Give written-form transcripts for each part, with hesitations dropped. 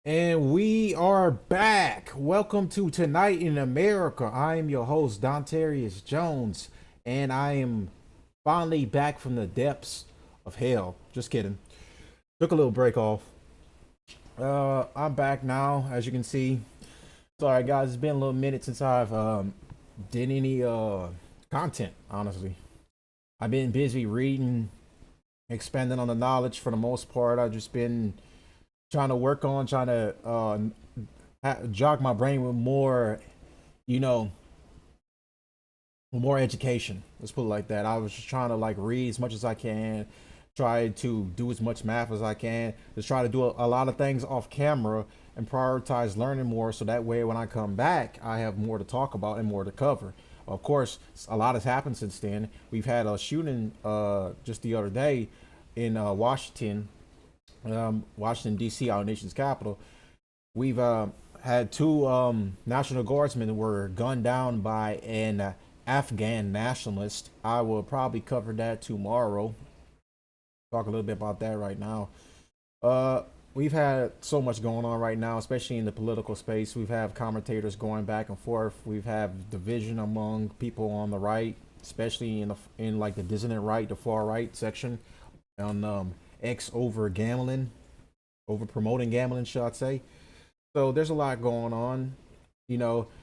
And we are back. Welcome to Tonight in America. I am your host, Dontarius Jones, and I am finally back from the depths of hell. Just kidding. Took a little break off. I'm back now, as you can see. Sorry, guys. It's been a little minute since I've did any content. Honestly, I've been busy reading, expanding on the knowledge. For the most part, I've just been trying to work on trying to jog my brain with more, you know, more education. Let's put it like that. I was just trying to like read as much as I can, try to do as much math as I can, just try to do a lot of things off camera and prioritize learning more so that way when I come back, I have more to talk about and more to cover. Of course, a lot has happened since then. We've had a shooting just the other day in Washington D.C., our nation's capital. We've had two National Guardsmen who were gunned down by an Afghan nationalist. I will probably cover that tomorrow. Talk a little bit about that right now. Uh, we've had so much going on right now, especially in the political space. We've had commentators going back and forth. We've had division among people on the right, especially in like the dissident right, the far right section, on X over gambling, over promoting gambling, should I say? So there's a lot going on.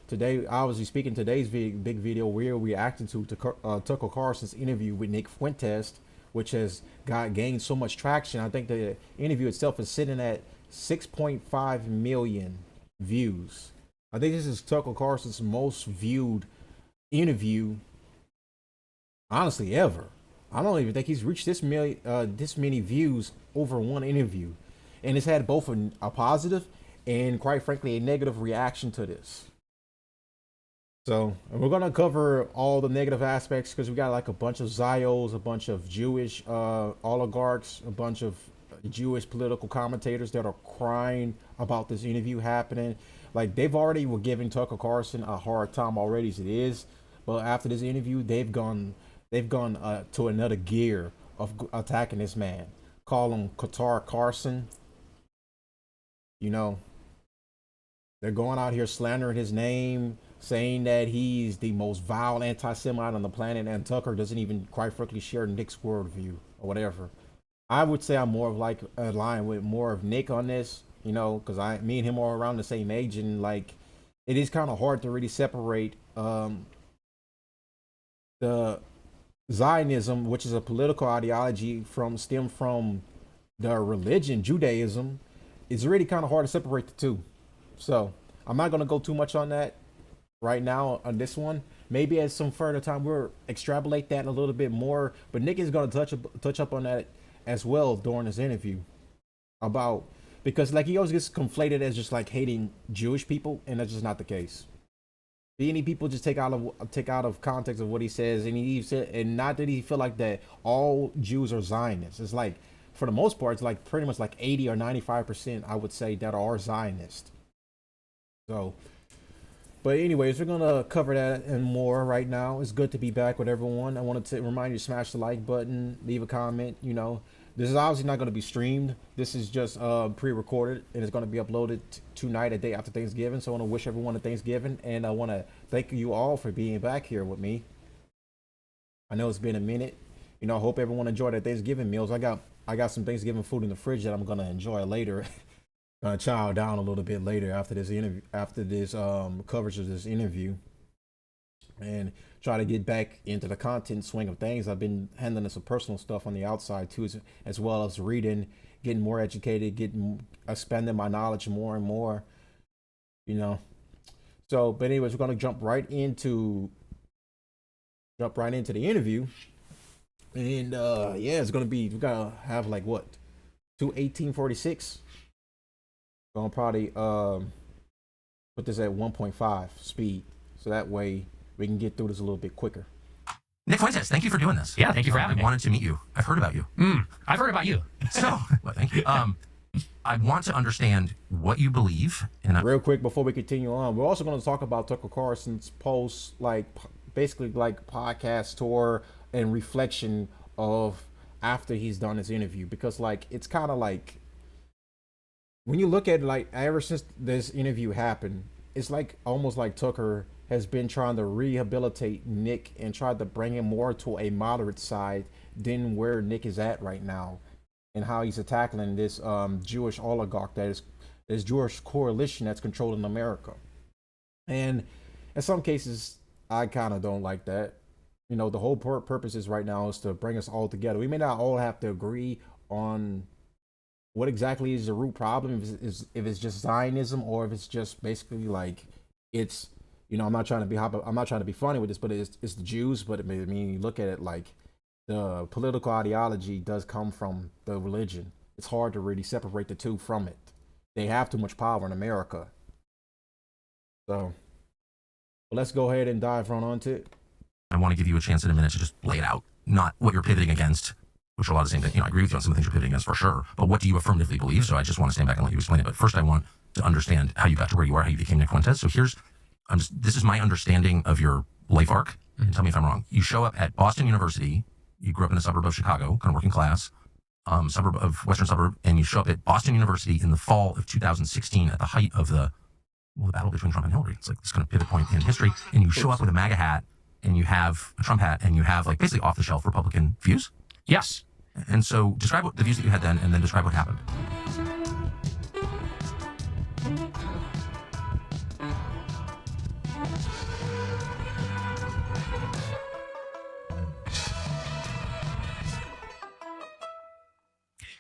Today, obviously speaking, today's big video, we're reacting to Tucker Carlson's interview with Nick Fuentes, which has got gained so much traction. I think the interview itself is sitting at 6.5 million views. I think this is Tucker Carlson's most viewed interview, honestly, ever. I don't even think he's reached this many views over one interview, and it's had both a positive and, quite frankly, a negative reaction to this. So we're gonna cover all the negative aspects because we got like a bunch of Zios, a bunch of Jewish oligarchs, a bunch of Jewish political commentators that are crying about this interview happening. Like they've already were giving Tucker Carlson a hard time already as it is, but after this interview, they've gone to another gear of attacking this man. Call him Qatar Carson. You know, they're going out here slandering his name, saying that he's the most vile anti-Semite on the planet, and Tucker doesn't even, quite frankly, share Nick's worldview or whatever. I would say I'm more of like aligned with more of Nick on this, because me and him are around the same age, and like it is kind of hard to really separate the Zionism, which is a political ideology stem from the religion Judaism. It's really kind of hard to separate the two. So I'm not gonna go too much on that right now on this one. Maybe at some further time we'll extrapolate that a little bit more. But Nick is gonna touch up on that as well during this interview about, because like he always gets conflated as just like hating Jewish people, and that's just not the case. Many people just take out of context of what he says, and he said, and not that he feel like that all Jews are Zionists. It's like for the most part, it's like pretty much like 80 or 95%, I would say, that are Zionist. So, but anyways, we're gonna cover that and more right now. It's good to be back with everyone. I wanted to remind you to smash the like button, leave a comment. This is obviously not going to be streamed. This is just pre-recorded, and it's going to be uploaded tonight, a day after Thanksgiving. So I want to wish everyone a Thanksgiving, and I want to thank you all for being back here with me. I know it's been a minute. I hope everyone enjoyed their Thanksgiving meals. I got some Thanksgiving food in the fridge that I'm gonna enjoy later. Gonna chow down a little bit later after this interview, after this coverage of this interview, and try to get back into the content swing of things. I've been handling some personal stuff on the outside too, as well as reading, getting more educated, getting expanding my knowledge more and more. You know. So, but anyways, we're gonna jump right into the interview, and yeah, it's gonna be, we gotta have like what, 2:18:46. Gonna probably put this at 1.5 speed, so that way we can get through this a little bit quicker. Nick Fuentes, thank you for doing this. Yeah, thank you for having I me. wanted to meet you. I've heard about you. I've heard about you. So, well, thank you. I want to understand what you believe. And Real quick before we continue on, we're also going to talk about Tucker Carlson's post, like basically like podcast tour and reflection of after he's done his interview, because like it's kind of like when you look at it, like ever since this interview happened, it's like almost like Tucker has been trying to rehabilitate Nick and tried to bring him more to a moderate side than where Nick is at right now, and how he's tackling this Jewish oligarch that is this Jewish coalition that's controlling America. And in some cases, I kind of don't like that. You know, the whole purpose is right now is to bring us all together. We may not all have to agree on what exactly is the root problem, if it's just Zionism or if it's just basically like it's, you know, I'm not trying to be funny with this, but it's the Jews. But I mean, you look at it like the political ideology does come from the religion. It's hard to really separate the two from it. They have too much power in America. So but let's go ahead and dive right onto it. I want to give you a chance in a minute to just lay it out, not what you're pivoting against, which are a lot of the same things. You know, I agree with you on some of the things you're pivoting against for sure, but what do you affirmatively believe? So I just want to stand back and let you explain it. But first, I want to understand how you got to where you are, how you became Nick Fuentes. So this is my understanding of your life arc, and tell me if I'm wrong. You show up at Boston University. You grew up in a suburb of Chicago, kind of working class, western suburb, and you show up at Boston University in the fall of 2016 at the height of the battle between Trump and Hillary. It's like this kind of pivot point in history, and you show up with a MAGA hat, and you have a Trump hat, and you have like basically off-the-shelf Republican views. Yes. And so describe the views that you had then, and then describe what happened.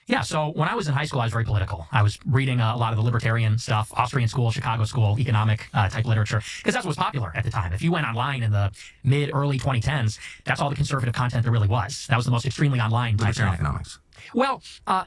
Yeah, so when I was in high school, I was very political. I was reading a lot of the libertarian stuff, Austrian school, Chicago school, economic type literature, because that's what was popular at the time. If you went online in the early 2010s, that's all the conservative content there really was. That was the most extremely online type Libertarian stuff. economics. Well,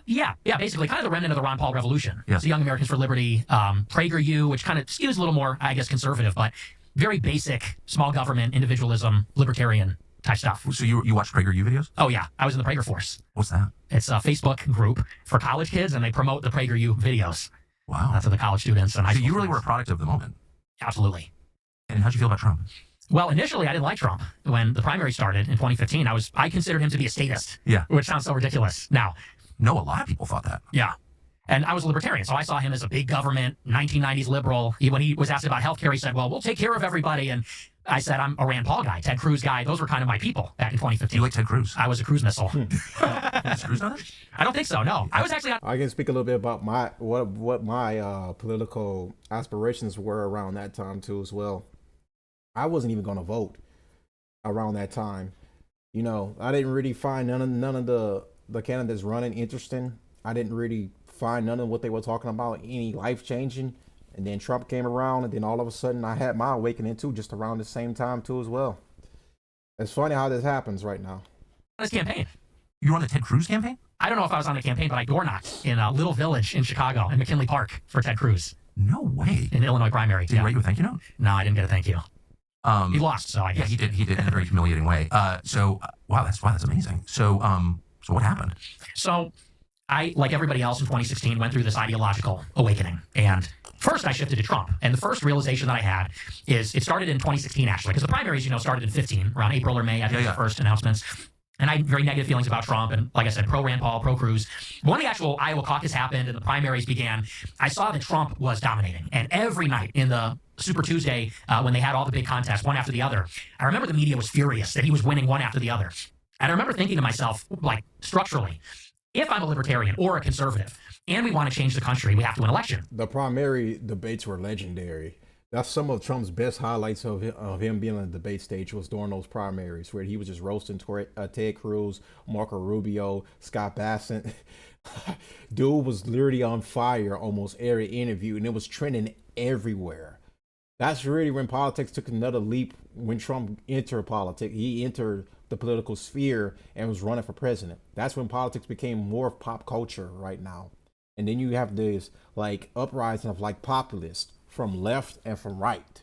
yeah, basically kind of the remnant of the Ron Paul Revolution. Yes. The Young Americans for Liberty, PragerU, which kind of skews a little more, I guess, conservative, but very basic, small government, individualism, libertarian type stuff. So you watch PragerU videos? Oh, yeah. I was in the Prager Force. What's that? It's a Facebook group for college kids, and they promote the PragerU videos. Wow. To the college students and high So school you really students. were a product of the moment. Absolutely. And how'd you feel about Trump? Well, initially, I didn't like Trump. When the primary started in 2015, I considered him to be a statist. Yeah. Which sounds so ridiculous now. No, a lot of people thought that. Yeah. And I was a libertarian, so I saw him as a big government, 1990s liberal. When he was asked about healthcare, he said, well, we'll take care of everybody. And I said, I'm a Rand Paul guy, Ted Cruz guy. Those were kind of my people back in 2015. You like Ted Cruz? I was a cruise missile. Is Cruz not it? I don't think so, no. I was actually on... I can speak a little bit about what my political aspirations were around that time too as well. I wasn't even going to vote around that time. You know, I didn't really find none of the candidates running interesting. I didn't really find none of what they were talking about any life changing. And then Trump came around, and then all of a sudden I had my awakening too, just around the same time too as well. It's funny how this happens right now. his campaign. You were on the Ted Cruz campaign? I don't know if I was on the campaign, but I door knocked in a little village in Chicago, in McKinley Park, for Ted Cruz No way. in the Illinois primary. Did he write you a thank you note? No, I didn't get a thank you. He lost, so I Yeah, guess. he did. He did in a very humiliating way. Wow, that's amazing. So what happened? So I, like everybody else in 2016, went through this ideological awakening. And first I shifted to Trump. And the first realization that I had is it started in 2016, actually, because the primaries, started in 15, around April or May, I think was the first announcements. And I had very negative feelings about Trump. And like I said, pro Rand Paul, pro Cruz. But when the actual Iowa caucus happened and the primaries began, I saw that Trump was dominating. And every night in the Super Tuesday, when they had all the big contests, one after the other, I remember the media was furious that he was winning one after the other. And I remember thinking to myself, like, structurally, if I'm a libertarian or a conservative and we want to change the country, we have to win an election. The primary debates were legendary. That's some of Trump's best highlights of him being on the debate stage was during those primaries, where he was just roasting Ted Cruz, Marco Rubio, Scott Bassett. Dude was literally on fire almost every interview, and it was trending everywhere. That's really when politics took another leap. When Trump entered politics, he entered the political sphere and was running for president. That's when politics became more of pop culture right now. And then you have this like uprising of like populists from left and from right.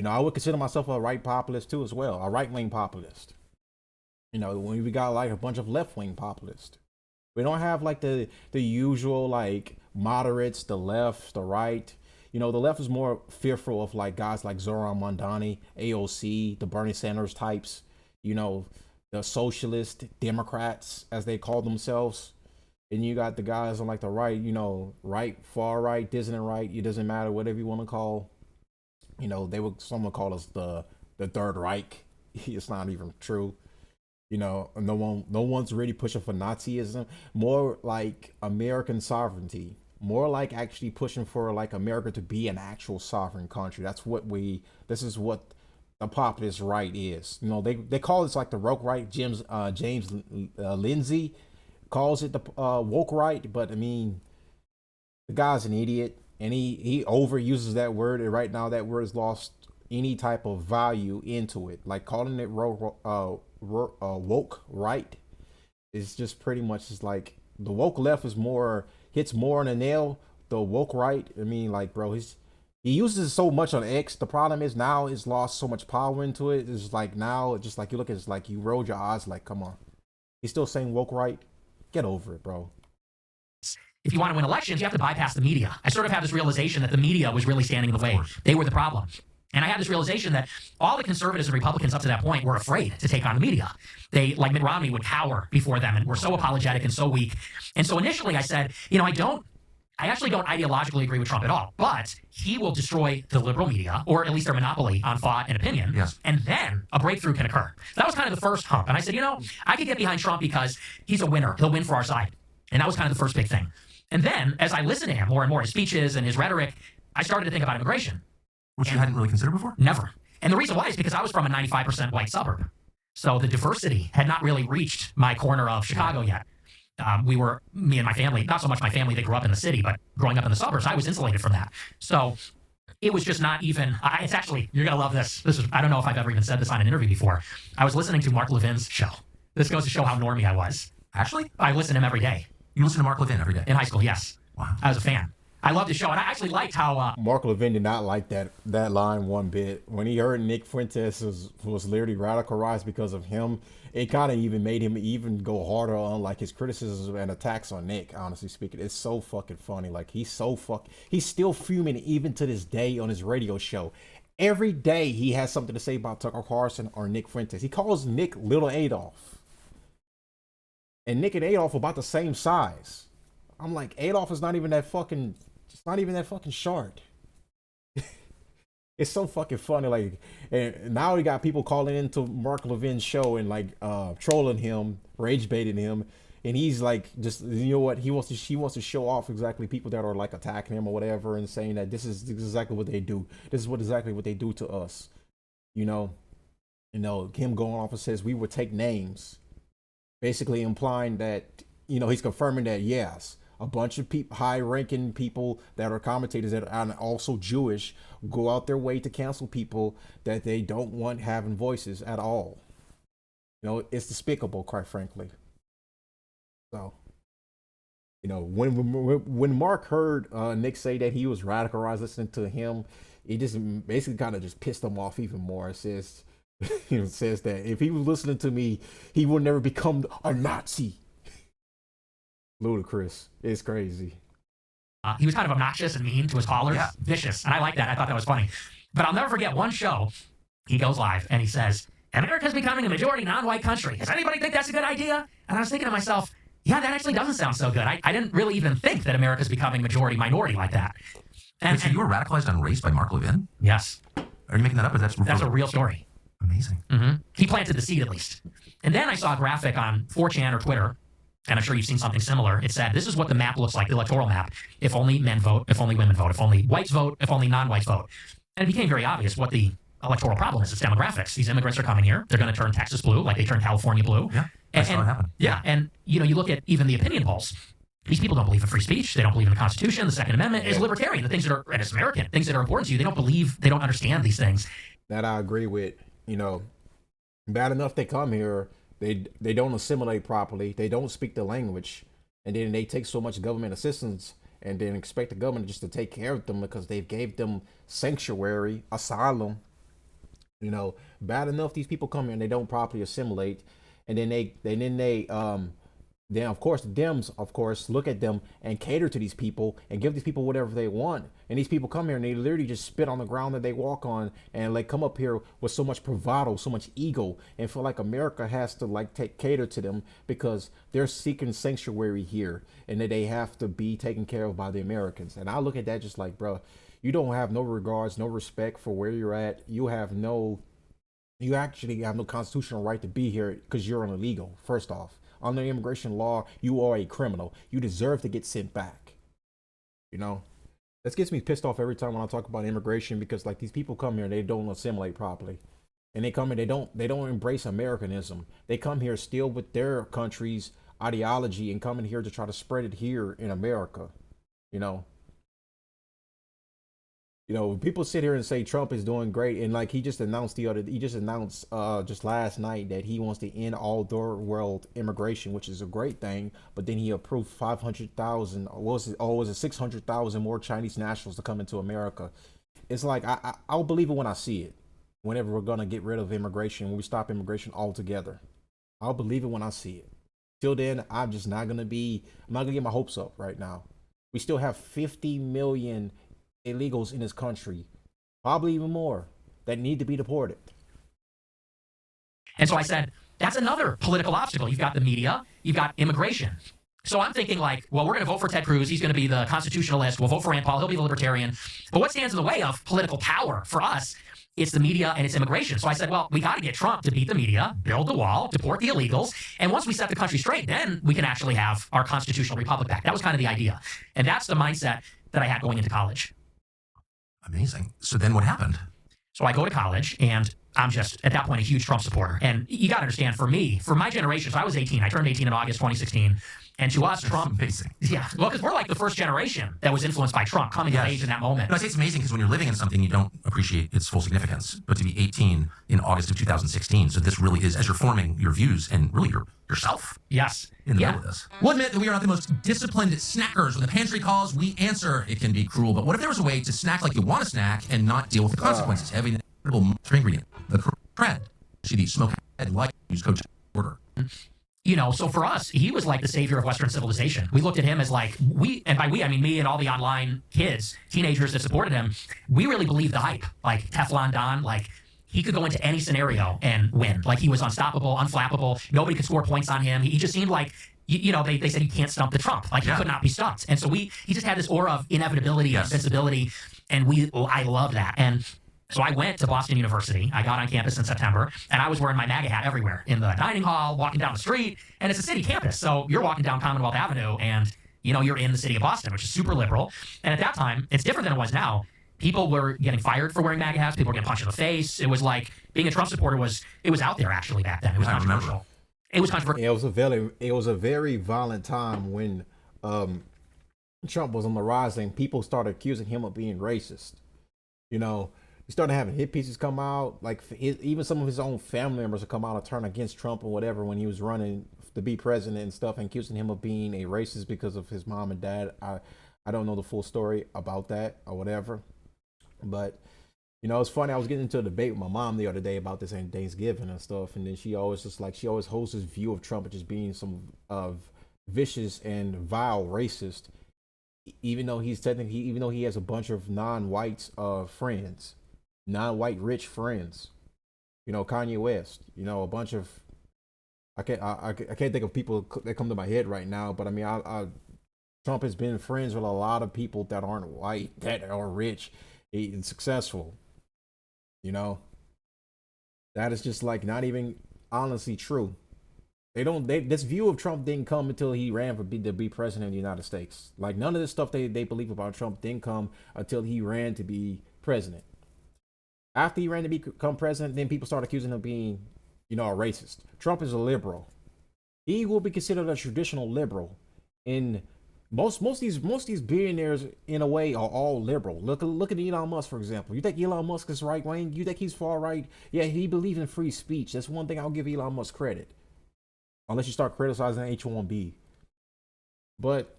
I would consider myself a right populist too as well, a right-wing populist. When we got like a bunch of left-wing populists. We don't have like the usual like moderates, the left, the right. The left is more fearful of like guys like Zoran Mondani, AOC, the Bernie Sanders types, the socialist Democrats, as they call themselves. And you got the guys on like the right, right, far right, dissident right. It doesn't matter, whatever you want to call. They would someone call us the Third Reich. It's not even true. No one's really pushing for Nazism. More like American sovereignty. More like actually pushing for like America to be an actual sovereign country. This is what the populist right is. They call this like the woke right. James Lindsay calls it the woke right, but I mean, the guy's an idiot, and he overuses that word. And right now, that word has lost any type of value into it. Like calling it woke right is just pretty much just like the woke left is more hits more on the nail. The woke right, I mean, like, bro, he uses it so much on X. The problem is now it's lost so much power into it. It's like now, it's just like you look at it, it's like you rolled your eyes, like, come on, he's still saying woke right. Get over it, bro. If you want to win elections, you have to bypass the media. I sort of have this realization that the media was really standing in the way. They were the problem. And I had this realization that all the conservatives and Republicans up to that point were afraid to take on the media. They, like Mitt Romney, would cower before them and were so apologetic and so weak. And so initially I said, I actually don't ideologically agree with Trump at all, but he will destroy the liberal media, or at least their monopoly on thought and opinion. Yes. And then a breakthrough can occur. That was kind of the first hump. And I said, I could get behind Trump because he's a winner. He'll win for our side. And that was kind of the first big thing. And then, as I listened to him more and more, his speeches and his rhetoric, I started to think about immigration. Which you hadn't really considered before? Never. And the reason why is because I was from a 95% white suburb. So the diversity had not really reached my corner of Chicago yet. Me and my family, not so much my family that grew up in the city, but growing up in the suburbs, I was insulated from that. So it was just not even, it's actually, you're going to love this. I don't know if I've ever even said this on an interview before. I was listening to Mark Levin's show. This goes to show how normie I was. Actually? I listened to him every day. You listen to Mark Levin every day? In high school, yes. Wow. I was a fan. I loved his show, and I actually liked how Mark Levin did not like that line one bit. When he heard Nick Fuentes was literally radicalized because of him, it kind of even made him even go harder on like his criticisms and attacks on Nick. Honestly speaking, it's so fucking funny. Like he's still fuming even to this day on his radio show. Every day he has something to say about Tucker Carlson or Nick Fuentes. He calls Nick Little Adolf, and Nick and Adolf are about the same size. I'm like, Adolf is not even that fucking short. It's so fucking funny. Like, and now we got people calling into Mark Levin's show and like trolling him, rage baiting him, and he's like, just, what he wants to show off exactly people that are like attacking him or whatever, and saying that this is exactly what they do. This is exactly what they do to us. Him going off and says we would take names, basically implying that he's confirming that yes, a bunch of high-ranking people that are commentators that are also Jewish go out their way to cancel people that they don't want having voices at all. It's despicable, quite frankly. So, when Mark heard Nick say that he was radicalized listening to him, it just basically kind of just pissed him off even more. It says, says that if he was listening to me, he would never become a Nazi. Ludicrous. It's crazy. He was kind of obnoxious and mean to his callers. Yeah. Vicious. And I like that. I thought that was funny. But I'll never forget one show. He goes live and he says, America's becoming a majority non-white country. Does anybody think that's a good idea? And I was thinking to myself, yeah, that actually doesn't sound so good. I didn't really even think that America's becoming majority minority like that. And so you were radicalized on race by Mark Levin? Yes. Are you making that up? Or that's a real story. Amazing. Mm-hmm. He planted the seed at least. And then I saw a graphic on 4chan or Twitter, and I'm sure you've seen something similar. It said, this is what the map looks like, the electoral map, if only men vote, if only women vote, if only whites vote, if only non-whites vote. And it became very obvious what the electoral problem is. It's demographics. These immigrants are coming here. They're going to turn Texas blue like they turned California blue. Yeah, I saw it happen. Yeah, and you look at even the opinion polls. These people don't believe in free speech. They don't believe in the Constitution. The Second Amendment is libertarian. The things that are, and it's American, things that are important to you. They don't understand these things. That I agree with. Bad enough they come here, they don't assimilate properly. They don't speak the language. And then they take so much government assistance and then expect the government just to take care of them because they've gave them sanctuary, asylum. Bad enough these people come here and they don't properly assimilate. And then they Then of course the Dems, of course, look at them and cater to these people and give these people whatever they want. And these people come here and they literally just spit on the ground that they walk on, and like come up here with so much bravado, so much ego, and feel like America has to like take cater to them because they're seeking sanctuary here and that they have to be taken care of by the Americans. And I look at that just like, bro, you don't have no regards, no respect for where you're at. You actually have no constitutional right to be here because you're an illegal. First off, under immigration law, you are a criminal. You deserve to get sent back. You know, this gets me pissed off every time when I talk about immigration because like these people come here and they don't assimilate properly, and they come here they don't embrace Americanism. They come here still with their country's ideology and come in here to try to spread it here in America. You know, people sit here and say Trump is doing great, and like he just announced just last night that he wants to end all third world immigration, which is a great thing. But then he approved 500,000, was it 600,000 more Chinese nationals to come into America. It's like I'll believe it when I see it. Whenever we're gonna get rid of immigration, when we stop immigration altogether, I'll believe it when I see it. Till then, I'm not gonna get my hopes up right now. We still have 50 million illegals in this country, probably even more, that need to be deported. And so I said, that's another political obstacle. You've got the media, you've got immigration. So I'm thinking like, well, we're going to vote for Ted Cruz. He's going to be the constitutionalist. We'll vote for Rand Paul. He'll be the libertarian. But what stands in the way of political power for us? It's the media and it's immigration. So I said, well, we got to get Trump to beat the media, build the wall, deport the illegals. And once we set the country straight, then we can actually have our constitutional republic back. That was kind of the idea. And that's the mindset that I had going into college. Amazing. So then what happened? So I go to college and I'm just at that point a huge Trump supporter. And you got to understand, for me, for my generation, so I was 18. I turned 18 in August 2016. And to us, Trump, amazing. Yeah, well, because we're like the first generation that was influenced by Trump coming of age in that moment. No, I say it's amazing because when you're living in something, you don't appreciate its full significance. But to be 18 in August of 2016, so this really is, as you're forming your views and really yourself. Yes. In the middle of this. We'll admit that we are not the most disciplined snackers. When the pantry calls, we answer. It can be cruel. But what if there was a way to snack like you want to snack and not deal with the consequences? Heavy ingredient, the trend. See the smoke head light use coach order. So for us, he was like the savior of Western civilization. We looked at him as like, and by we, I mean me and all the online kids, teenagers that supported him, we really believed the hype. Like Teflon Don, like he could go into any scenario and win. Like he was unstoppable, unflappable. Nobody could score points on him. He just seemed like, they said you can't stump the Trump. Like he could not be stumped. And so he just had this aura of inevitability, invincibility, and I love that. And so I went to Boston University. I got on campus in September, and I was wearing my MAGA hat everywhere, in the dining hall, walking down the street, and it's a city campus. So you're walking down Commonwealth Avenue, and you're in the city of Boston, which is super liberal. And at that time, it's different than it was now. People were getting fired for wearing MAGA hats. People were getting punched in the face. It was like being a Trump supporter it was out there actually back then. It was controversial. It was controversial. It was a very violent time when Trump was on the rise and people started accusing him of being racist. He started having hit pieces come out, like even some of his own family members would come out and turn against Trump or whatever when he was running to be president and stuff, and accusing him of being a racist because of his mom and dad. I don't know the full story about that or whatever, but it's funny. I was getting into a debate with my mom the other day about this and Thanksgiving and stuff, and then she always holds this view of Trump as just being some vicious and vile racist, even though he has a bunch of non-white friends. Non-white rich friends, Kanye West, a bunch of, I can't think of people that come to my head right now, but I mean, Trump has been friends with a lot of people that aren't white, that are rich and successful. That is just like not even honestly true. This view of Trump didn't come until he ran to be president of the United States. Like none of this stuff they believe about Trump didn't come until he ran to be president. After he ran to become president, then people started accusing him of being, a racist. Trump is a liberal. He will be considered a traditional liberal. And most of these billionaires, in a way, are all liberal. Look at Elon Musk, for example. You think Elon Musk is right wing? You think he's far right? Yeah, he believes in free speech. That's one thing I'll give Elon Musk credit. Unless you start criticizing H1B. But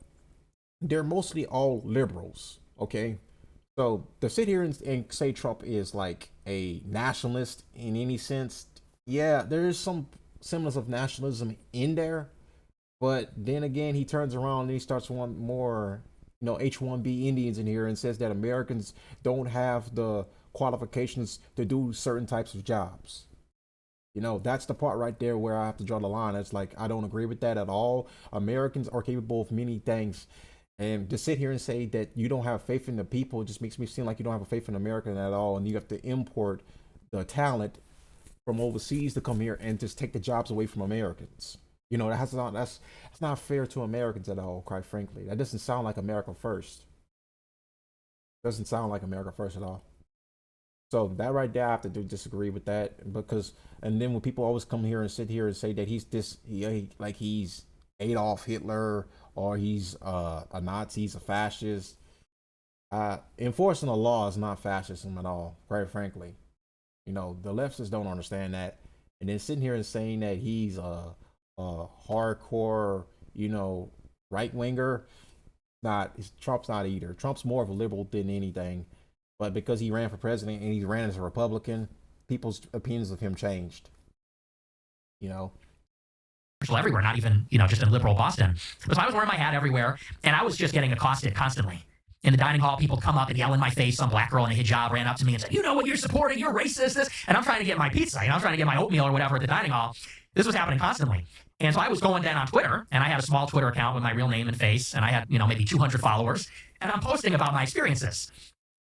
they're mostly all liberals. Okay. So to sit here and say Trump is like a nationalist in any sense, yeah, there is some semblance of nationalism in there, But then again, he turns around and he starts wanting more, H-1B Indians in here and says that Americans don't have the qualifications to do certain types of jobs. That's the part right there where I have to draw the line. It's like, I don't agree with that at all. Americans are capable of many things. And to sit here and say that you don't have faith in the people just makes me seem like you don't have a faith in America at all. And you have to import the talent from overseas to come here and just take the jobs away from Americans. That's not fair to Americans at all, quite frankly. That doesn't sound like America first. Doesn't sound like America first at all. So that right there, I have to disagree with that, because, and then when people always come here and sit here and say that like he's Adolf Hitler, or he's a Nazi, he's a fascist. Enforcing the law is not fascism at all, quite frankly. The leftists don't understand that. And then sitting here and saying that he's a hardcore, right winger, Trump's not either. Trump's more of a liberal than anything. But because he ran for president and he ran as a Republican, people's opinions of him changed. Everywhere, not even, just in liberal Boston. So I was wearing my hat everywhere, and I was just getting accosted constantly. In the dining hall, people come up and yell in my face. Some black girl in a hijab ran up to me and said, "You know what you're supporting? You're racist." This. And I'm trying to get my pizza. I'm trying to get my oatmeal or whatever at the dining hall. This was happening constantly. And so I was going down on Twitter, and I had a small Twitter account with my real name and face, and I had, maybe 200 followers. And I'm posting about my experiences.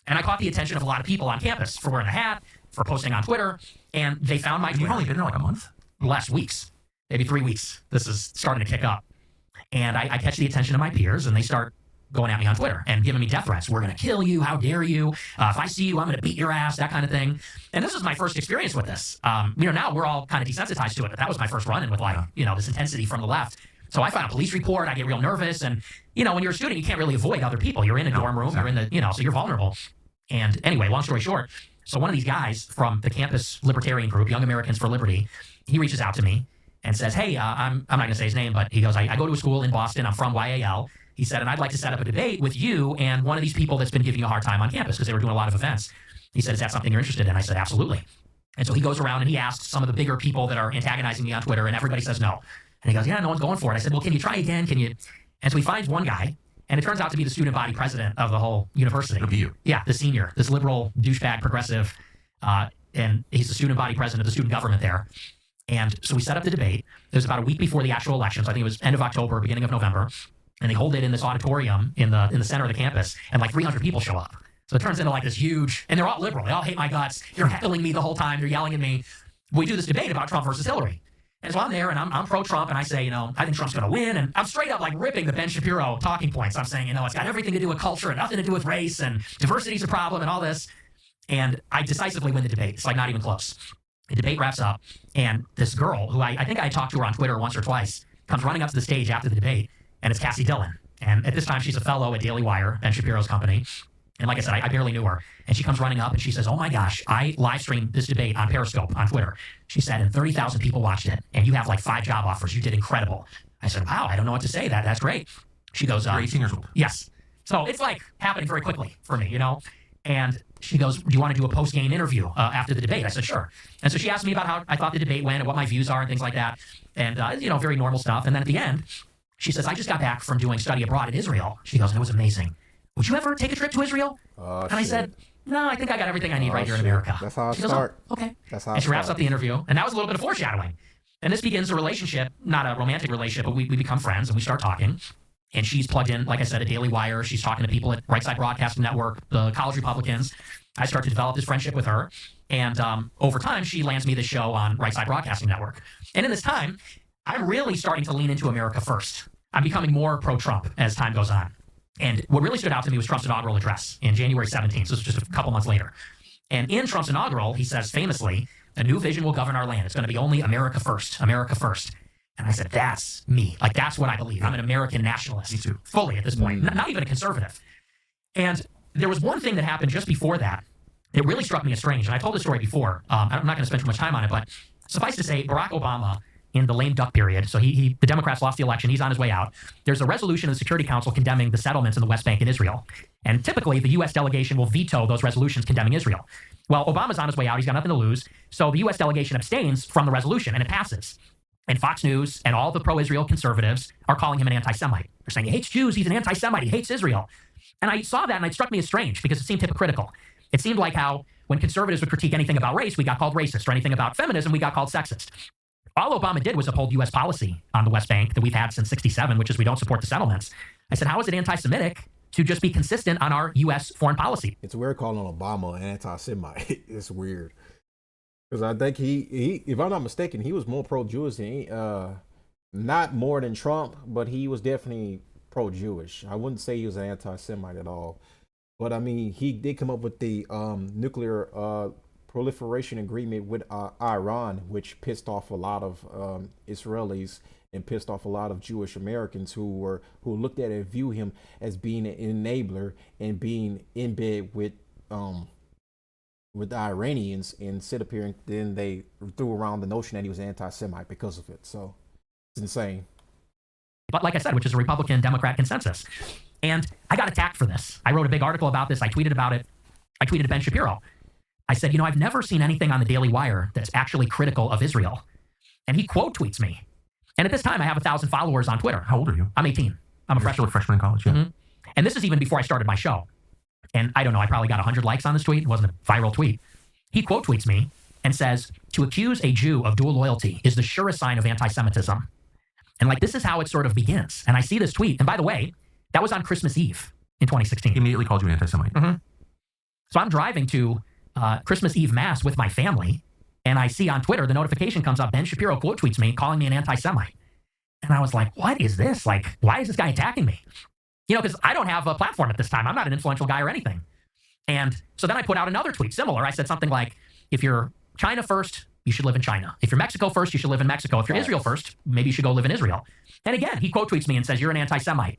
And I caught the attention of a lot of people on campus for wearing a hat, for posting on Twitter, and they found my Twitter. You've only been there like a month? Last weeks. Maybe 3 weeks. This is starting to kick up. And I catch the attention of my peers, and they start going at me on Twitter and giving me death threats. "We're going to kill you. How dare you? If I see you, I'm going to beat your ass," that kind of thing. And this is my first experience with this. Now we're all kind of desensitized to it, but that was my first run-in with this intensity from the left. So I find a police report, I get real nervous. And, when you're a student, you can't really avoid other people. You're in a dorm room, you're in the, so you're vulnerable. And anyway, long story short, so one of these guys from the campus libertarian group, Young Americans for Liberty, he reaches out to me and says, "Hey, I'm not going to say his name, but he goes, I go to a school in Boston. I'm from YAL. He said, and I'd like to set up a debate with you and one of these people that's been giving you a hard time on campus because they were doing a lot of events." He said, "Is that something you're interested in?" I said, "Absolutely." And so he goes around and he asks some of the bigger people that are antagonizing me on Twitter, and everybody says no. And he goes, "Yeah, no one's going for it." I said, "Well, can you try again? Can you?" And so he finds one guy, and it turns out to be the student body president of the whole university. It'll be you. Yeah, the senior, this liberal douchebag progressive, and he's the student body president of the student government there. And so we set up the debate. It was about a week before the actual elections. I think it was end of October, beginning of November. And they hold it in this auditorium in the center of the campus, and like 300 people show up. So it turns into like this huge, and they're all liberal. They all hate my guts. They're heckling me the whole time. They're yelling at me. We do this debate about Trump versus Hillary. And so I'm there, and I'm pro-Trump, and I say, I think Trump's going to win. And I'm straight up like ripping the Ben Shapiro talking points. I'm saying, it's got everything to do with culture and nothing to do with race, and diversity's a problem and all this. And I decisively win the debate. It's like not even close. The debate wraps up, and this girl, who I think I talked to her on Twitter once or twice, comes running up to the stage after the debate, and it's Cassie Dillon. And at this time, she's a fellow at Daily Wire, Ben Shapiro's company. And like I said, I barely knew her. And she comes running up, and she says, "Oh my gosh, I live streamed this debate on Periscope on Twitter." She said, "and 30,000 people watched it, and you have like 5 job offers. You did incredible." I said, "Wow, I don't know what to say. That's great." She goes, "You're 18 years old." Yes. So it's like happening very quickly for me, And she goes, "Do you want to do a post-game interview after the debate?" I said, "Sure." And so she asked me about how I thought the debate went and what my views are and things like that. And, very normal stuff. And then at the end, she says, "I just got back from doing study abroad in Israel." She goes, "And it was amazing. Would you ever take a trip to Israel?" And I said, "No, I think I got everything I need right here in America." That's how I she goes, start. "Oh, okay." That's how and she wraps up the interview. And that was a little bit of foreshadowing. And this begins a relationship, not a romantic relationship, but we become friends and we start talking. And she's plugged in, like I said, at Daily Wire. She's talking to people at Right Side Broadcasting Network, the college Republicans. I start to develop this friendship with her. And over time, she lands me this show on Right Side Broadcasting Network. And in this time, I'm really starting to lean into America first. I'm becoming more pro-Trump as time goes on. And what really stood out to me was Trump's inaugural address in January 17th. So this was just a couple months later. And in Trump's inaugural, he says famously, "A new vision will govern our land. It's going to be only America first, America first." And I said, that's me. Like, that's what I believe. I'm an American nationalist. Me too. Fully at this point. Not even a conservative. And there was one thing that happened just before that. It really struck me as strange. And I told this story before. I'm not going to spend too much time on it. But suffice to say, Barack Obama, in the lame duck period, so the Democrats lost the election. He's on his way out. There's a resolution of the Security Council condemning the settlements in the West Bank and Israel. And typically, the U.S. delegation will veto those resolutions condemning Israel. Well, Obama's on his way out. He's got nothing to lose. So the U.S. delegation abstains from the resolution, and it passes. and Fox News and all the pro-Israel conservatives are calling him an anti-Semite. They're saying he hates Jews, he's an anti-Semite, he hates Israel. And I saw that and it struck me as strange because it seemed hypocritical. It seemed like how when conservatives would critique anything about race, we got called racist, or anything about feminism, we got called sexist. All Obama did was uphold U.S. policy on the West Bank that we've had since '67, which is we don't support the settlements. I said, how is it anti-Semitic to just be consistent on our U.S. foreign policy? It's weird calling Obama an anti-Semite. It's weird. Because I think he, if I'm not mistaken, he was more pro-Jewish than not more than Trump, but he was definitely pro-Jewish. I wouldn't say he was an anti-Semite at all. But I mean, he did come up with the nuclear proliferation agreement with Iran, which pissed off a lot of Israelis and pissed off a lot of Jewish Americans who looked at it and view him as being an enabler and being in bed with the Iranians, and sit up here and then they threw around the notion that he was anti-Semite because of it. So it's insane. But like I said, which is a Republican-Democrat consensus. And I got attacked for this. I wrote a big article about this. I tweeted about it. I tweeted to Ben Shapiro. I said, I've never seen anything on the Daily Wire that's actually critical of Israel. And he quote tweets me. And at this time, I have 1,000 followers on Twitter. How old are you? I'm 18. I'm a freshman. Still a freshman in college, yeah. Mm-hmm. And this is even before I started my show. And I don't know, I probably got 100 likes on this tweet. It wasn't a viral tweet. He quote tweets me and says, to accuse a Jew of dual loyalty is the surest sign of anti-Semitism. And this is how it sort of begins. And I see this tweet. And by the way, that was on Christmas Eve in 2016. He immediately called you an anti-Semite. Mm-hmm. So I'm driving to Christmas Eve Mass with my family. And I see on Twitter, the notification comes up, Ben Shapiro quote tweets me, calling me an anti-Semite. And I was like, what is this? Why is this guy attacking me? Because I don't have a platform at this time. I'm not an influential guy or anything. And so then I put out another tweet similar. I said something like, if you're China first, you should live in China. If you're Mexico first, you should live in Mexico. If you're Israel first, maybe you should go live in Israel. And again, he quote tweets me and says, you're an anti-Semite.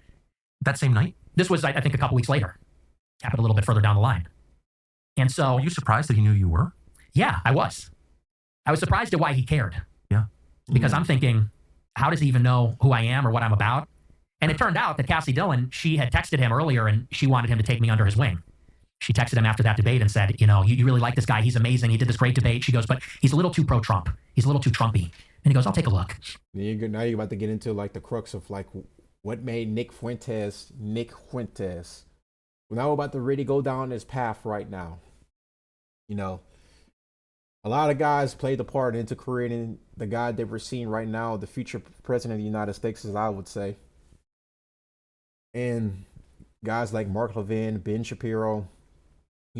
That same night? This was, I think, a couple weeks later. Happened a little bit further down the line. And so... Were you surprised that he knew you were? Yeah, I was. I was surprised at why he cared. Yeah. Because I'm thinking, how does he even know who I am or what I'm about? And it turned out that Cassie Dillon, she had texted him earlier and she wanted him to take me under his wing. She texted him after that debate and said, you really like this guy. He's amazing. He did this great debate. She goes, but he's a little too pro-Trump. He's a little too Trumpy. And he goes, I'll take a look. Now you're about to get into the crux of what made Nick Fuentes Nick Fuentes. Well, now we're about to really go down this path right now. A lot of guys played the part into creating the guy that we're seeing right now, the future president of the United States, as I would say. And guys like Mark Levin, Ben Shapiro,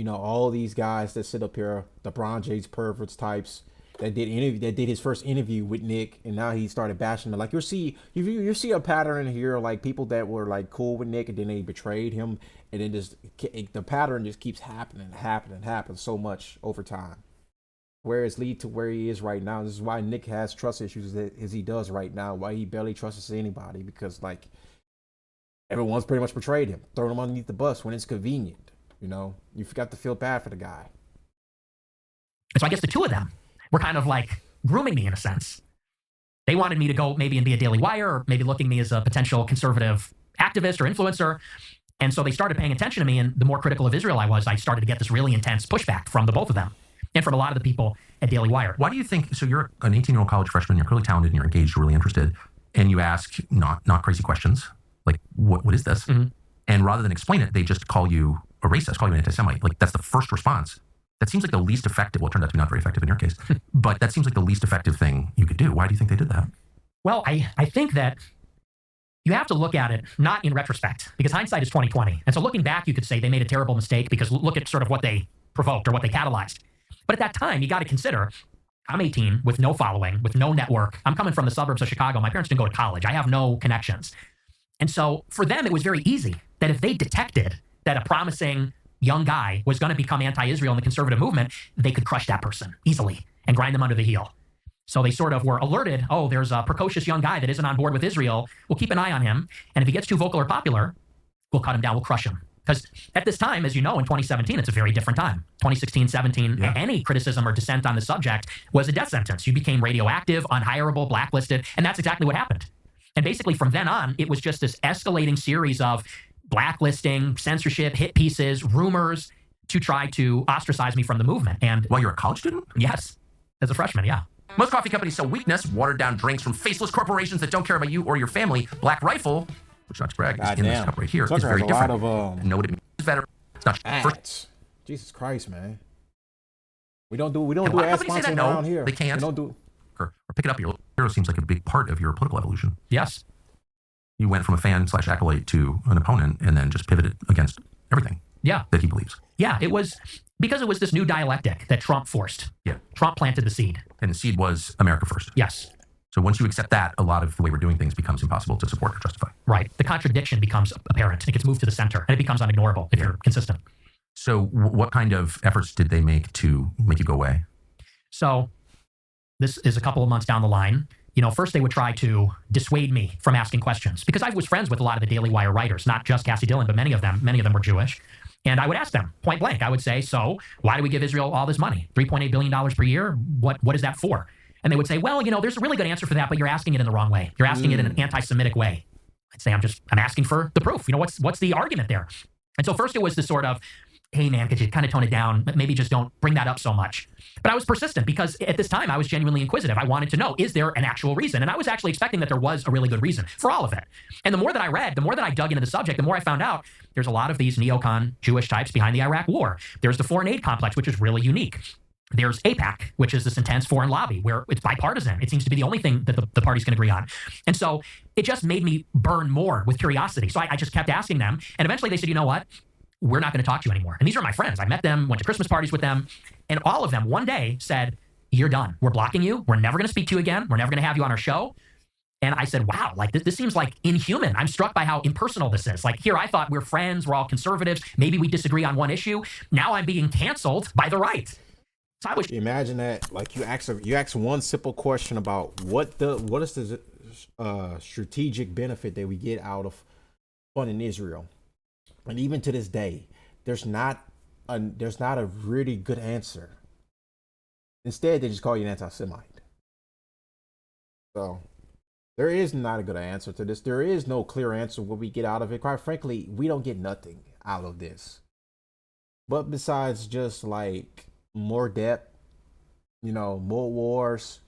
all these guys that sit up here, the Bron James perverts types that did his first interview with Nick, and now he started bashing him. You see a pattern here, people that were cool with Nick and then they betrayed him, and then the pattern just keeps happening so much over time. Where it's lead to where he is right now. This is why Nick has trust issues as he does right now. Why he barely trusts anybody, because everyone's pretty much betrayed him, throwing him underneath the bus when it's convenient. You forgot to feel bad for the guy. So I guess the two of them were kind of grooming me in a sense. They wanted me to go maybe and be a Daily Wire, or maybe looking me as a potential conservative activist or influencer. And so they started paying attention to me, and the more critical of Israel I was, I started to get this really intense pushback from the both of them and from a lot of the people at Daily Wire. Why do you think, so you're an 18-year-old college freshman, you're clearly talented and you're engaged, you're really interested, and you ask not crazy questions, what is this? Mm-hmm. And rather than explain it, they just call you a racist, call you an anti-Semite. That's the first response. That seems like the least effective, well, it turned out to be not very effective in your case, but that seems like the least effective thing you could do. Why do you think they did that? Well, I think that you have to look at it not in retrospect, because hindsight is 20/20. And so looking back, you could say they made a terrible mistake because look at sort of what they provoked or what they catalyzed. But at that time, you got to consider, I'm 18 with no following, with no network. I'm coming from the suburbs of Chicago. My parents didn't go to college. I have no connections. And so for them, it was very easy that if they detected that a promising young guy was going to become anti-Israel in the conservative movement, they could crush that person easily and grind them under the heel. So they sort of were alerted, oh, there's a precocious young guy that isn't on board with Israel. We'll keep an eye on him. And if he gets too vocal or popular, we'll cut him down, we'll crush him. Because at this time, as you know, in 2017, it's a very different time. 2016, 17, yeah. Any criticism or dissent on the subject was a death sentence. You became radioactive, unhireable, blacklisted, and that's exactly what happened. And basically from then on, it was just this escalating series of blacklisting, censorship, hit pieces, rumors to try to ostracize me from the movement. And while you're a college student? Yes, as a freshman, yeah. Most coffee companies sell weakness, watered-down drinks from faceless corporations that don't care about you or your family. Black Rifle, which not to brag, is in this cup right here, Tucker is very has a different. lot of know what it means better. It's not ads. Jesus Christ, man. We don't do a lot of ad companies say sponsoring that, around no, here. they can't. We don't do. Or pick it up. Your hero seems like a big part of your political evolution. Yes. You went from a fan/acolyte to an opponent and then just pivoted against everything Yeah. that he believes. Yeah. It was because it was this new dialectic that Trump forced. Yeah. Trump planted the seed. And the seed was America first. Yes. So once you accept that, a lot of the way we're doing things becomes impossible to support or justify. Right. The contradiction becomes apparent. It gets moved to the center, and it becomes unignorable if you're consistent. So what kind of efforts did they make to make you go away? So this is a couple of months down the line. You know, first they would try to dissuade me from asking questions because I was friends with a lot of the Daily Wire writers, not just Cassie Dillon, but many of them were Jewish. And I would ask them point blank. I would say, so why do we give Israel all this money? $3.8 billion per year? What is that for? And they would say, well, you know, there's a really good answer for that, but you're asking it in the wrong way. You're asking it in an anti-Semitic way. I'd say, I'm asking for the proof. You know, what's the argument there? And so first it was this sort of, hey man, could you kind of tone it down? Maybe just don't bring that up so much. But I was persistent because at this time I was genuinely inquisitive. I wanted to know, is there an actual reason? And I was actually expecting that there was a really good reason for all of it. And the more that I read, the more that I dug into the subject, the more I found out there's a lot of these neocon Jewish types behind the Iraq war. There's the foreign aid complex, which is really unique. There's AIPAC, which is this intense foreign lobby where it's bipartisan. It seems to be the only thing that the parties can agree on. And so it just made me burn more with curiosity. So I just kept asking them. And eventually they said, you know what? We're not going to talk to you anymore. And these are my friends. I met them, went to Christmas parties with them. And all of them one day said, you're done. We're blocking you. We're never going to speak to you again. We're never going to have you on our show. And I said, wow, like this seems like inhuman. I'm struck by how impersonal this is. Like here, I thought we're friends. We're all conservatives. Maybe we disagree on one issue. Now I'm being canceled by the right. So I was Imagine that, like you ask one simple question about what is the strategic benefit that we get out of funding Israel, and even to this day, there's not a really good answer. Instead, they just call you an anti-Semite. So there is not a good answer to this. There is no clear answer what we get out of it. Quite frankly, we don't get nothing out of this. But besides just like more debt, you know, more wars,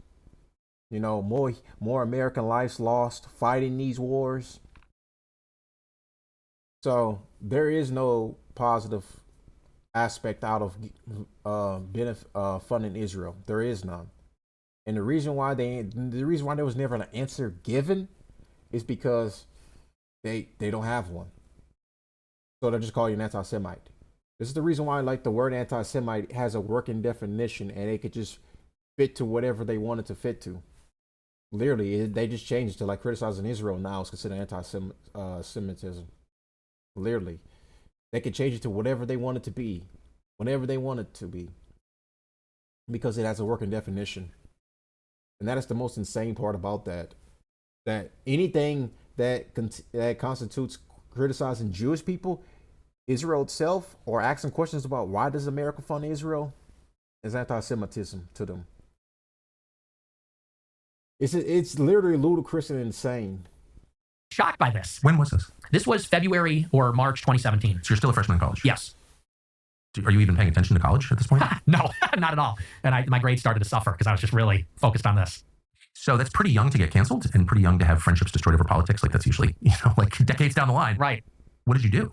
you know, more American lives lost fighting these wars. So there is no positive aspect out of funding Israel. There is none. And the reason why there was never an answer given is because they don't have one. So they'll just call you an anti-Semite. This is the reason why, like, the word anti-Semite has a working definition, and it could just fit to whatever they want it to fit to. Literally, they just changed it to, like, criticizing Israel now is considered anti-Semitism. Literally, they could change it to whatever they want it to be, whenever they want it to be, because it has a working definition. And that is the most insane part about that. That anything that constitutes criticizing Jewish people, Israel itself, or asking questions about why does America fund Israel, is anti-Semitism to them. It's literally ludicrous and insane. shocked by this. When was this? This was February or March 2017. So you're still a freshman in college? Yes. Are you even paying attention to college at this point? No, not at all. And my grades started to suffer because I was just really focused on this. So that's pretty young to get canceled and pretty young to have friendships destroyed over politics. Like that's usually, like decades down the line. Right. What did you do?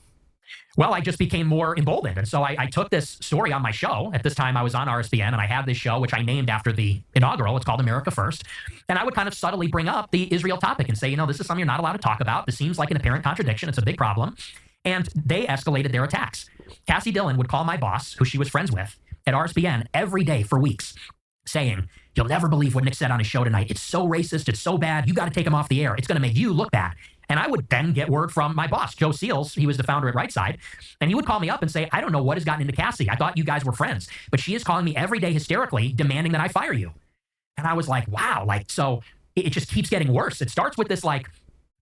Well, I just became more emboldened. And so I took this story on my show. At this time, I was on RSBN, and I had this show, which I named after the inaugural. It's called America First. And I would kind of subtly bring up the Israel topic and say, this is something you're not allowed to talk about. This seems like an apparent contradiction. It's a big problem. And they escalated their attacks. Cassie Dillon would call my boss, who she was friends with, at RSBN every day for weeks, saying, "You'll never believe what Nick said on his show tonight. It's so racist. It's so bad. You got to take him off the air. It's going to make you look bad." And I would then get word from my boss, Joe Seals. He was the founder at Right Side. And he would call me up and say, "I don't know what has gotten into Cassie. I thought you guys were friends, but she is calling me every day hysterically, demanding that I fire you." And I was like, wow. So it just keeps getting worse. It starts with this,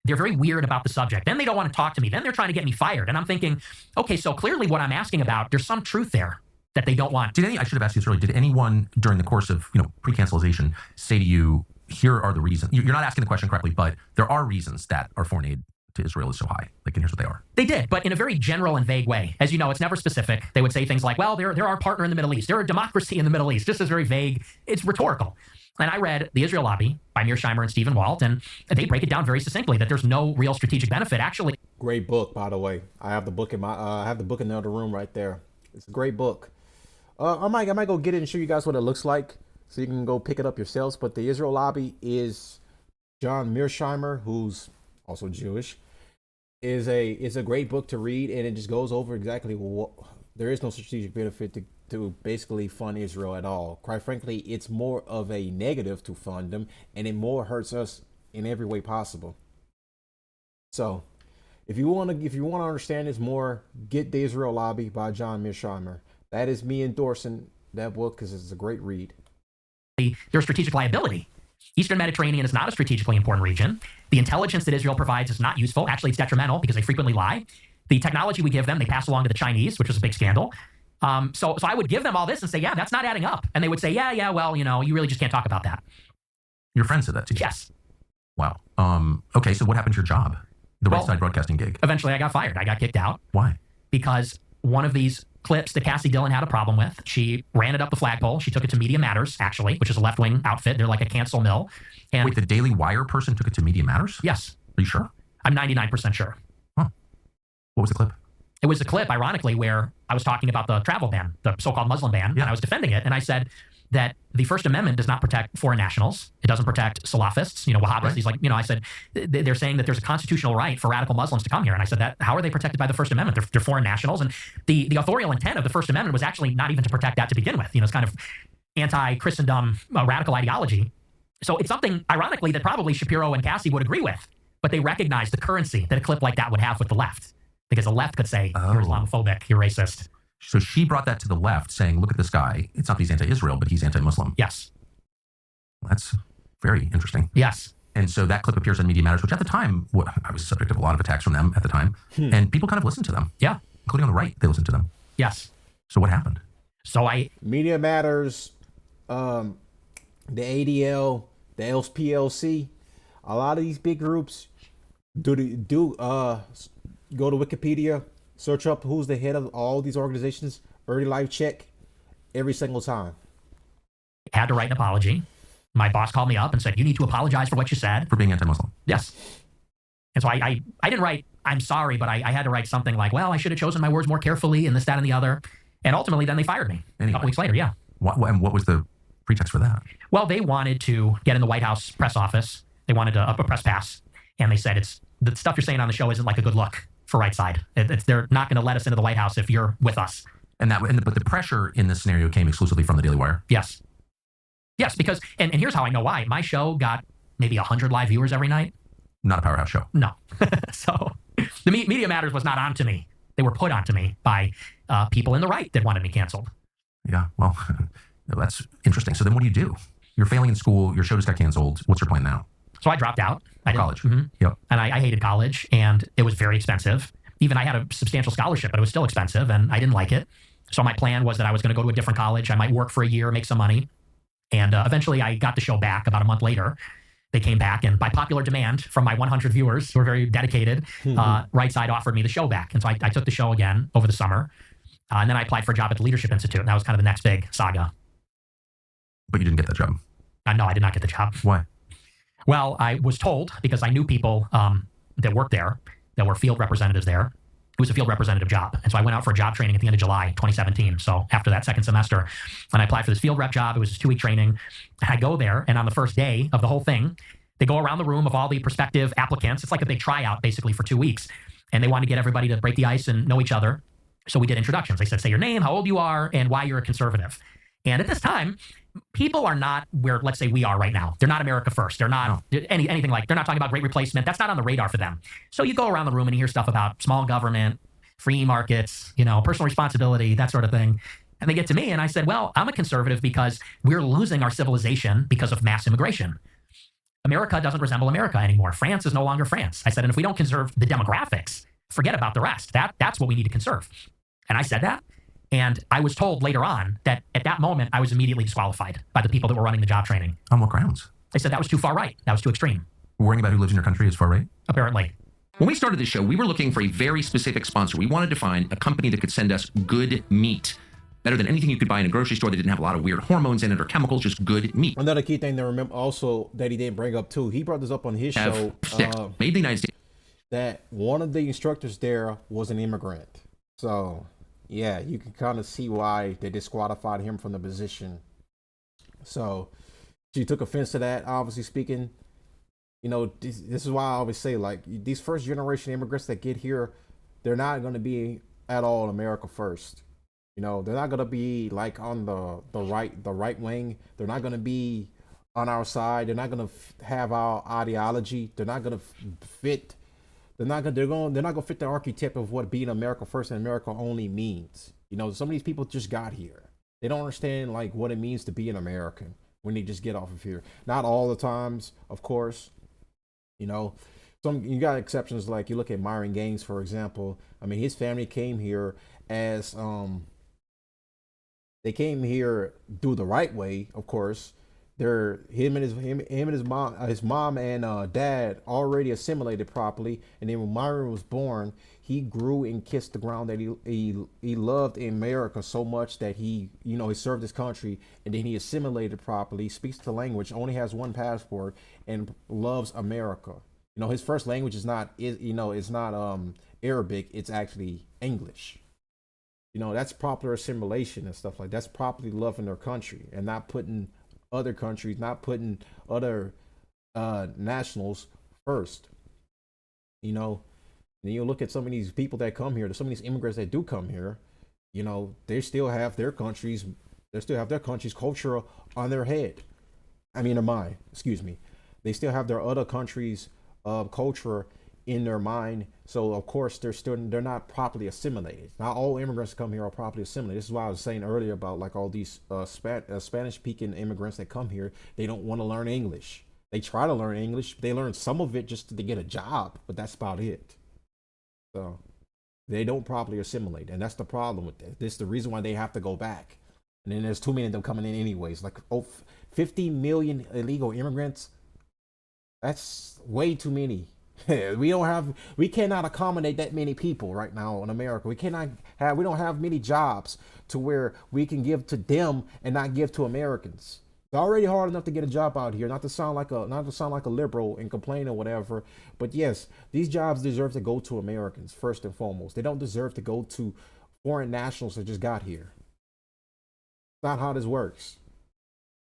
they're very weird about the subject. Then they don't want to talk to me. Then they're trying to get me fired. And I'm thinking, okay, so clearly what I'm asking about, there's some truth there that they don't want. I should have asked you this earlier. Did anyone during the course of, pre-cancellation say to you, here are the reasons? You're not asking the question correctly, but there are reasons that our foreign aid to Israel is so high. And here's what they are. They did, but in a very general and vague way. As you know, it's never specific. They would say things like, well, they're our partner in the Middle East. They're a democracy in the Middle East. Just as very vague. It's rhetorical. And I read The Israel Lobby by Mearsheimer and Stephen Walt, and they break it down very succinctly that there's no real strategic benefit. Actually, Great book, by the way. I have the book in my I have the book in the other room right there. It's a great book. I might go get it and show you guys what it looks like, so you can go pick it up yourselves. But the Israel Lobby is John Mearsheimer, who's also Jewish, is a great book to read, and it just goes over exactly what there is no strategic benefit to basically fund Israel at all. Quite frankly, it's more of a negative to fund them, and it more hurts us in every way possible. So, if you want to understand this more, get The Israel Lobby by John Mearsheimer. That is me endorsing that book because it's a great read. there's strategic liability. Eastern Mediterranean is not a strategically important region. The intelligence that Israel provides is not useful. Actually, it's detrimental because they frequently lie. The technology we give them, they pass along to the Chinese, which was a big scandal. So I would give them all this and say, yeah, that's not adding up. And they would say, yeah, well, you really just can't talk about that. Your friend said that to you? Yes. Wow. Okay, so what happened to your job? The Right Side Broadcasting gig? Eventually, I got fired. I got kicked out. Why? Because one of these clips that Cassie Dillon had a problem with, she ran it up the flagpole. She took it to Media Matters, actually, which is a left-wing outfit. They're like a cancel mill. And wait, the Daily Wire person took it to Media Matters? Yes. Are you sure? I'm 99% sure. Huh. What was the clip? It was a clip, ironically, where I was talking about the travel ban, the so-called Muslim ban, and I was defending it. And I said that the First Amendment does not protect foreign nationals. It doesn't protect Salafists, Wahhabis. Right. He's like, I said, they're saying that there's a constitutional right for radical Muslims to come here. And I said, that how are they protected by the First Amendment? They're foreign nationals. And the authorial intent of the First Amendment was actually not even to protect that to begin with. It's kind of anti-Christendom radical ideology. So it's something, ironically, that probably Shapiro and Cassie would agree with. But they recognize the currency that a clip like that would have with the left. Because the left could say, you're Islamophobic, you're racist. So she brought that to the left, saying, look at this guy. It's not that he's anti-Israel, but he's anti-Muslim. Yes. Well, that's very interesting. Yes. And so that clip appears on Media Matters, which at the time, I was subject of a lot of attacks from them at the time. And people kind of listened to them. Yeah. Including on the right, they listened to them. Yes. So what happened? So Media Matters, the ADL, the LPLC, a lot of these big groups go to Wikipedia, search up who's the head of all these organizations, early life check every single time. had to write an apology. My boss called me up and said, you need to apologize for what you said. For being anti-Muslim? Yes. And so I didn't write, I'm sorry, but I had to write something like, well, I should have chosen my words more carefully and this, that, and the other. And ultimately, then they fired me a couple weeks later, yeah. And what was the pretext for that? Well, they wanted to get in the White House press office. They wanted a press pass. And they said, the stuff you're saying on the show isn't like a good look for Right Side. They're not going to let us into the White House if you're with us. But the pressure in this scenario came exclusively from the Daily Wire? Yes. Yes, because, and here's how I know why. My show got maybe 100 live viewers every night. Not a powerhouse show. No. So the Media Matters was not onto me. They were put onto me by people in the right that wanted me canceled. Yeah, well, that's interesting. So then what do? You're failing in school. Your show just got canceled. What's your plan now? So I dropped out. College. Mm-hmm. Yep. And I hated college, and it was very expensive. Even I had a substantial scholarship, but it was still expensive, and I didn't like it. So my plan was that I was going to go to a different college. I might work for a year, make some money. And eventually I got the show back about a month later. They came back, and by popular demand from my 100 viewers who were very dedicated, Right Side offered me the show back. And so I took the show again over the summer. And then I applied for a job at the Leadership Institute, and that was kind of the next big saga. But you didn't get that job? No, I did not get the job. Why? Well, I was told, because I knew people that worked there, that were field representatives there. It was a field representative job. And so I went out for a job training at the end of July 2017. So after that second semester, and I applied for this field rep job. It was a 2-week training. And I go there, and on the first day of the whole thing, they go around the room of all the prospective applicants. It's like a big tryout, basically, for 2 weeks. And they wanted to get everybody to break the ice and know each other. So we did introductions. They said, say your name, how old you are, and why you're a conservative. And at this time, people are not where, let's say, we are right now. They're not America first. They're not anything like, they're not talking about great replacement. That's not on the radar for them. So you go around the room and you hear stuff about small government, free markets, personal responsibility, that sort of thing. And they get to me, and I said, well, I'm a conservative because we're losing our civilization because of mass immigration. America doesn't resemble America anymore. France is no longer France. I said, and if we don't conserve the demographics, forget about the rest. That's what we need to conserve. And I said that. And I was told later on that at that moment, I was immediately disqualified by the people that were running the job training. On what grounds? They said that was too far right. That was too extreme. Worrying about who lives in your country is far right? Apparently. When we started the show, we were looking for a very specific sponsor. We wanted to find a company that could send us good meat. better than anything you could buy in a grocery store that didn't have a lot of weird hormones in it or chemicals, just good meat. Another key thing to remember also that he didn't bring up too, he brought this up on his show, Made in the United States. that one of the instructors there was an immigrant. So yeah, you can kind of see why they disqualified him from the position. So she took offense to that, obviously speaking. You know, this is why I always say, like, these first generation immigrants that get here, they're not going to be at all America first. You know, they're not going to be like on the right wing. They're not going to be on our side. They're not going to have our ideology. They're not going to fit. They're not going to fit the archetype of what being America first and America only means. You know, some of these people just got here. They don't understand like what it means to be an American when they just get off of here. Not all the times, of course. You know, you got exceptions, like you look at Myron Gaines, for example. I mean, his family came here as they came here through the right way, of course. Him and his mom and dad already assimilated properly, and then when Myron was born, he grew and kissed the ground that he loved America so much that he served his country, and then he assimilated properly, speaks the language, only has one passport, and loves America. You know, his first language is not Arabic, it's actually English. You know, that's proper assimilation and stuff like that. That's properly loving their country and not putting other countries, not putting other nationals first. You know, and you look at some of these people that come here, some of these immigrants that do come here, you know, they still have their country's culture on their head. I mean, their mind, excuse me. They still have their other countries' culture in their mind. So of course they're not properly assimilated. Not all immigrants come here are properly assimilated. This is why I was saying earlier about like all these Spanish speaking immigrants that come here. They don't want to learn English. They try to learn English. They learn some of it just to get a job, but that's about it. So they don't properly assimilate, and that's the problem with this. This is the reason why they have to go back. And then there's too many of them coming in anyways. Like 50 million illegal immigrants. That's way too many. We cannot accommodate that many people right now in America. We don't have many jobs to where we can give to them and not give to Americans. It's already hard enough to get a job out here, not to sound like a liberal and complain or whatever. But yes, these jobs deserve to go to Americans first and foremost. They don't deserve to go to foreign nationals that just got here. It's not how this works.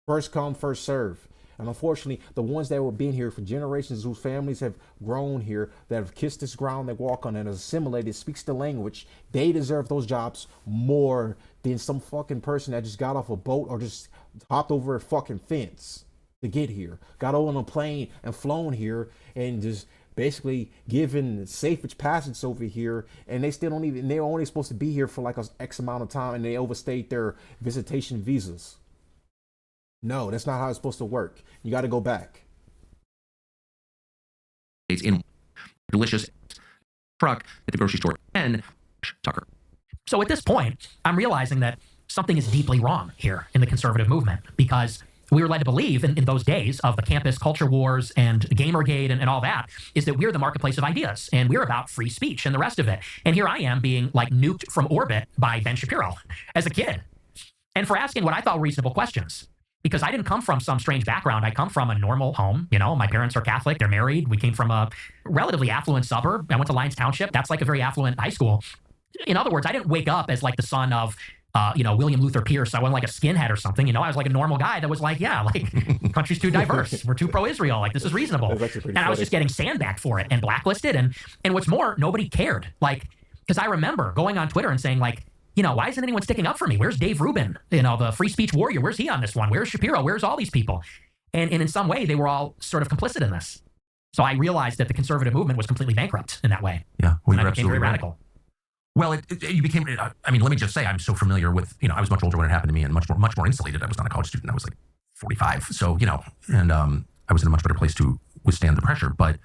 First come, first serve. And unfortunately, the ones that have been here for generations, whose families have grown here, that have kissed this ground they walk on and assimilated, speaks the language, they deserve those jobs more than some fucking person that just got off a boat or just hopped over a fucking fence to get here, got on a plane and flown here and just basically given safe passage over here, and they still don't even, they're only supposed to be here for like a X amount of time, and they overstayed their visitation visas. No, that's not how it's supposed to work. You got to go back. It's in delicious truck at the grocery store and Tucker. So at this point, I'm realizing that something is deeply wrong here in the conservative movement, because we were led to believe in those days of the campus culture wars and Gamergate and all that, is that we're the marketplace of ideas and we're about free speech and the rest of it. And here I am being like nuked from orbit by Ben Shapiro as a kid, and for asking what I thought were reasonable questions. Because I didn't come from some strange background. I come from a normal home. You know, my parents are Catholic. They're married. We came from a relatively affluent suburb. I went to Lyons Township. That's like a very affluent high school. In other words, I didn't wake up as like the son of, William Luther Pierce. I wasn't like a skinhead or something. You know, I was like a normal guy that was like, yeah, like country's too diverse. We're too pro-Israel. Like, this is reasonable. And I was just getting sandbagged for it and blacklisted. And what's more, nobody cared. Like, because I remember going on Twitter and saying like, you know, why isn't anyone sticking up for me? Where's Dave Rubin? You know, the free speech warrior. Where's he on this one? Where's Shapiro? Where's all these people? And in some way, they were all sort of complicit in this. So I realized that the conservative movement was completely bankrupt in that way. Yeah, well, and I became very radical. Well, you became, I mean, let me just say, I'm so familiar with, I was much older when it happened to me and much more insulated. I was not a college student. I was like 45. So, and I was in a much better place to withstand the pressure. But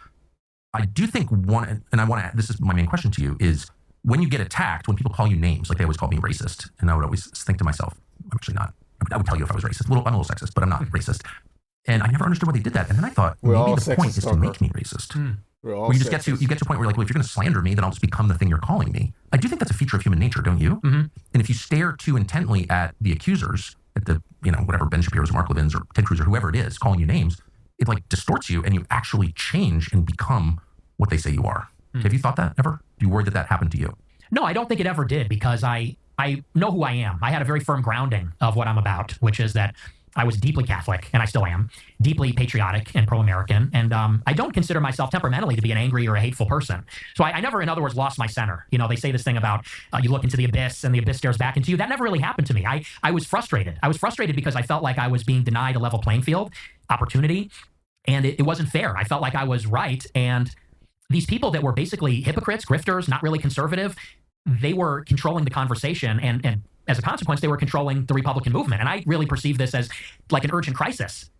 I do think this is my main question to you is, when you get attacked, when people call you names, like they always call me racist, and I would always think to myself, I'm actually not. I would tell you if I was racist. I'm a little sexist, but I'm not racist. And I never understood why they did that. And then I thought, maybe the point is to make me racist. We're all Where you just get to sexist. a point where you're like, well, if you're going to slander me, then I'll just become the thing you're calling me. I do think that's a feature of human nature, don't you? Mm-hmm. And if you stare too intently at the accusers, at the, whatever Ben Shapiro's or Mark Levin's or Ted Cruz or whoever it is calling you names, it like distorts you and you actually change and become what they say you are. Have you thought that ever? Are you worried that that happened to you? No, I don't think it ever did, because I know who I am. I had a very firm grounding of what I'm about, which is that I was deeply Catholic, and I still am, deeply patriotic and pro-American, and I don't consider myself temperamentally to be an angry or a hateful person. So I never, in other words, lost my center. They say this thing about you look into the abyss and the abyss stares back into you. That never really happened to me. I was frustrated. I was frustrated because I felt like I was being denied a level playing field, opportunity, and it wasn't fair. I felt like I was right, and these people that were basically hypocrites, grifters, not really conservative, they were controlling the conversation, and as a consequence, they were controlling the Republican movement. And I really perceive this as like an urgent crisis,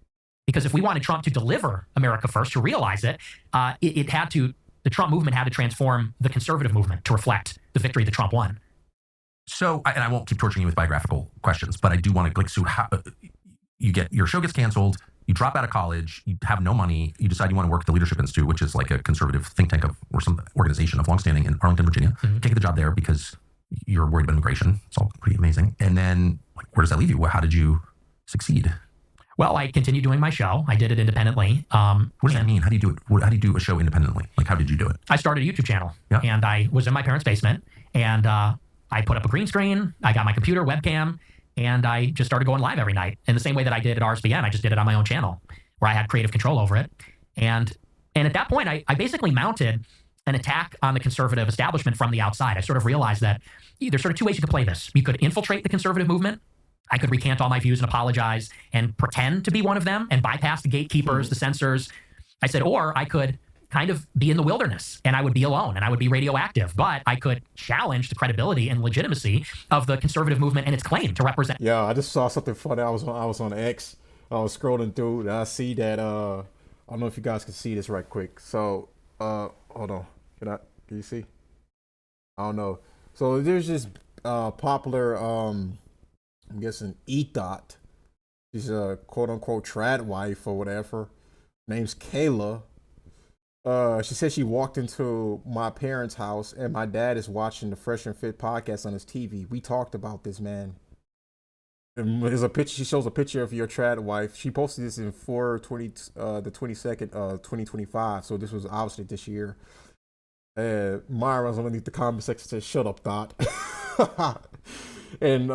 because if we wanted Trump to deliver America first, to realize it, the Trump movement had to transform the conservative movement to reflect the victory that Trump won. So, and I won't keep torturing you with biographical questions, but I do want to so how your show gets canceled, you drop out of college, you have no money, you decide you want to work at the Leadership Institute, which is like a conservative think tank or some organization of longstanding in Arlington, Virginia. Mm-hmm. Take the job there because you're worried about immigration. It's all pretty amazing. And then where does that leave you? How did you succeed? Well, I continued doing my show. I did it independently. What does that mean? How do you do it? How do you do a show independently? How did you do it? I started a YouTube channel, Yeah. and I was in my parents' basement, and I put up a green screen, I got my computer, webcam, and I just started going live every night in the same way that I did at RSBN. I just did it on my own channel where I had creative control over it. And at that point, I basically mounted an attack on the conservative establishment from the outside. I sort of realized that there's sort of two ways you could play this. You could infiltrate the conservative movement. I could recant all my views and apologize and pretend to be one of them and bypass the gatekeepers, the censors. I said, or I could kind of be in the wilderness and I would be alone and I would be radioactive, but I could challenge the credibility and legitimacy of the conservative movement and its claim to represent. Yeah, I just saw something funny. I was on X. I was scrolling through and I see that I don't know if you guys can see this right quick. So hold on. Can you see? I don't know. So there's this popular I'm guessing Ethot. She's a quote unquote trad wife or whatever. Name's Kayla. She said she walked into my parents' house and my dad is watching the Fresh and Fit podcast on his TV. We talked about this, man. And there's a picture. She shows a picture of your trad wife. She posted this in 4/20, the 22nd, 2025. So this was obviously this year. Myra was underneath the comment section said, "Shut up, Thought." And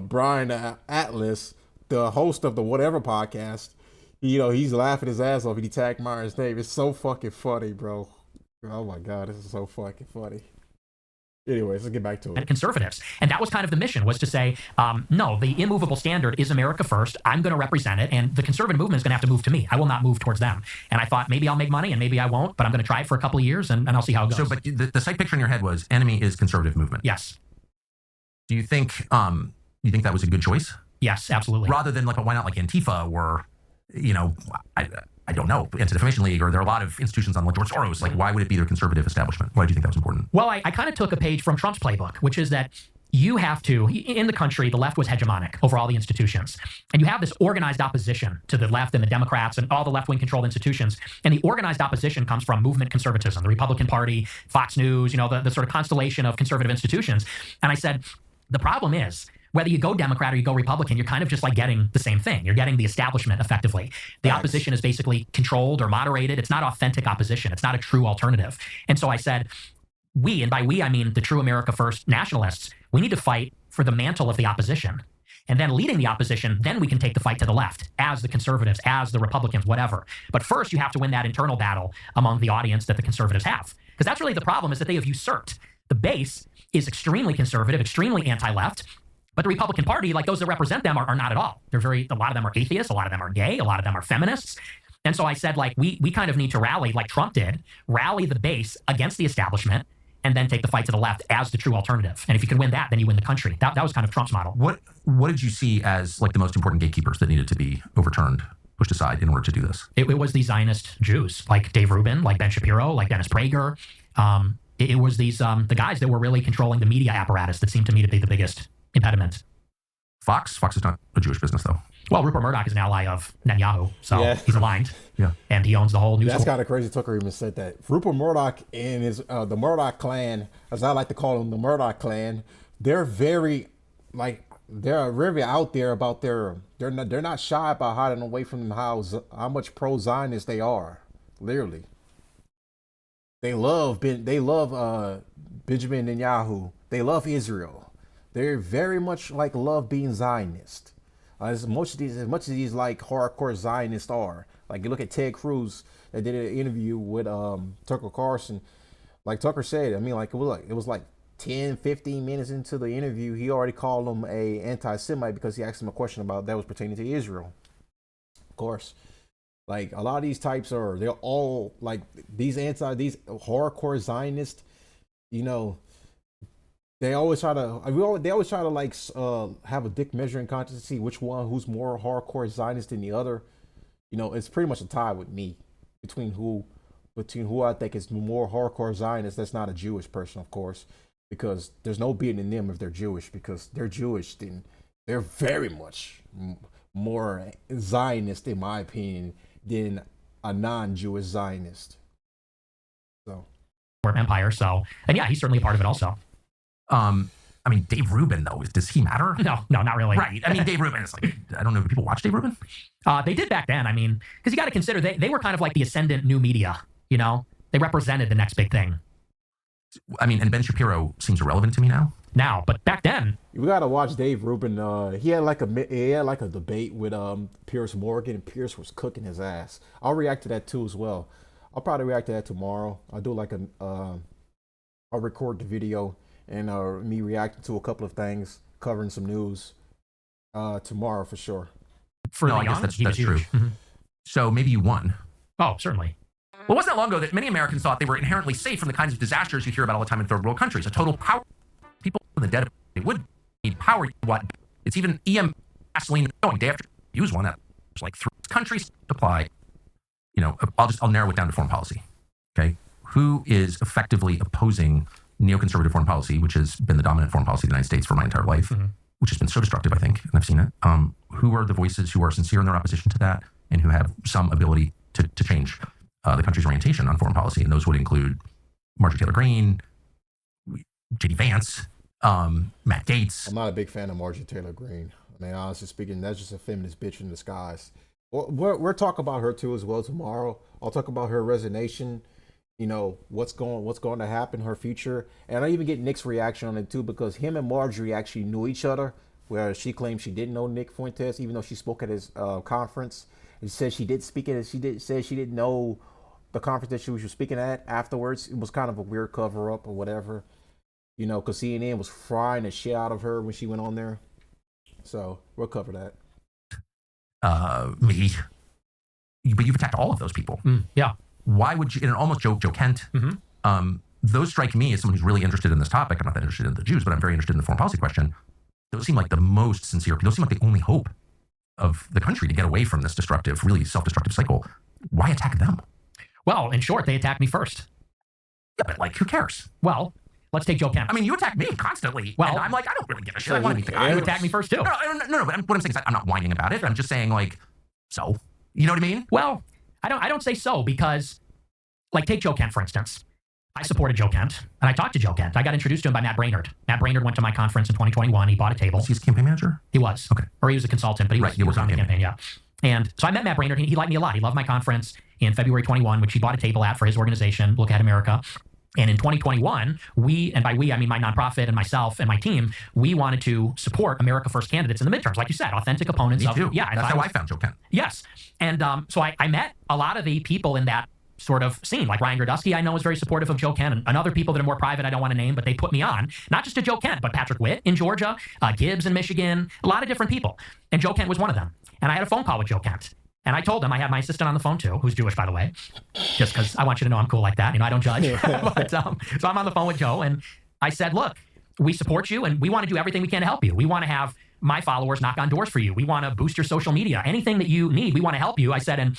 Brian Atlas, the host of the Whatever podcast, he's laughing his ass off and he tagged Myra's name. It's so fucking funny, bro. Oh my God, this is so fucking funny. Anyways, let's get back to it. And conservatives. And that was kind of the mission, was to say, no, the immovable standard is America first. I'm going to represent it. And the conservative movement is going to have to move to me. I will not move towards them. And I thought maybe I'll make money and maybe I won't, but I'm going to try it for a couple of years and I'll see how it goes. So, but the sight picture in your head was enemy is conservative movement. Yes. Do you think that was a good choice? Yes, absolutely. Rather than why not Antifa or, I don't know, Anti-Defamation League, or there are a lot of institutions on George Soros. Why would it be their conservative establishment? Why do you think that was important? Well, I kind of took a page from Trump's playbook, which is that you have to, in the country, the left was hegemonic over all the institutions. And you have this organized opposition to the left and the Democrats and all the left-wing controlled institutions. And the organized opposition comes from movement conservatism, the Republican Party, Fox News, the sort of constellation of conservative institutions. And I said, the problem is, whether you go Democrat or you go Republican, you're kind of just getting the same thing. You're getting the establishment effectively. The opposition is basically controlled or moderated. It's not authentic opposition. It's not a true alternative. And so I said, we, and by we, I mean the true America First nationalists, we need to fight for the mantle of the opposition. And then leading the opposition, then we can take the fight to the left as the conservatives, as the Republicans, whatever. But first, you have to win that internal battle among the audience that the conservatives have. Because that's really the problem, is that they have usurped. The base is extremely conservative, extremely anti-left. But the Republican Party, those that represent them, are not at all. A lot of them are atheists, a lot of them are gay, a lot of them are feminists. And so I said, we kind of need to rally, like Trump did, rally the base against the establishment, and then take the fight to the left as the true alternative. And if you can win that, then you win the country. That was kind of Trump's model. What did you see as the most important gatekeepers that needed to be overturned, pushed aside in order to do this? It was the Zionist Jews, like Dave Rubin, like Ben Shapiro, like Dennis Prager. It was these the guys that were really controlling the media apparatus that seemed to me to be the biggest impediment. Fox is not a Jewish business though. Well, Rupert Murdoch is an ally of Netanyahu, so Yeah. he's aligned. Yeah. And he owns the whole news. That's kind of crazy. Tucker even said that. Rupert Murdoch and his the Murdoch clan, as I like to call them, the Murdoch clan, they're very out there about they're not shy about hiding away from how much pro Zionist they are. Literally, they love Benjamin Netanyahu. They love Israel. They're very much like love being Zionist. As much as these like hardcore Zionists are. Like you look at Ted Cruz that did an interview with Tucker Carlson. Like Tucker said, I mean, like it was like 10, 15 minutes into the interview, he already called him a anti-Semite because he asked him a question about that was pertaining to Israel. Of course, like a lot of these types they're all like these hardcore Zionists, you know. They always try to like have a dick measuring contest to see who's more hardcore Zionist than the other. You know, it's pretty much a tie with me between who I think is more hardcore Zionist. That's not a Jewish person, of course, because there's no beating them if they're Jewish, because they're Jewish, then they're very much more Zionist, in my opinion, than a non-Jewish Zionist. So, empire. So, and yeah, he's certainly a part of it also. I mean, Dave Rubin though, does he matter? No, not really. Right. I mean, Dave Rubin is like, I don't know, do people watch Dave Rubin? They did back then. I mean, because you got to consider they were kind of like the ascendant new media. You know, they represented the next big thing. I mean, and Ben Shapiro seems irrelevant to me now. But back then, you gotta watch Dave Rubin. He had like a debate with Piers Morgan, and Piers was cooking his ass. I'll react to that too as well. I'll probably react to that tomorrow. I'll do like I'll record the video and me reacting to a couple of things, covering some news tomorrow for sure. No, I guess that's true. Mm-hmm. So maybe you won. Oh, certainly. Well, it wasn't that long ago that many Americans thought they were inherently safe from the kinds of disasters you hear about all the time in third world countries. A total power. People in the dead of they would need power. What? It's even EM gasoline going day after use one that's like 3 countries supply. You know, I'll narrow it down to foreign policy. Okay, who is effectively opposing neoconservative foreign policy, which has been the dominant foreign policy of the United States for my entire life, which has been so destructive, I think, and I've seen it. Who are the voices who are sincere in their opposition to that and who have some ability to change the country's orientation on foreign policy? And those would include Marjorie Taylor Greene, J.D. Vance, Matt Gaetz. I'm not a big fan of Marjorie Taylor Greene. I mean, honestly speaking, that's just a feminist bitch in disguise. We're talking about her too as well tomorrow. I'll talk about her resignation. You know, what's going to happen, her future. And I even get Nick's reaction on it too, because him and Marjorie actually knew each other, where she claimed she didn't know Nick Fuentes, even though she spoke at his conference. And said she did speak at it. She didn't know the conference that she was speaking at afterwards. It was kind of a weird cover up or whatever, you know, because CNN was frying the shit out of her when she went on there. So we'll cover that. Me. But you've attacked all of those people. Yeah. Why would you, and almost Joe Kent, those strike me as someone who's really interested in this topic. I'm not that interested in the Jews, but I'm very interested in the foreign policy question. Those seem like the most sincere. Those seem like the only hope of the country to get away from this destructive, really self-destructive cycle. Why attack them? Well, in short, they attacked me first. Yeah, but like, who cares? Well, let's take Joe Kent. I mean, you attack me constantly. Well, and I'm like, I don't really give a shit. I want to meet the guy. You attacked me first too. No, but what I'm saying is I'm not whining about it. I'm just saying, like, so, you know what I mean? Well, I don't say so because, like, take Joe Kent, for instance. I supported Joe Kent, and I talked to Joe Kent. I got introduced to him by Matt Brainerd. Matt Brainerd went to my conference in 2021. He bought a table. Was he his campaign manager? He was. Okay. Or he was a consultant, but he was on the campaign, yeah. And so I met Matt Brainerd. He liked me a lot. He loved my conference in February 21, which he bought a table at for his organization, Look at America. And in 2021, and by we, I mean my nonprofit and myself and my team, we wanted to support America First candidates in the midterms. Like you said, authentic opponents. Me too. Yeah. That's how I found Joe Kent. Yes. And so I met a lot of the people in that sort of scene. Like Ryan Grodowski, I know, is very supportive of Joe Kent, and other people that are more private I don't want to name, but they put me on. Not just to Joe Kent, but Patrick Witt in Georgia, Gibbs in Michigan, a lot of different people. And Joe Kent was one of them. And I had a phone call with Joe Kent. And I told him, I had my assistant on the phone too, who's Jewish, by the way, just because I want you to know I'm cool like that. You know, I don't judge. But, so I'm on the phone with Joe, and I said, look, we support you, and we want to do everything we can to help you. We want to have my followers knock on doors for you. We want to boost your social media. Anything that you need, we want to help you. I said, and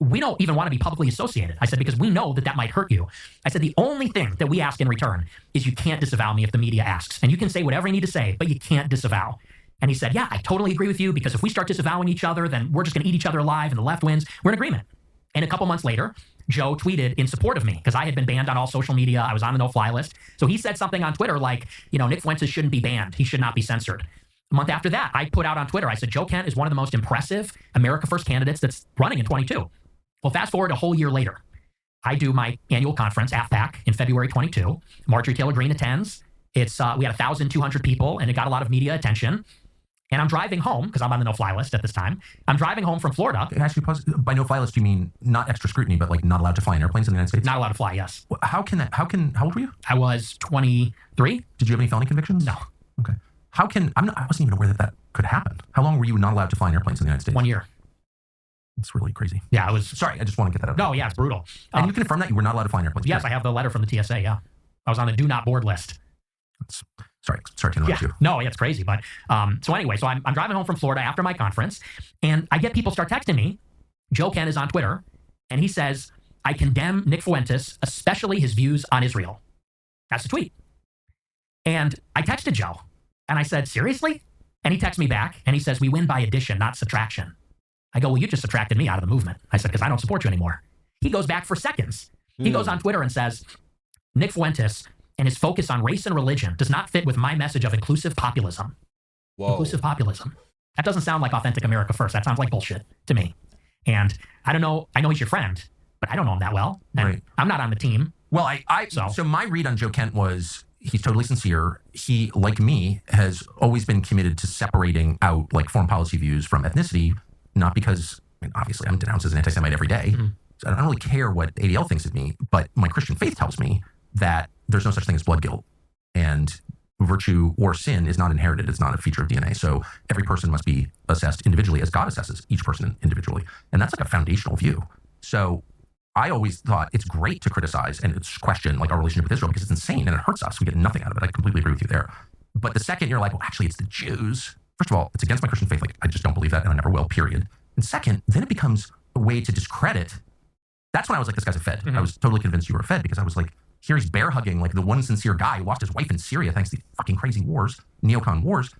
we don't even want to be publicly associated. I said, because we know that might hurt you. I said, the only thing that we ask in return is you can't disavow me if the media asks. And you can say whatever you need to say, but you can't disavow. And he said, yeah, I totally agree with you, because if we start disavowing each other, then we're just going to eat each other alive and the left wins. We're in agreement. And a couple months later, Joe tweeted in support of me, because I had been banned on all social media. I was on the no-fly list. So he said something on Twitter like, Nick Fuentes shouldn't be banned. He should not be censored. A month after that, I put out on Twitter, I said, Joe Kent is one of the most impressive America First candidates that's running in 22. Well, fast forward a whole year later. I do my annual conference, AFPAC, in February 22. Marjorie Taylor Greene attends. It's we had 1,200 people, and it got a lot of media attention. And I'm driving home, because I'm on the no-fly list at this time. I'm driving home from Florida. Can I ask you, by no-fly list, you mean not extra scrutiny, but like not allowed to fly in airplanes in the United States? Not allowed to fly, yes. How old were you? I was 23. Did you have any felony convictions? No. Okay. I wasn't even aware that could happen. How long were you not allowed to fly in airplanes in the United States? 1 year. It's really crazy. Yeah, it was. Sorry, I just want to get that out. No, yeah, it's brutal. And you confirm that you were not allowed to fly in airplanes? Yes, I have the letter from the TSA, yeah. I was on the do not board list. Sorry to interrupt you. No, yeah, it's crazy. But so anyway, so I'm driving home from Florida after my conference, and I get people start texting me. Joe Kent is on Twitter, and he says, I condemn Nick Fuentes, especially his views on Israel. That's the tweet. And I texted Joe, and I said, seriously? And he texts me back, and he says, we win by addition, not subtraction. I go, well, you just subtracted me out of the movement. I said, because I don't support you anymore. He goes back for seconds. He goes on Twitter and says, Nick Fuentes and his focus on race and religion does not fit with my message of inclusive populism. Whoa. Inclusive populism. That doesn't sound like authentic America First. That sounds like bullshit to me. And I don't know. I know he's your friend, but I don't know him that well. And right. I'm not on the team. Well, so my read on Joe Kent was he's totally sincere. He, like me, has always been committed to separating out like foreign policy views from ethnicity, not because, obviously I'm denounced as an anti-Semite every day. Mm-hmm. So I don't really care what ADL thinks of me, but my Christian faith tells me that there's no such thing as blood guilt, and virtue or sin is not inherited. It's not a feature of DNA. So every person must be assessed individually as God assesses each person individually. And that's like a foundational view. So I always thought it's great to criticize and question like our relationship with Israel, because it's insane and it hurts us. We get nothing out of it. I completely agree with you there. But the second you're like, well, actually it's the Jews. First of all, it's against my Christian faith. Like I just don't believe that, and I never will, period. And second, then it becomes a way to discredit. That's when I was like, this guy's a Fed. Mm-hmm. I was totally convinced you were a Fed, because I was like, here he's bear hugging like the one sincere guy who lost his wife in Syria thanks to the fucking crazy wars, neocon wars.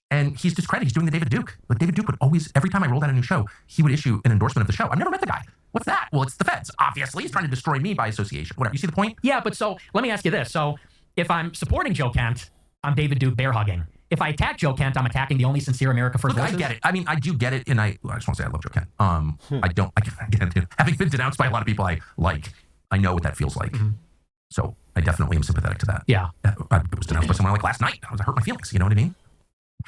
And he's discredited. He's doing the David Duke. Like David Duke would always, every time I rolled out a new show, he would issue an endorsement of the show. I've never met the guy. What's that? Well, it's the Feds. Obviously, he's trying to destroy me by association. Whatever. You see the point? Yeah, but so let me ask you this. So if I'm supporting Joe Kent, I'm David Duke bear hugging. If I attack Joe Kent, I'm attacking the only sincere America First voices. I get it. I mean, I do get it, and I just want to say I love Joe Kent. I get it. Having been denounced by a lot of people I know what that feels like. Mm-hmm. So I definitely am sympathetic to that. Yeah. I was denounced by someone like last night. I hurt my feelings. You know what I mean?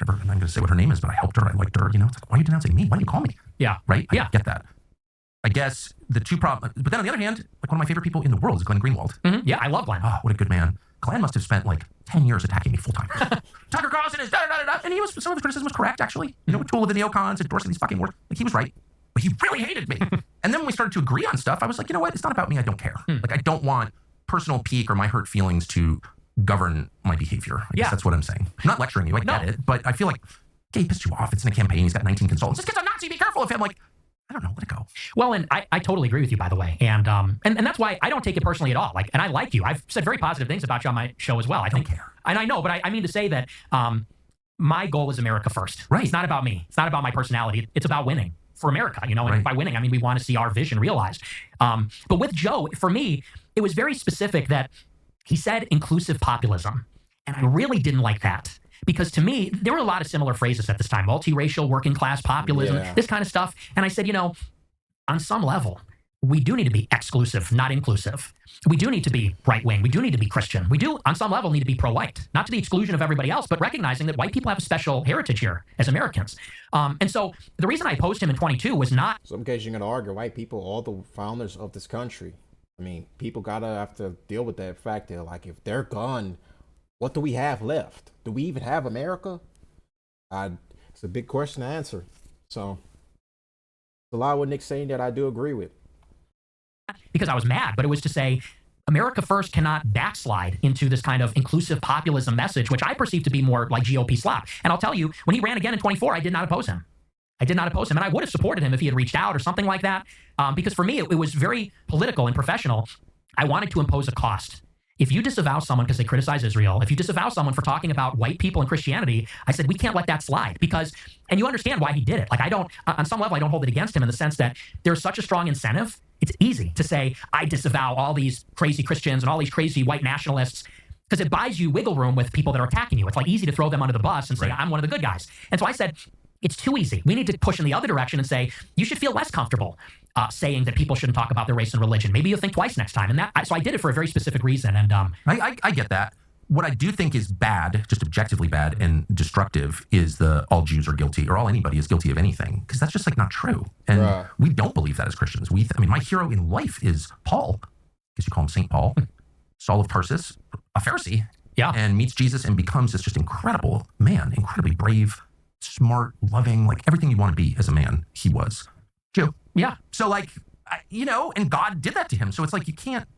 I'm not going to say what her name is, but I helped her. I liked her. It's like, why are you denouncing me? Why didn't you call me? Yeah. Right? Yeah. I get that. I guess the two problems, but then on the other hand, like one of my favorite people in the world is Glenn Greenwald. Mm-hmm. Yeah, I love Glenn. Oh, what a good man. Glenn must have spent like 10 years attacking me full time. Tucker Carlson is da-da-da-da-da. And some of the criticism was correct, actually. A tool of the neocons, endorsing these fucking words. Like, he was right. But he really hated me. And then when we started to agree on stuff, I was like, you know what? It's not about me. I don't care. Like, I don't want personal pique or my hurt feelings to govern my behavior. I guess that's what I'm saying. I'm not lecturing you. I get it. But I feel like, okay, he pissed you off. It's in a campaign. He's got 19 consultants. This kid's a Nazi. Be careful of him. Like, I don't know. Let it go. Well, and I totally agree with you, by the way. And that's why I don't take it personally at all. Like, and I like you. I've said very positive things about you on my show as well. I don't care. And I know, but I mean to say that my goal is America first. Right. It's not about me. It's not about my personality. It's about winning for America. And right. By winning, I mean we want to see our vision realized. But with Joe, for me, it was very specific that he said inclusive populism. And I really didn't like that. Because to me, there were a lot of similar phrases at this time, multiracial, working class populism, this kind of stuff. And I said, on some level, we do need to be exclusive, not inclusive. We do need to be right-wing. We do need to be Christian. We do, on some level, need to be pro-white, not to the exclusion of everybody else, but recognizing that white people have a special heritage here as Americans. And so the reason I opposed him in 22 was not... Some case you're going to argue white people, all the founders of this country. I mean, people got to have to deal with that fact that, like, if they're gone, what do we have left? Do we even have America? It's a big question to answer. So, a lot of what Nick's saying that I do agree with. Because I was mad, but it was to say America First cannot backslide into this kind of inclusive populism message, which I perceive to be more like GOP slop. And I'll tell you, when he ran again in 24, I did not oppose him. And I would have supported him if he had reached out or something like that. Because for me, it was very political and professional. I wanted to impose a cost. if you disavow someone because they criticize Israel, if you disavow someone for talking about white people and Christianity, I said, we can't let that slide because, and you understand why he did it. Like on some level, I don't hold it against him in the sense that there's such a strong incentive. It's easy to say, I disavow all these crazy Christians and all these crazy white nationalists because it buys you wiggle room with people that are attacking you. It's like easy to throw them under the bus and say, I'm one of the good guys. And so I said, it's too easy. We need to push in the other direction and say, you should feel less comfortable saying that people shouldn't talk about their race and religion. Maybe you'll think twice next time. And so I did it for a very specific reason. And I get that. What I do think is bad, just objectively bad and destructive, is the all Jews are guilty or all anybody is guilty of anything, because that's just like not true. And we don't believe that as Christians. I mean, my hero in life is Paul, because you call him St. Paul, Saul of Tarsus, a Pharisee, and meets Jesus and becomes this just incredible man, incredibly brave, smart, loving, like everything you want to be as a man, he was. Jew. Yeah. So like, and God did that to him. So it's like, you can't,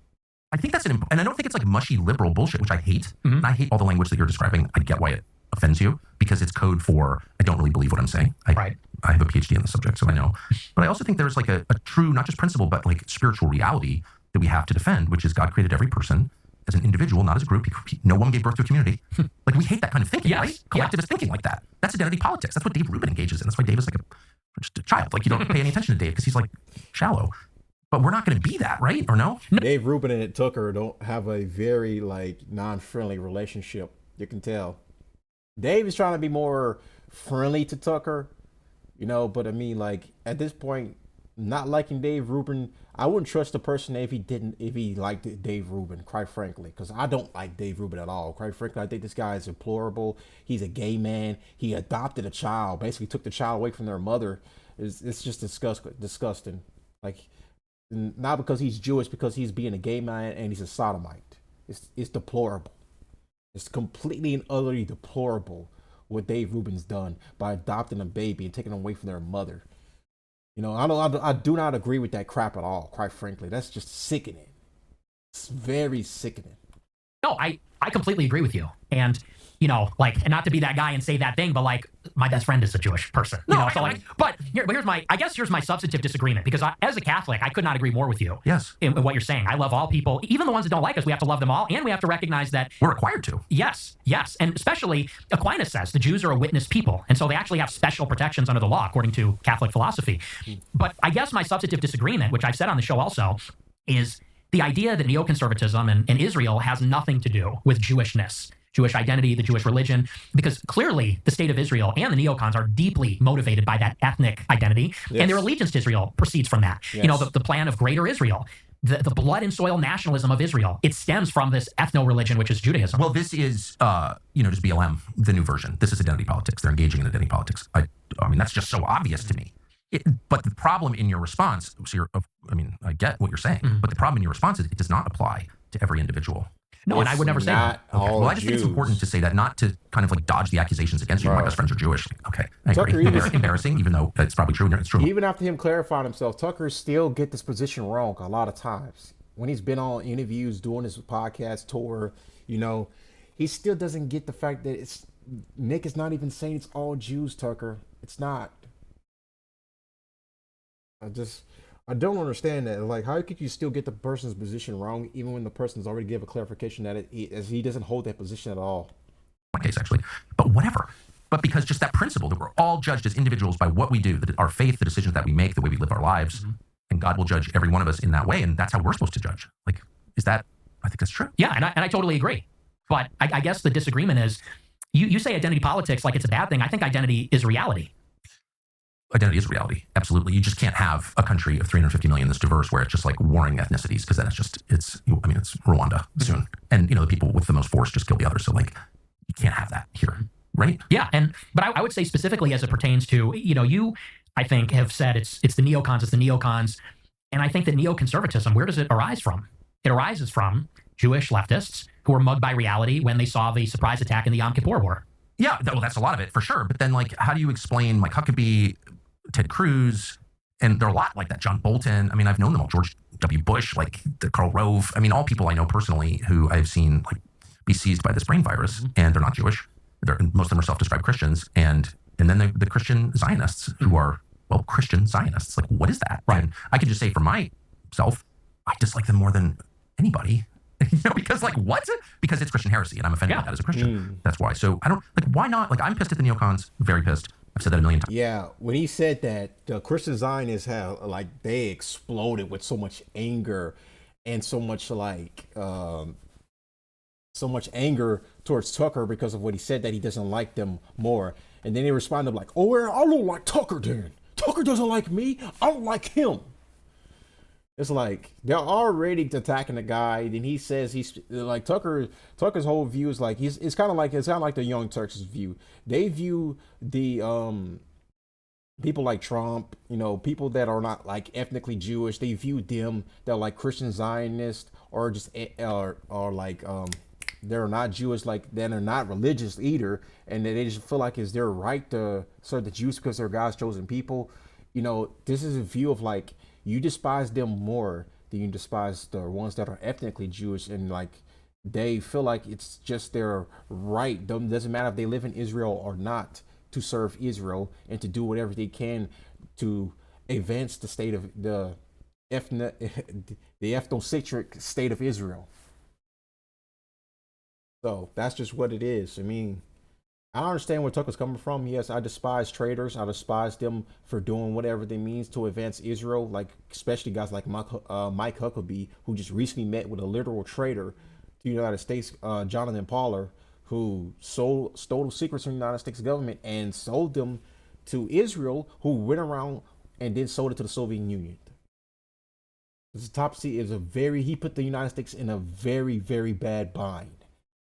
I think that's and I don't think it's like mushy liberal bullshit, which I hate. And I hate all the language that you're describing. I get why it offends you, because it's code for, I don't really believe what I'm saying. I have a PhD in the subject, so I know. But I also think there's like a true, not just principle, but like spiritual reality that we have to defend, which is God created every person as an individual, not as a group. No one gave birth to a community. Like, we hate that kind of thinking, right? Collectivist thinking like that. That's identity politics. That's what Dave Rubin engages in. That's why Dave is like just a child. Like, you don't pay any attention to Dave because he's like shallow. But we're not going to be that, right? Or no? Dave Rubin and Tucker don't have a very like non-friendly relationship. You can tell. Dave is trying to be more friendly to Tucker, but I mean, like, at this point, not liking Dave Rubin, I wouldn't trust the person if he liked Dave Rubin, quite frankly, because I don't like Dave Rubin at all. Quite frankly, I think this guy is deplorable. He's a gay man. He adopted a child, basically took the child away from their mother. It's just disgusting. Like, not because he's Jewish, because he's being a gay man and he's a sodomite. It's deplorable. It's completely and utterly deplorable what Dave Rubin's done by adopting a baby and taking them away from their mother. I do not agree with that crap at all, quite frankly. That's just sickening. It's very sickening. No, I completely agree with you. And, and not to be that guy and say that thing, but like, my best friend is a Jewish person. But here's my substantive disagreement, because as a Catholic, I could not agree more with you. Yes. In what you're saying. I love all people, even the ones that don't like us. We have to love them all, and we have to recognize that we're required to. Yes. And especially Aquinas says the Jews are a witness people, and so they actually have special protections under the law, according to Catholic philosophy. But I guess my substantive disagreement, which I've said on the show also, is the idea that neoconservatism and Israel has nothing to do with Jewishness, Jewish identity, the Jewish religion, because clearly the state of Israel and the neocons are deeply motivated by that ethnic identity, and their allegiance to Israel proceeds from that. Yes. The plan of greater Israel, the blood and soil nationalism of Israel, it stems from this ethno-religion, which is Judaism. Well, this is, just BLM, the new version. This is identity politics. They're engaging in identity politics. I mean, that's just so obvious to me. But the problem in your response, I get what you're saying, but the problem in your response is it does not apply to every individual. No, and I would never say that. Okay. Well, I just think it's important to say that, not to kind of like dodge the accusations against you. My best friends are Jewish. Okay, I agree. Embarrassing, even though it's probably true. It's true. Even after him clarifying himself, Tucker still get this position wrong a lot of times. When he's been on interviews, doing his podcast tour, he still doesn't get the fact that Nick is not even saying it's all Jews, Tucker. It's not. I don't understand that. Like, how could you still get the person's position wrong, even when the person's already give a clarification that he doesn't hold that position at all? My case, actually. But whatever. But because just that principle that we're all judged as individuals by what we do, that our faith, the decisions that we make, the way we live our lives, and God will judge every one of us in that way, and that's how we're supposed to judge. Like, I think that's true. Yeah, and I totally agree. But I guess the disagreement is, you say identity politics like it's a bad thing. I think identity is reality. Identity is reality. Absolutely. You just can't have a country of 350 million that's diverse where it's just like warring ethnicities, because then it's Rwanda soon. And, the people with the most force just kill the others. So like, you can't have that here. Right? Yeah. But I would say specifically as it pertains to, you, I think, have said it's the neocons. And I think that neoconservatism, where does it arise from? It arises from Jewish leftists who were mugged by reality when they saw the surprise attack in the Yom Kippur War. Yeah, well, that's a lot of it for sure. But then, like, how do you explain Mike Huckabee, Ted Cruz, and there are a lot like that, John Bolton. I mean, I've known them all, George W. Bush, like Karl Rove. I mean, all people I know personally who I've seen like be seized by this brain virus, and they're not Jewish. Most of them are self-described Christians, and then the Christian Zionists who are, well, Christian Zionists. Like, what is that? Right. And I can just say for myself, I dislike them more than anybody. Because like what? Because it's Christian heresy, and I'm offended by that as a Christian. That's why. So I don't like. Why not? Like I'm pissed at the neocons. Very pissed. I've said that a million times. Yeah, when he said that, the Christian Zionists have like they exploded with so much anger and so much so much anger towards Tucker because of what he said, that he doesn't like them more. And then they responded like, "Oh, well, I don't like Tucker then. Tucker doesn't like me. I don't like him." It's like they're already attacking the guy. Then he says he's like Tucker's whole view is like it's kind of like the Young Turks' view. They view the people like Trump, people that are not like ethnically Jewish. They view them, they're like Christian Zionists or just or like they're not Jewish, like then they're not religious either, and they just feel like it's their right to serve the Jews because they're God's chosen people. This is a view of like you despise them more than you despise the ones that are ethnically Jewish, and like they feel like it's just their right. Doesn't matter if they live in Israel or not, to serve Israel and to do whatever they can to advance the state of the ethnocentric state of Israel. So that's just what it is. I mean, I understand where Tucker's coming from. Yes, I despise traitors. I despise them for doing whatever they means to advance Israel. Like especially guys like Mike Huckabee, who just recently met with a literal traitor to the United States, Jonathan Pollard, who stole the secrets from the United States government and sold them to Israel, who went around and then sold it to the Soviet Union. This top C is he put the United States in a very, very bad bind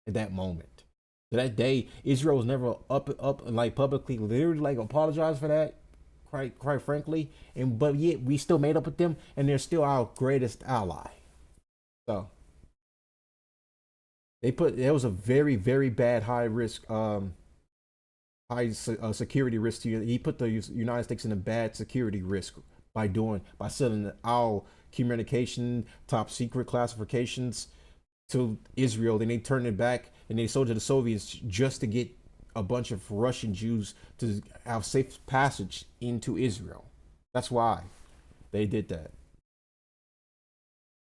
at that moment. That day, Israel was never up and like publicly, literally like apologize for that, quite frankly. But yet we still made up with them, and they're still our greatest ally. So there was a very, very bad high risk, security risk to you. He put the United States in a bad security risk by selling our communication top secret classifications to Israel. Then they turned it back and they sold it to the Soviets just to get a bunch of Russian Jews to have safe passage into Israel. That's why they did that.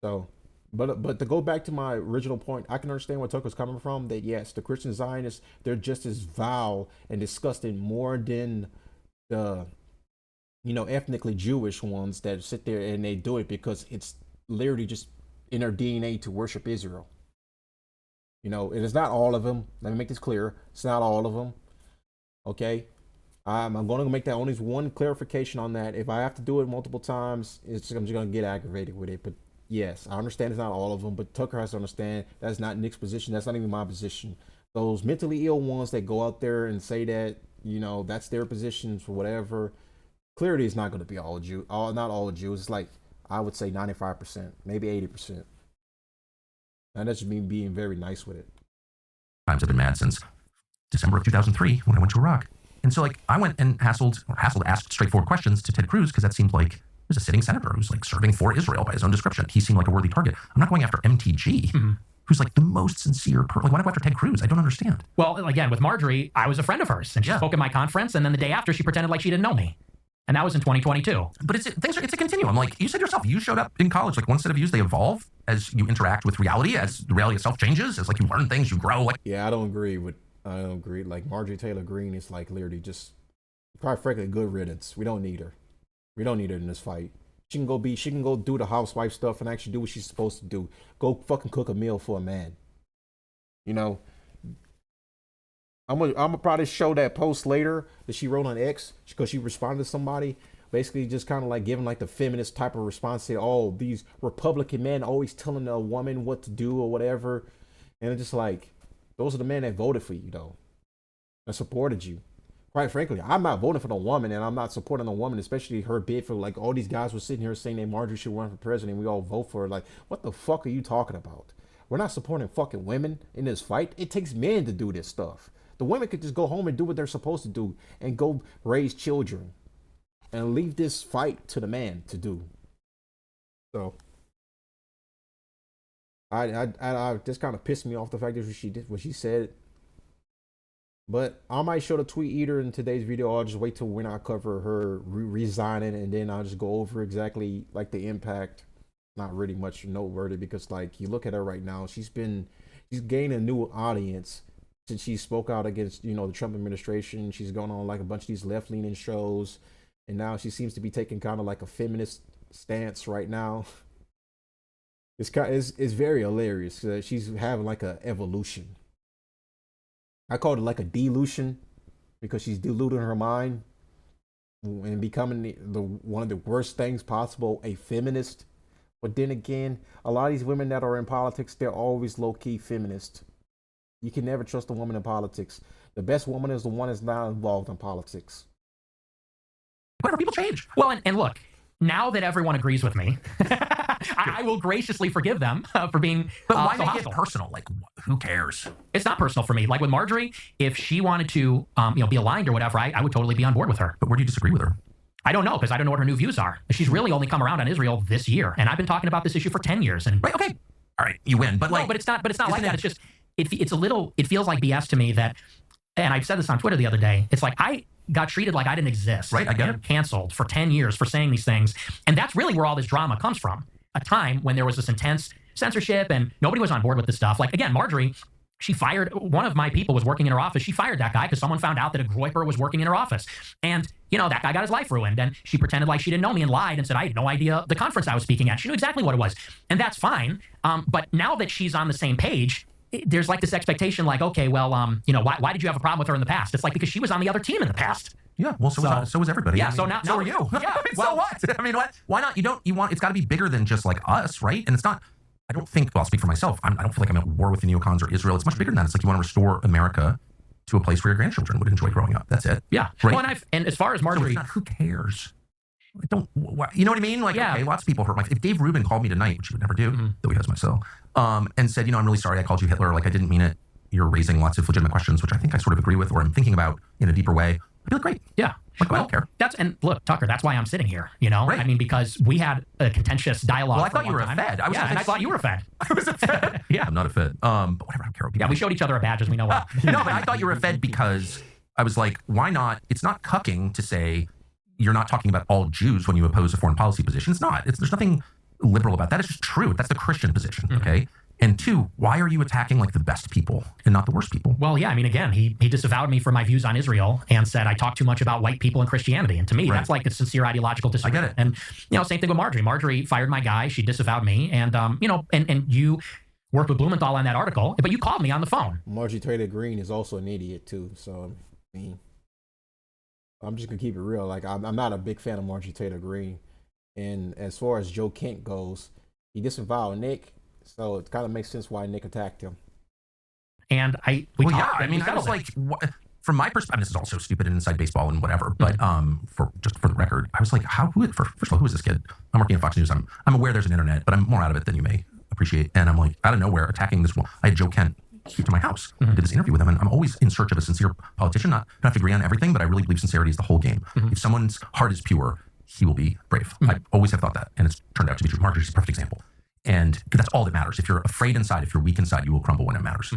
So, but to go back to my original point, I can understand where Tucker's coming from. That yes, the Christian Zionists, they're just as vile and disgusting more than the ethnically Jewish ones that sit there and they do it because it's literally just in their DNA to worship Israel. It is not all of them. Let me make this clear. It's not all of them. Okay. I'm going to make that only one clarification on that. If I have to do it multiple times, I'm just going to get aggravated with it. But yes, I understand it's not all of them, but Tucker has to understand that's not Nick's position. That's not even my position. Those mentally ill ones that go out there and say that, that's their positions for whatever. Clearly, it's not going to be not all Jews. It's like, I would say 95%, maybe 80%. And that's just me being very nice with it. Times I've been mad since December of 2003 when I went to Iraq. And so like I went and asked straightforward questions to Ted Cruz because that seemed like there's a sitting senator who's like serving for Israel by his own description. He seemed like a worthy target. I'm not going after MTG, who's like the most sincere person. Like, why do I go after Ted Cruz? I don't understand. Well, again, with Marjorie, I was a friend of hers, and she spoke at my conference, and then the day after, she pretended like she didn't know me. And that was in 2022. But it's a continuum. Like you said yourself, you showed up in college. Like one set of views, they evolve as you interact with reality, as the reality itself changes, as like you learn things, you grow. Like yeah, I don't agree. Like Marjorie Taylor Greene is like literally just, quite frankly, good riddance. We don't need her. We don't need her in this fight. She can go do the housewife stuff and actually do what she's supposed to do. Go fucking cook a meal for a man. I'm gonna probably show that post later that she wrote on X because she responded to somebody, basically just kind of like giving like the feminist type of response to, oh, these Republican men always telling a woman what to do or whatever. And it's just like, those are the men that voted for you though, and supported you. Quite frankly, I'm not voting for the woman, and I'm not supporting the woman, especially her bid for, like, all these guys were sitting here saying that Marjorie should run for president, and we all vote for her. Like, what the fuck are you talking about? We're not supporting fucking women in this fight. It takes men to do this stuff. The women could just go home and do what they're supposed to do and go raise children and leave this fight to the man to do. So I just kind of pissed me off the fact that what she said. But I might show the tweet either in today's video. I'll just wait till when I cover her resigning, and then I'll just go over exactly like the impact not really much noteworthy because like you look at her right now, she's gaining a new audience since she spoke out against the Trump administration. She's going on like a bunch of these left leaning shows, and now she seems to be taking kind of like a feminist stance right now. It's very hilarious. She's having like a evolution. I called it like a delusion because she's diluting her mind and becoming the one of the worst things possible, a feminist. But then again, a lot of these women that are in politics, they're always low-key feminist. You can never trust a woman in politics. The best woman is the one that's not involved in politics. Whatever, people change. Well, and look, now that everyone agrees with me, I will graciously forgive them for being. But why so make it hostile. personal? Like, who cares? It's not personal for me. Like with Marjorie, if she wanted to, be aligned or whatever, I would totally be on board with her. But where do you disagree with her? I don't know because I don't know what her new views are. She's really only come around on Israel this year, and I've been talking about this issue for 10 years. And Right? Okay. All right, you win. But like, no, but it's not like that. it- It's just it's a little. It feels like BS to me that, and I've said this on Twitter the other day. It's like I got treated like I didn't exist. Right, I get it. Canceled for 10 years for saying these things, and that's really where all this drama comes from. A time when there was this intense censorship and nobody was on board with this stuff. Like again, Marjorie. She fired one of my people was working in her office. She fired that guy because someone found out that a Groyper was working in her office. And, that guy got his life ruined. And she pretended like she didn't know me and lied and said, I had no idea the conference I was speaking at. She knew exactly what it was. And that's fine. But now that she's on the same page, there's like this expectation like, okay, well, why did you have a problem with her in the past? It's like because she was on the other team in the past. Yeah, well, so was everybody. Yeah, I mean, so now so are you. Yeah, I mean, well, so what? I mean, what? Why not? You want? It's got to be bigger than just like us, right? And it's not. I don't think. Well, I'll speak for myself. I don't feel like I'm at war with the neocons or Israel. It's much bigger than that. It's like you want to restore America to a place where your grandchildren would enjoy growing up. That's it. Yeah. Right. Well, and as far as So Marjorie, it's not, who cares? I don't. You know what I mean? Like, Yeah. okay, lots of people hurt my. If Dave Rubin called me tonight, which he would never do, though he has my cell, and said, I'm really sorry I called you Hitler. Like, I didn't mean it. You're raising lots of legitimate questions, which I think I sort of agree with, or I'm thinking about in a deeper way. I'd be like, great. yeah. Like, I don't care. And look, Tucker, that's why I'm sitting here, Right. I mean, because we had a contentious dialogue. Well, I for thought you long were a time. Fed. I And I thought you were a Fed. I was a Fed. Yeah. I'm not a Fed. But whatever, I don't care what people Yeah, we showed each other our badges. We know what. No, but I thought you were a Fed because I was like, why not? It's not cucking to say you're not talking about all Jews when you oppose a foreign policy position. It's not. There's nothing liberal about that. It's just true. That's the Christian position, okay? And two, why are you attacking like the best people and not the worst people? Well, yeah, I mean, again, he disavowed me for my views on Israel and said I talk too much about white people and Christianity. And to me, Right. that's like a sincere ideological disagreement. I get it. And, same thing with Marjorie. Marjorie fired my guy. She disavowed me. And, and you worked with Blumenthal on that article, but you called me on the phone. Marjorie Taylor Greene is also an idiot too. So I mean, I'm just gonna keep it real. Like I'm not a big fan of Marjorie Taylor Greene. And as far as Joe Kent goes, he disavowed Nick, so it kind of makes sense why Nick attacked him. And I was like, from my perspective, this is also stupid and inside baseball and whatever. But for the record, I was like, first of all, who is this kid? I'm working at Fox News. I'm aware there's an internet, but I'm more out of it than you may appreciate. And I'm like, out of nowhere, attacking this one. I had Joe Kent speak to my house. I did this interview with him, and I'm always in search of a sincere politician. Not have to agree on everything, but I really believe sincerity is the whole game. If someone's heart is pure, he will be brave. I always have thought that, and it's turned out to be true. Marjorie's a perfect example. And that's all that matters. If you're afraid inside, if you're weak inside, you will crumble when it matters.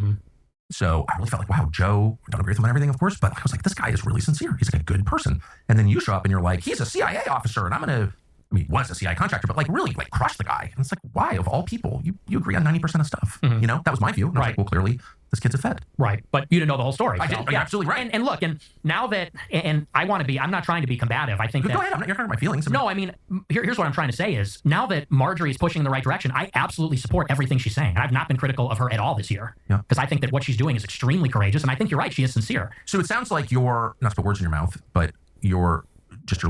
So I really felt like, wow, Joe, I don't agree with him on everything, of course, but I was like, this guy is really sincere. He's like a good person. And then you show up and you're like, he's a CIA officer, and he was a CIA contractor, but like really like crush the guy. And it's like, why, of all people, you agree on 90% of stuff. That was my view. And I was like, well, clearly this kid's a Fed. Right. But you didn't know the whole story. I did. You're absolutely right. And look, and now that, and I want to be, I'm not trying to be combative. I think that. Go ahead. You're hurting my feelings. No, I mean, here's what I'm trying to say is now that Marjorie is pushing in the right direction, I absolutely support everything she's saying. And I've not been critical of her at all this year. Yeah. Because I think that what she's doing is extremely courageous. And I think you're right. She is sincere. So it sounds like you're, not to put words in your mouth, but your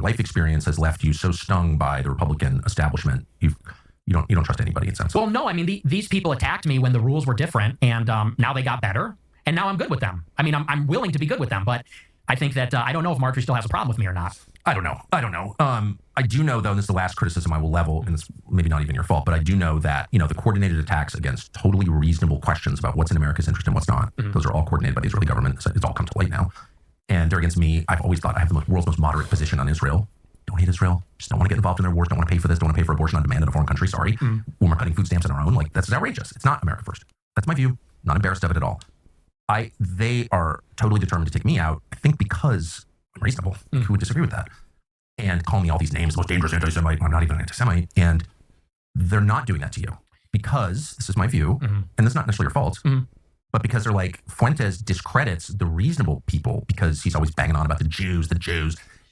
life experience has left you so stung by the Republican establishment. You don't trust anybody, it sounds like. Well, no, I mean, these people attacked me when the rules were different, and now they got better, and now I'm good with them. I mean, I'm willing to be good with them, but I think that I don't know if Marjorie still has a problem with me or not. I don't know. I do know, though, and this is the last criticism I will level, and it's maybe not even your fault, but I do know that, the coordinated attacks against totally reasonable questions about what's in America's interest and what's not, those are all coordinated by the Israeli government. So it's all come to light now. And they're against me. I've always thought I have the world's most moderate position on Israel. Don't hate Israel. Just don't want to get involved in their wars. Don't want to pay for this. Don't want to pay for abortion on demand in a foreign country. Sorry. When we're cutting food stamps on our own, like that's outrageous. It's not America first. That's my view. Not embarrassed of it at all. They are totally determined to take me out. I think because I'm reasonable. Who would disagree with that? And call me all these names, the most dangerous anti-Semite. I'm not even an anti-Semite. And they're not doing that to you because this is my view, and it's not necessarily your fault. But because they're like, Fuentes discredits the reasonable people because he's always banging on about the Jews.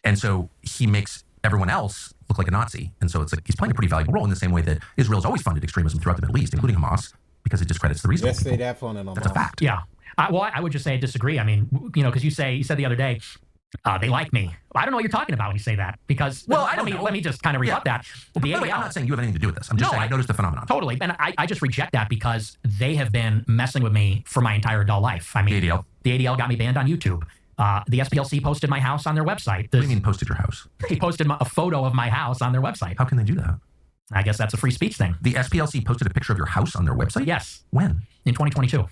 And so he makes everyone else look like a Nazi. And so it's like he's playing a pretty valuable role in the same way that Israel's always funded extremism throughout the Middle East, including Hamas, because it discredits the reasonable people. That's a fact. Yeah. I would just say I disagree. I mean, because you said the other day, they like me. I don't know what you're talking about when you say that because let me just kind of rebut that. Well, by the way, I'm not saying you have anything to do with this. I'm just saying I noticed the phenomenon. Totally. And I just reject that because they have been messing with me for my entire adult life. I mean, the ADL got me banned on YouTube. The SPLC posted my house on their website. What do you mean posted your house? They posted a photo of my house on their website. How can they do that? I guess that's a free speech thing. The SPLC posted a picture of your house on their website? Yes. When? In 2022.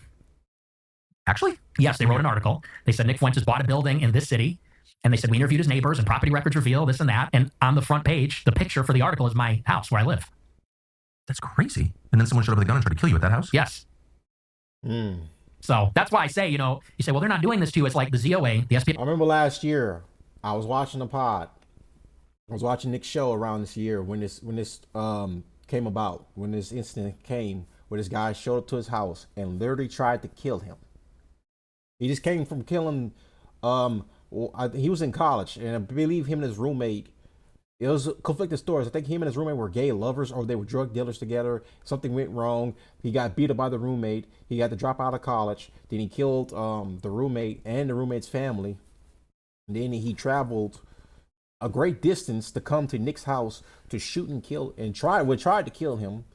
Actually? Yes, they wrote an article. They said Nick Fuentes bought a building in this city. And they said, we interviewed his neighbors and property records reveal this and that. And on the front page, the picture for the article is my house where I live. That's crazy. And then someone showed up with a gun and tried to kill you at that house? Yes. So that's why I say, you say, well, they're not doing this to you. It's like the ZOA, the SPLC. I remember last year, I was watching a pod. I was watching Nick's show around this year when this came about, when this incident came, where this guy showed up to his house and literally tried to kill him. He just came from killing, he was in college, and I believe him and his roommate, it was conflicting stories. I think him and his roommate were gay lovers or they were drug dealers together. Something went wrong. He got beat up by the roommate. He had to drop out of college. Then he killed the roommate and the roommate's family. And then he traveled a great distance to come to Nick's house to shoot and kill and tried to kill him.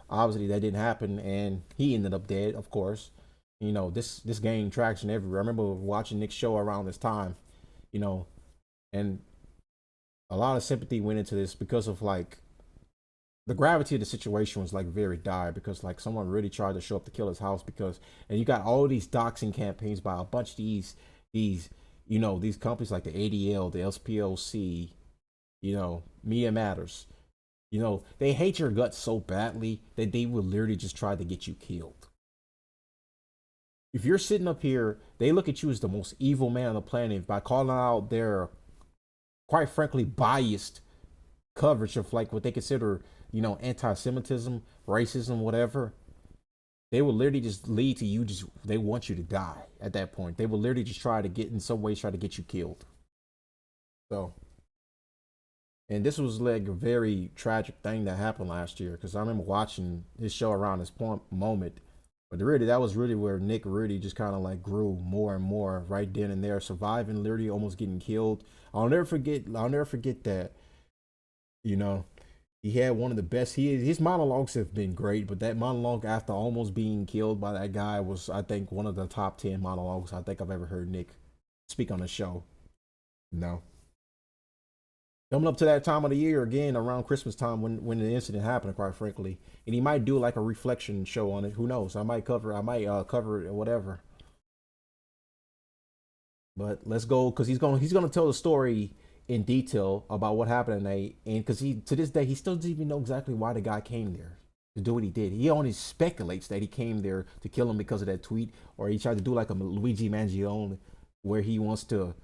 Obviously that didn't happen, and he ended up dead, of course. This gained traction everywhere. I remember watching Nick's show around this time, and a lot of sympathy went into this because of like the gravity of the situation was like very dire because like someone really tried to show up to kill his house and you got all these doxing campaigns by a bunch of these companies like the ADL, the SPLC, Media Matters. They hate your guts so badly that they will literally just try to get you killed. If you're sitting up here, they look at you as the most evil man on the planet by calling out their, quite frankly, biased coverage of like what they consider, anti-Semitism, racism, whatever. They will literally just lead to you. They want you to die at that point. They will literally just try to get you killed. So, and this was like a very tragic thing that happened last year because I remember watching this show around this moment. But really, that was really where Nick really just kind of like grew more and more right then and there, surviving, literally almost getting killed. I'll never forget that, he had one of the best, his monologues have been great, but that monologue after almost being killed by that guy was, I think, one of the top 10 monologues I think I've ever heard Nick speak on a show. Coming up to that time of the year again, around Christmas time when the incident happened, quite frankly, and he might do like a reflection show on it. Who knows? I might cover it or whatever. But let's go because he's gonna tell the story in detail about what happened that night, and because to this day he still doesn't even know exactly why the guy came there to do what he did. He only speculates that he came there to kill him because of that tweet, or he tried to do like a Luigi Mangione, where he wants to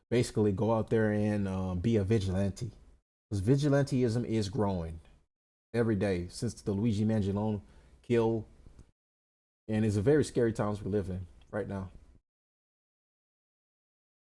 basically go out there and be a vigilante. Because vigilantism is growing every day since the Luigi Mangione kill, and it's a very scary times we live in right now.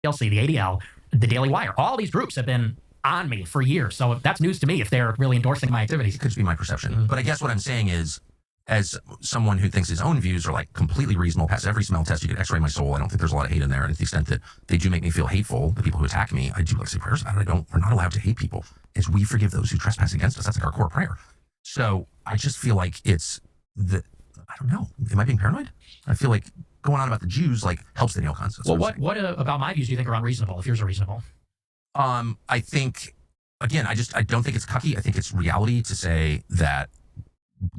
The ADL, the Daily Wire, all these groups have been on me for years. So that's news to me if they're really endorsing my activities. It could just be my perception. But I guess what I'm saying is, as someone who thinks his own views are like completely reasonable, pass every smell test, you could x-ray my soul. I don't think there's a lot of hate in there. And to the extent that they do make me feel hateful, the people who attack me, I do like to say prayers about it. We're not allowed to hate people. As we forgive those who trespass against us. That's like our core prayer. So I just feel like it's I don't know. Am I being paranoid? I feel like going on about the Jews like helps the neocons. Well, what about my views do you think are unreasonable if yours are reasonable? I think, again, I don't think it's cucky. I think it's reality to say that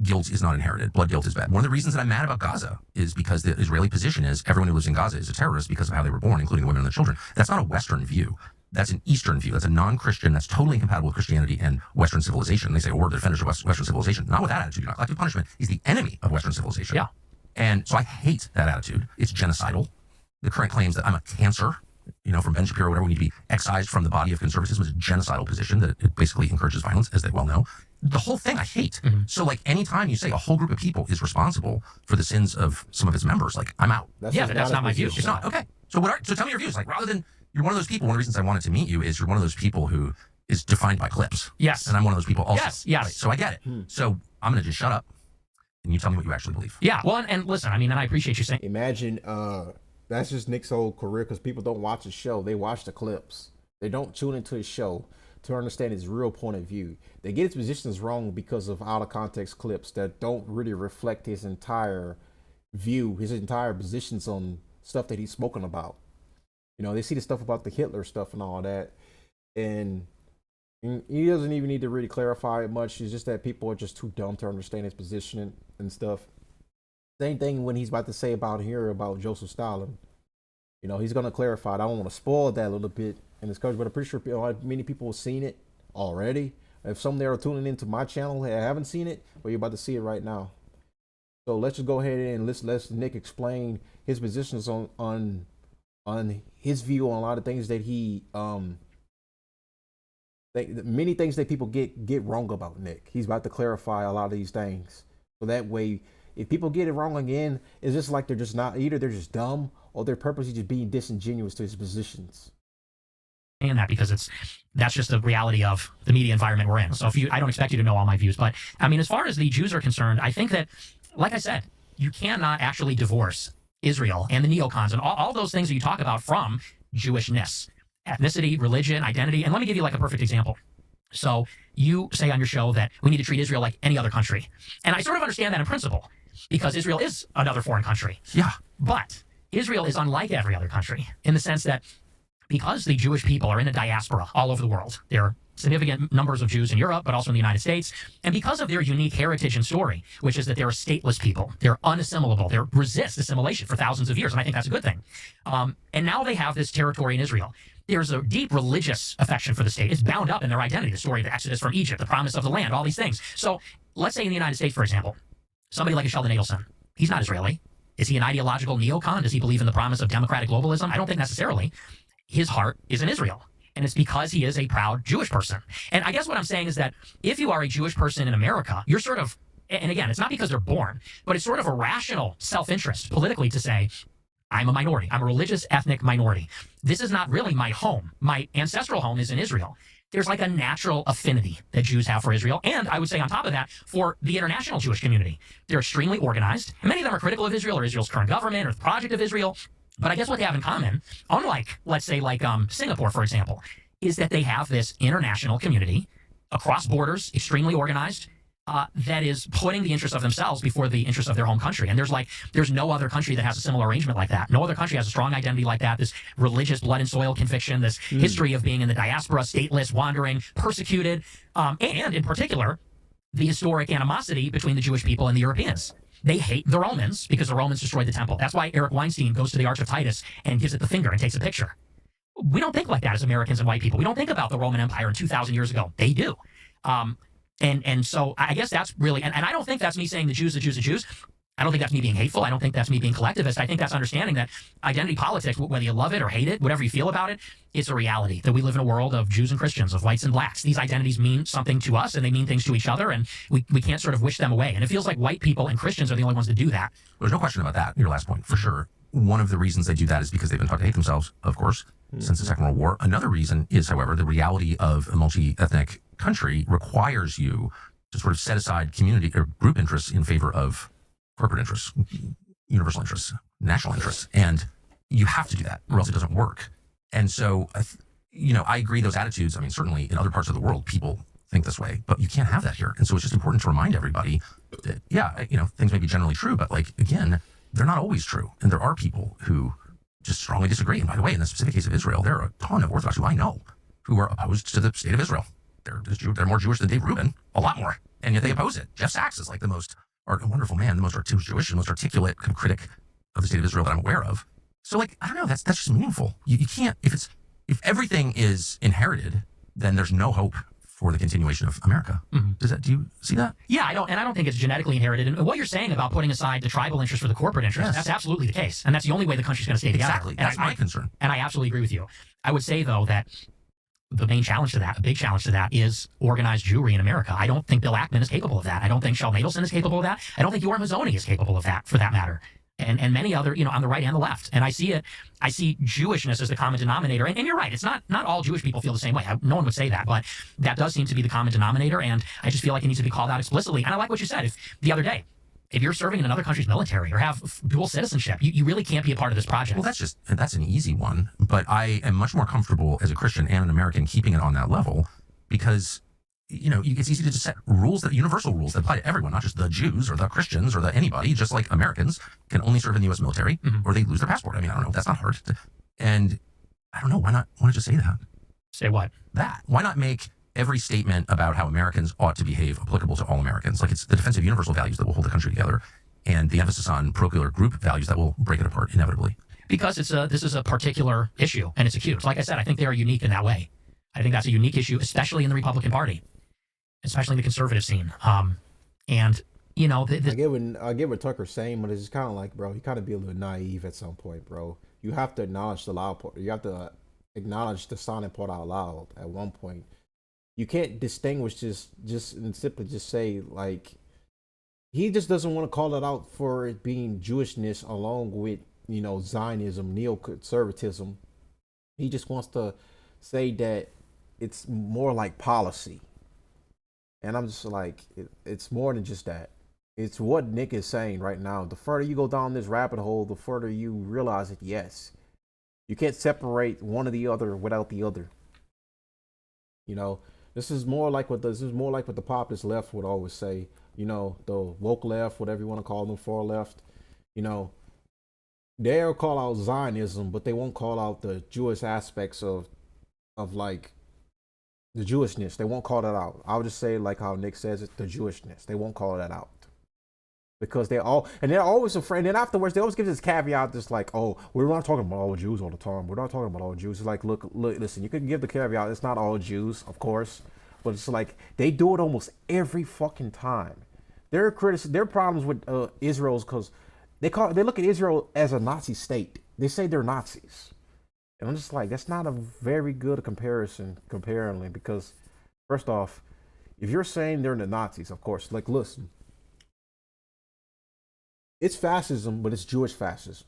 guilt is not inherited. Blood guilt is bad. One of the reasons that I'm mad about Gaza is because the Israeli position is everyone who lives in Gaza is a terrorist because of how they were born, including the women and the children. That's not a Western view. That's an Eastern view. That's a non-Christian. That's totally incompatible with Christianity and Western civilization. They say, we're the defenders of Western civilization. Not with that attitude. Collective punishment is the enemy of Western civilization. Yeah. And so I hate that attitude. It's genocidal. The current claims that I'm a cancer, from Ben Shapiro or whatever, we need to be excised from the body of conservatism is a genocidal position that it basically encourages violence, as they well know. the whole thing I hate. Mhm. So like anytime you say a whole group of people is responsible for the sins of some of its members, like I'm out. That's Yeah, just but that's a not my view. position. It's not okay. So so tell me your views. Like rather than you're one of those people. One of the reasons I wanted to meet you is you're one of those people who is defined by clips. Yes. And I'm one of those people also. Yes. Right? So I get it. So I'm gonna just shut up and you tell me what you actually believe. Yeah. Well, and listen, I mean, and I appreciate you saying. Imagine that's just Nick's whole career, because people don't watch the show, they watch the clips. They don't tune into his show to understand his real point of view. They get his positions wrong because of out of context clips that don't really reflect his entire view, his entire positions on stuff that he's spoken about. You know, they see the stuff about the Hitler stuff and all that, and he doesn't even need to really clarify it much. It's just that people are just too dumb to understand his position and stuff. Same thing when he's about to say about Joseph Stalin. You know, he's going to clarify it. I don't want to spoil that a little bit in this coverage, but I'm pretty sure many people have seen it already. If some there are tuning into my channel that haven't seen it, well, you're about to see it right now. So let's just go ahead and let's Nick explain his positions on his view on a lot of things that many things that people get wrong about Nick. He's about to clarify a lot of these things. So that way, if people get it wrong again, it's just like they're just not, either they're just dumb or they're purposely just being disingenuous to his positions. And that because that's just the reality of the media environment we're in. So I don't expect you to know all my views, but I mean, as far as the Jews are concerned, I think that, like I said, you cannot actually divorce Israel and the neocons and all those things that you talk about from Jewishness, ethnicity, religion, identity. And let me give you like a perfect example. So you say on your show that we need to treat Israel like any other country. And I sort of understand that in principle, because Israel is another foreign country. Yeah. But Israel is unlike every other country in the sense that because the Jewish people are in a diaspora all over the world, there are significant numbers of Jews in Europe, but also in the United States, and because of their unique heritage and story, which is that they're a stateless people, they're unassimilable, they resist assimilation for thousands of years, and I think that's a good thing. And now they have this territory in Israel. There's a deep religious affection for the state. It's bound up in their identity, the story of the Exodus from Egypt, the promise of the land, all these things. So let's say in the United States, for example, somebody like a Sheldon Adelson, he's not Israeli. Is he an ideological neocon? Does he believe in the promise of democratic globalism? I don't think necessarily. His heart is in Israel. And it's because he is a proud Jewish person. And I guess what I'm saying is that if you are a Jewish person in America, you're sort of, and again, it's not because they're born, but it's sort of a rational self-interest politically to say, I'm a minority. I'm a religious ethnic minority. This is not really my home. My ancestral home is in Israel. There's like a natural affinity that Jews have for Israel. And I would say on top of that, for the international Jewish community. They're extremely organized. And many of them are critical of Israel or Israel's current government or the project of Israel. But I guess what they have in common, unlike, let's say, like Singapore, for example, is that they have this international community across borders, extremely organized, that is putting the interests of themselves before the interests of their home country. And there's no other country that has a similar arrangement like that. No other country has a strong identity like that, this religious blood and soil conviction, this history of being in the diaspora, stateless, wandering, persecuted, and in particular, the historic animosity between the Jewish people and the Europeans. They hate the Romans because the Romans destroyed the temple. That's why Eric Weinstein goes to the Arch of Titus and gives it the finger and takes a picture. We don't think like that as Americans and white people. We don't think about the Roman Empire in 2,000 years ago. They do. And so I guess that's really, and I don't think that's me saying the Jews. I don't think that's me being hateful. I don't think that's me being collectivist. I think that's understanding that identity politics, whether you love it or hate it, whatever you feel about it, it's a reality that we live in a world of Jews and Christians, of whites and blacks. These identities mean something to us and they mean things to each other, and we can't sort of wish them away. And it feels like white people and Christians are the only ones to do that. There's no question about that, your last point, for sure. One of the reasons they do that is because they've been taught to hate themselves, of course, since the Second World War. Another reason is, however, the reality of a multi-ethnic country requires you to sort of set aside community or group interests in favor of corporate interests, universal interests, national interests. And you have to do that or else it doesn't work. And so, I agree those attitudes. I mean, certainly in other parts of the world, people think this way, but you can't have that here. And so it's just important to remind everybody that, things may be generally true, but like, again, they're not always true. And there are people who just strongly disagree. And by the way, in the specific case of Israel, there are a ton of Orthodox who I know who are opposed to the state of Israel. They're more Jewish than Dave Rubin, a lot more. And yet they oppose it. Jeff Sachs is like the most wonderful man, the most Jewish and most articulate critic of the state of Israel that I'm aware of. So like, I don't know, that's just meaningful. You can't, if everything is inherited, then there's no hope for the continuation of America. Mm-hmm. Do you see that? Yeah, I don't think it's genetically inherited. And what you're saying about putting aside the tribal interest for the corporate interest, that's absolutely the case. And that's the only way the country's going to stay together. Exactly. That's my concern. And I absolutely agree with you. I would say, though, that the main challenge to that, a big challenge to that, is organized Jewry in America. I don't think Bill Ackman is capable of that. I don't think Sheldon Adelson is capable of that. I don't think Yoram Hazony is capable of that, for that matter. And many other, on the right and the left. And I see Jewishness as the common denominator. And you're right, it's not all Jewish people feel the same way. No one would say that, but that does seem to be the common denominator. And I just feel like it needs to be called out explicitly. And I like what you said the other day. If you're serving in another country's military or have dual citizenship, you really can't be a part of this project. Well, that's an easy one. But I am much more comfortable as a Christian and an American keeping it on that level because, it's easy to just set universal rules that apply to everyone, not just the Jews or the Christians or the anybody, just like Americans can only serve in the U.S. military or they lose their passport. I mean, I don't know. That's not hard. And I don't know. Why not just say that? Say what? That. Why not make every statement about how Americans ought to behave applicable to all Americans? Like it's the defensive universal values that will hold the country together and the emphasis on parochial group values that will break it apart inevitably. Because this is a particular issue and it's acute. Like I said, I think they are unique in that way. I think that's a unique issue, especially in the Republican Party, especially in the conservative scene. I get what Tucker's saying, but it's just kind of like, bro, you kind of be a little naive at some point, bro. You have to acknowledge the loud part. You have to acknowledge the silent part out loud at one point. You can't distinguish just and simply just say, like, he just doesn't want to call it out for it being Jewishness along with, Zionism, neoconservatism. He just wants to say that it's more like policy. And I'm just like, it's more than just that. It's what Nick is saying right now. The further you go down this rabbit hole, the further you realize that, yes, you can't separate one or the other without the other. This is more like what the populist left would always say. The woke left, whatever you want to call them, far left. They'll call out Zionism, but they won't call out the Jewish aspects of like the Jewishness. They won't call that out. I'll just say, like how Nick says it, the Jewishness. They won't call that out because they're always afraid. And then afterwards, they always give this caveat, just like, oh, we're not talking about all Jews all the time. We're not talking about all Jews. It's like, look, listen, you can give the caveat. It's not all Jews, of course, but it's like they do it almost every fucking time. Their problems with Israel's because they look at Israel as a Nazi state. They say they're Nazis. And I'm just like, that's not a very good comparison, because first off, if you're saying they're the Nazis, of course, like, listen, it's fascism, but it's Jewish fascism.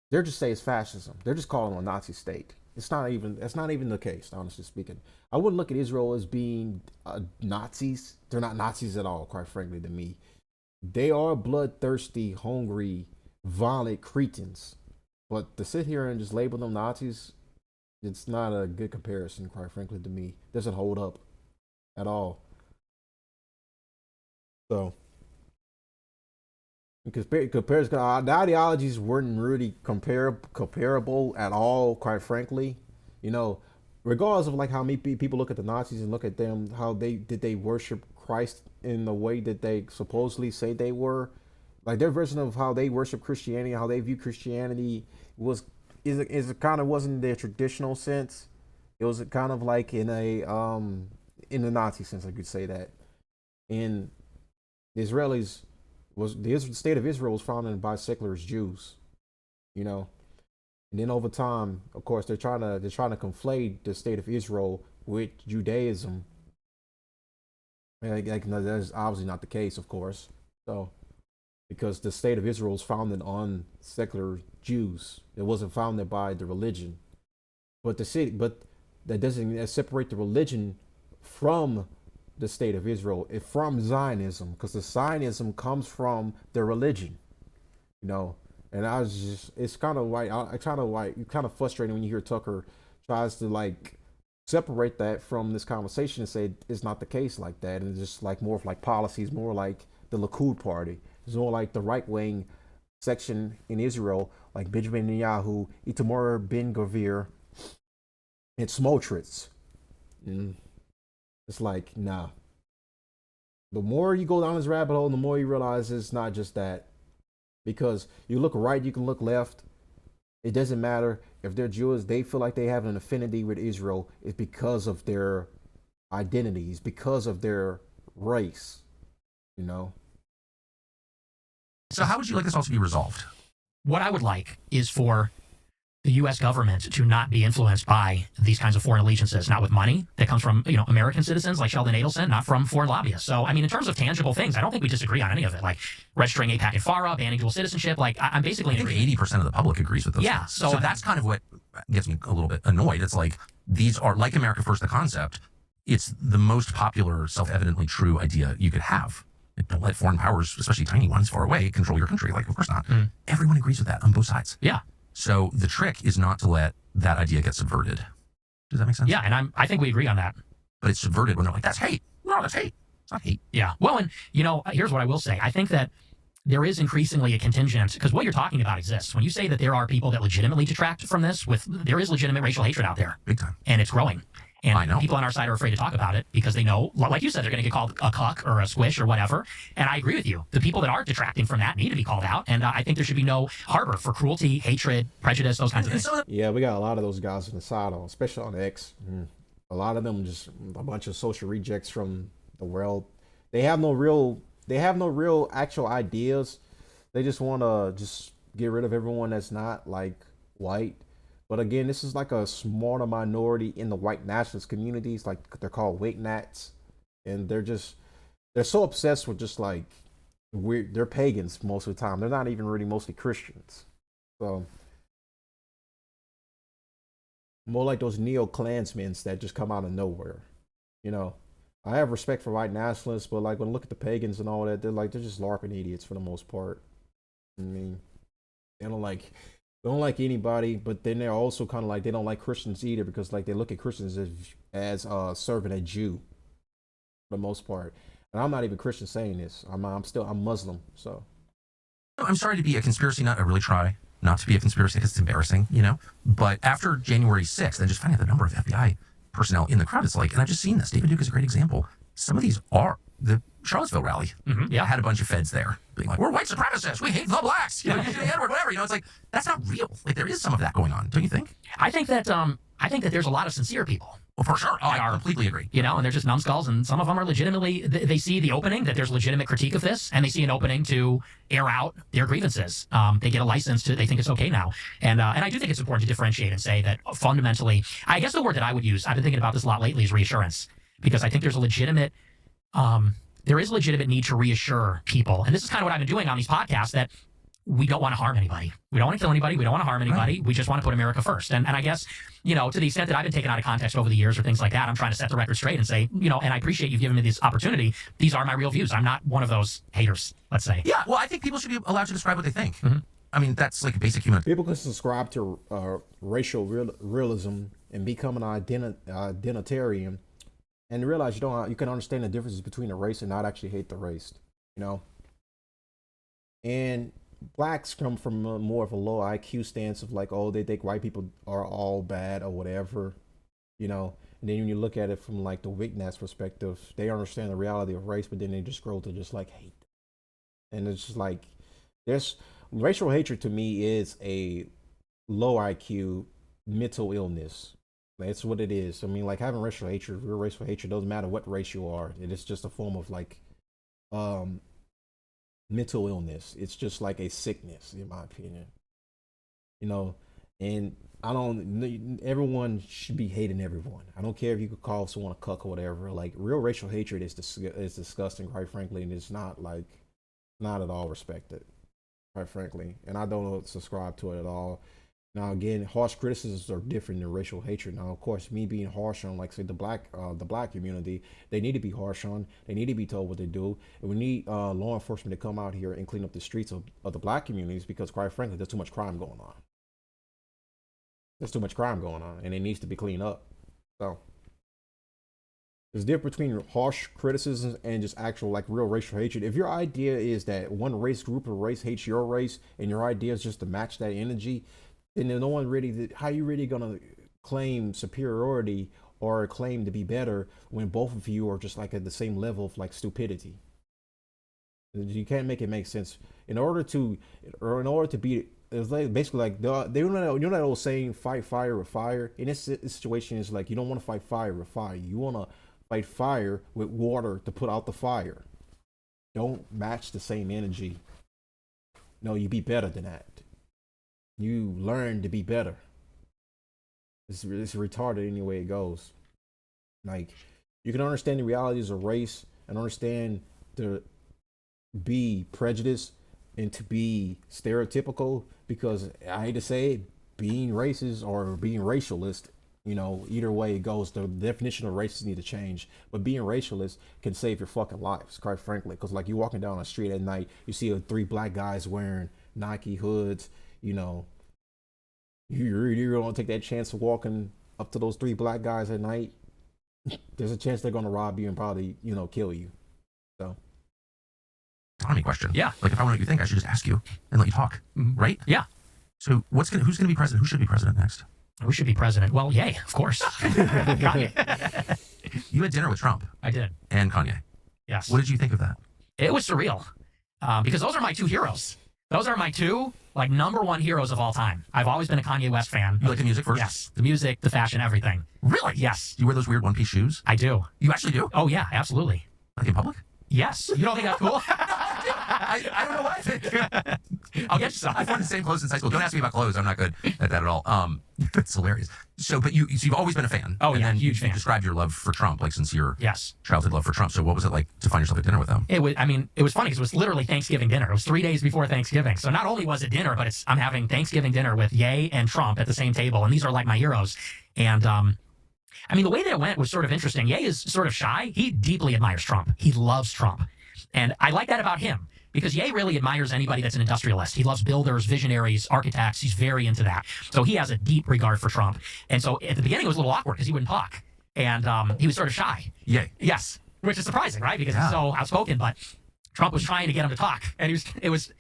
They're just saying it's fascism. They're just calling it a Nazi state. That's not even the case, honestly speaking. I wouldn't look at Israel as being Nazis. They're not Nazis at all, quite frankly, to me. They are bloodthirsty, hungry, violent cretins. But to sit here and just label them Nazis, it's not a good comparison, quite frankly, to me. It doesn't hold up at all. So, because the ideologies weren't really comparable at all, quite frankly. Regardless of like how many people look at the Nazis and look at them, how they worship Christ in the way that they supposedly say they were. Like their version of how they worship Christianity, how they view Christianity it kind of wasn't their traditional sense. It was kind of like in the Nazi sense, I could say that. And the Israelis the state of Israel was founded by secular Jews, and then over time, of course, they're trying to conflate the state of Israel with Judaism. No, that's obviously not the case, of course. So, because the state of Israel was founded on secular Jews, it wasn't founded by the religion. But that doesn't separate the religion from the state of Israel, from Zionism, because the Zionism comes from the religion, And it's kind of like you're kind of frustrating when you hear Tucker tries to like separate that from this conversation and say it's not the case like that, and it's just like more of like policies, more like the Likud party. It's more like the right wing section in Israel, like Benjamin Netanyahu, Itamar Ben-Gvir, and Smotrich. It's like, nah. The more you go down this rabbit hole, the more you realize it's not just that. Because you look right, you can look left. It doesn't matter if they're Jews. They feel like they have an affinity with Israel. It's because of their identities, because of their race. So how would you like this all to be resolved? What I would like is for the U.S. government to not be influenced by these kinds of foreign allegiances, not with money that comes from, American citizens like Sheldon Adelson, not from foreign lobbyists. So, I mean, in terms of tangible things, I don't think we disagree on any of it. Like registering APAC and FARA, banning dual citizenship. Like I'm basically I think 80% of the public agrees with those Yeah, things. so So that's kind of what gets me a little bit annoyed. It's like these are like America First, the concept. It's the most popular, self-evidently true idea you could have. Don't let foreign powers, especially tiny ones far away, control your country. Like, of course not. Everyone agrees with that on both sides. Yeah. So the trick is not to let that idea get subverted. Does that make sense? Yeah, and I think we agree on that. But it's subverted when they're like, that's hate. No, that's hate. It's not hate. Yeah. Well, and here's what I will say. I think that there is increasingly a contingent, because what you're talking about exists. When you say that there are people that legitimately detract from this, there is legitimate racial hatred out there. Big time. And it's growing. And I know. people on our side are afraid to talk about it because they know, like you said, they're going to get called a cuck or a squish or whatever. And I agree with you. The people that are detracting from that need to be called out. And I think there should be no harbor for cruelty, hatred, prejudice, those kinds of things. Yeah, we got a lot of those guys on the side, especially on X. A lot of them just a bunch of social rejects from the world. They have no real actual ideas. They just want to just get rid of everyone that's not like white. But again, this is like a smaller minority in the white nationalist communities. Like they're called white nats, and they're so obsessed with just like they're pagans most of the time. They're not even really mostly Christians. So more like those neo-Klansmen that just come out of nowhere. I have respect for white nationalists, but like when I look at the pagans and all that, they're just LARPing idiots for the most part. I mean, they don't like anybody, but then they're also kind of like they don't like Christians either because like they look at Christians as serving a Jew for the most part. And I'm not even Christian saying this. I'm Muslim, so. I'm sorry to be a conspiracy nut. I really try not to be a conspiracy because it's embarrassing, But after January 6th, and just finding out the number of FBI personnel in the crowd, it's like, and I've just seen this. David Duke is a great example. Some of these are the Charlottesville rally. Yeah. Had a bunch of feds there being like, we're white supremacists. We hate the blacks. You say the N-word, whatever. It's like, that's not real. Like there is some of that going on. Don't you think? I think that there's a lot of sincere people. Well, for sure. I completely agree. And they're just numbskulls, and some of them are legitimately, they see the opening, that there's legitimate critique of this, and they see an opening to air out their grievances. They get a license they think it's okay now. And I do think it's important to differentiate and say that fundamentally, I guess the word that I would use, I've been thinking about this a lot lately, is reassurance. Because I think there's there is a legitimate need to reassure people. And this is kind of what I've been doing on these podcasts, that we don't want to harm anybody. We don't want to kill anybody. We don't want to harm anybody. Right. We just want to put America first. And I guess, to the extent that I've been taken out of context over the years or things like that, I'm trying to set the record straight and say, and I appreciate you've given me this opportunity. These are my real views. I'm not one of those haters, let's say. Yeah, well, I think people should be allowed to describe what they think. I mean, that's like basic human. People can subscribe to racial realism and become an identitarian and realize you can understand the differences between a race and not actually hate the race, And blacks come from more of a low IQ stance of like, oh, they think white people are all bad or whatever, And then when you look at it from like the weakness perspective, they understand the reality of race, but then they just scroll to just like hate. And it's just like, racial hatred to me is a low IQ mental illness. That's what it is. I mean, like having racial hatred, real racial hatred, doesn't matter what race you are. It is just a form of like mental illness. It's just like a sickness, in my opinion. And everyone should be hating everyone. I don't care if you could call someone a cuck or whatever. Like real racial hatred is disgusting, quite frankly, and it's not at all respected, quite frankly. And I don't subscribe to it at all. Now, again, harsh criticisms are different than racial hatred. Now, of course, me being harsh on, like, say, the black community, they need to be harsh on. They need to be told what they do. And we need law enforcement to come out here and clean up the streets of the black communities because, quite frankly, there's too much crime going on. There's too much crime going on, and it needs to be cleaned up. So there's a difference between harsh criticisms and just actual, like, real racial hatred. If your idea is that one group of race hates your race, and your idea is just to match that energy, then no one really, how are you really gonna claim superiority or claim to be better when both of you are just like at the same level of like stupidity? You can't make it make sense. In order to be, it's like basically like that old saying, fight fire with fire. In this situation, is like you don't want to fight fire with fire. You want to fight fire with water to put out the fire. Don't match the same energy. No, you be better than that. You learn to be better. It's retarded any way it goes. Like, you can understand the realities of race and understand the be prejudiced and to be stereotypical, because I hate to say it, being racist or being racialist, either way it goes, the definition of racist need to change. But being racialist can save your fucking lives, quite frankly. Because like you walking down the street at night, you see three black guys wearing Nike hoods, you really don't take that chance of walking up to those three black guys at night. There's a chance they're gonna rob you and probably, kill you. So Autonomy question. Yeah. Like if I want to know what you think, I should just ask you and let you talk, right? Yeah. So who's going to be president? Who should be president next? Who should be president? Well, yay, of course. Kanye. You had dinner with Trump I did. and Kanye. Yes. What did you think of that? It was surreal because those are my two heroes. Those are my two number one heroes of all time. I've always been a Kanye West fan. You like the music first? Yes, the music, the fashion, everything. Really? Yes, You wear those weird one-piece shoes? I do. You actually do? Oh yeah, absolutely. Like in public? Yes. You don't think that's cool? I don't know what I think. I'll get you some. I've worn the same clothes since high school. Don't ask me about clothes. I'm not good at that at all. It's hilarious. But you've always been a fan. Oh, and yeah, then huge you fan. described your love for Trump, like since your Yes. childhood love for Trump. So what was it like to find yourself at dinner with him? It was. I mean, it was funny because it was literally Thanksgiving dinner. It was 3 days before Thanksgiving. So not only was it dinner, but I'm having Thanksgiving dinner with Ye and Trump at the same table, and these are like my heroes. And I mean, the way that it went was sort of interesting. Ye is sort of shy. He deeply admires Trump. He loves Trump, and I like that about him. Because Ye really admires anybody that's an industrialist. He loves builders, visionaries, architects. He's very into that. So he has a deep regard for Trump. And so at the beginning, it was a little awkward because he wouldn't talk. And he was sort of shy. Yay. Yes. Which is surprising, right? Because he's so outspoken. But Trump was trying to get him to talk. And it was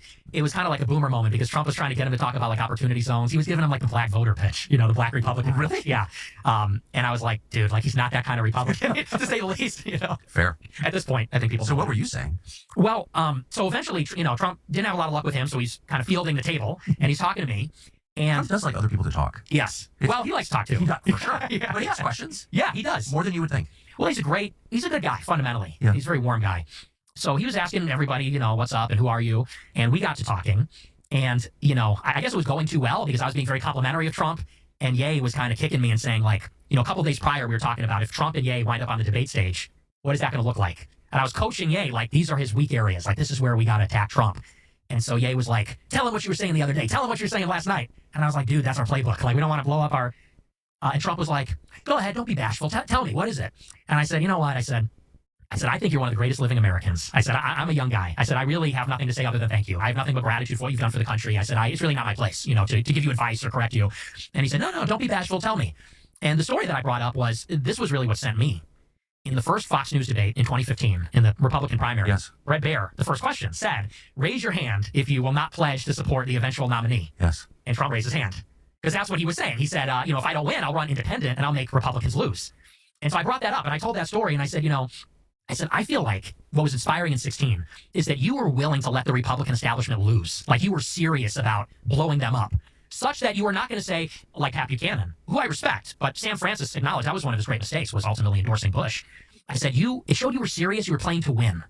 kind of like a boomer moment because Trump was trying to get him to talk about like opportunity zones. He was giving him like the black voter pitch, the black Republican. Really? Yeah. And I was like, dude, like he's not that kind of Republican, to say the least, Fair. At this point, I think people. So what were you saying? Well, so eventually, Trump didn't have a lot of luck with him, so he's kind of fielding the table, and he's talking to me. And Trump does like other people to talk. yes, well, he likes to talk too. For sure. Yeah. But he has questions. Yeah, he does. More than you would think. Well, he's a good guy, fundamentally. Yeah. He's a very warm guy. So he was asking everybody, what's up and who are you? And we got to talking. And, I guess it was going too well because I was being very complimentary of Trump. And Ye was kind of kicking me and saying, like, a couple days prior, we were talking about if Trump and Ye wind up on the debate stage, what is that going to look like? And I was coaching Ye, like, these are his weak areas. Like, this is where we got to attack Trump. And so Ye was like, tell him what you were saying the other day. Tell him what you were saying last night. And I was like, dude, that's our playbook. Like, we don't want to blow up our... and Trump was like, go ahead, don't be bashful. Tell me, what is it? And I said, you know what? I said, I think you're one of the greatest living Americans. I said, I'm a young guy. I said, I really have nothing to say other than thank you. I have nothing but gratitude for what you've done for the country. I said, it's really not my place, to give you advice or correct you. And he said, no, don't be bashful. Tell me. And the story that I brought up was, this was really what sent me. In the first Fox News debate in 2015, in the Republican primary, Yes. Bret Baier, the first question said, raise your hand if you will not pledge to support the eventual nominee. Yes. And Trump raised his hand. Because that's what he was saying. He said, if I don't win, I'll run independent and I'll make Republicans lose. And so I brought that up and I told that story and I said, I feel like what was inspiring in 16 is that you were willing to let the Republican establishment lose. Like you were serious about blowing them up, such that you were not going to say, like Pat Buchanan, who I respect, but Sam Francis acknowledged that was one of his great mistakes, was ultimately endorsing Bush. I said, it showed you were serious, you were playing to win.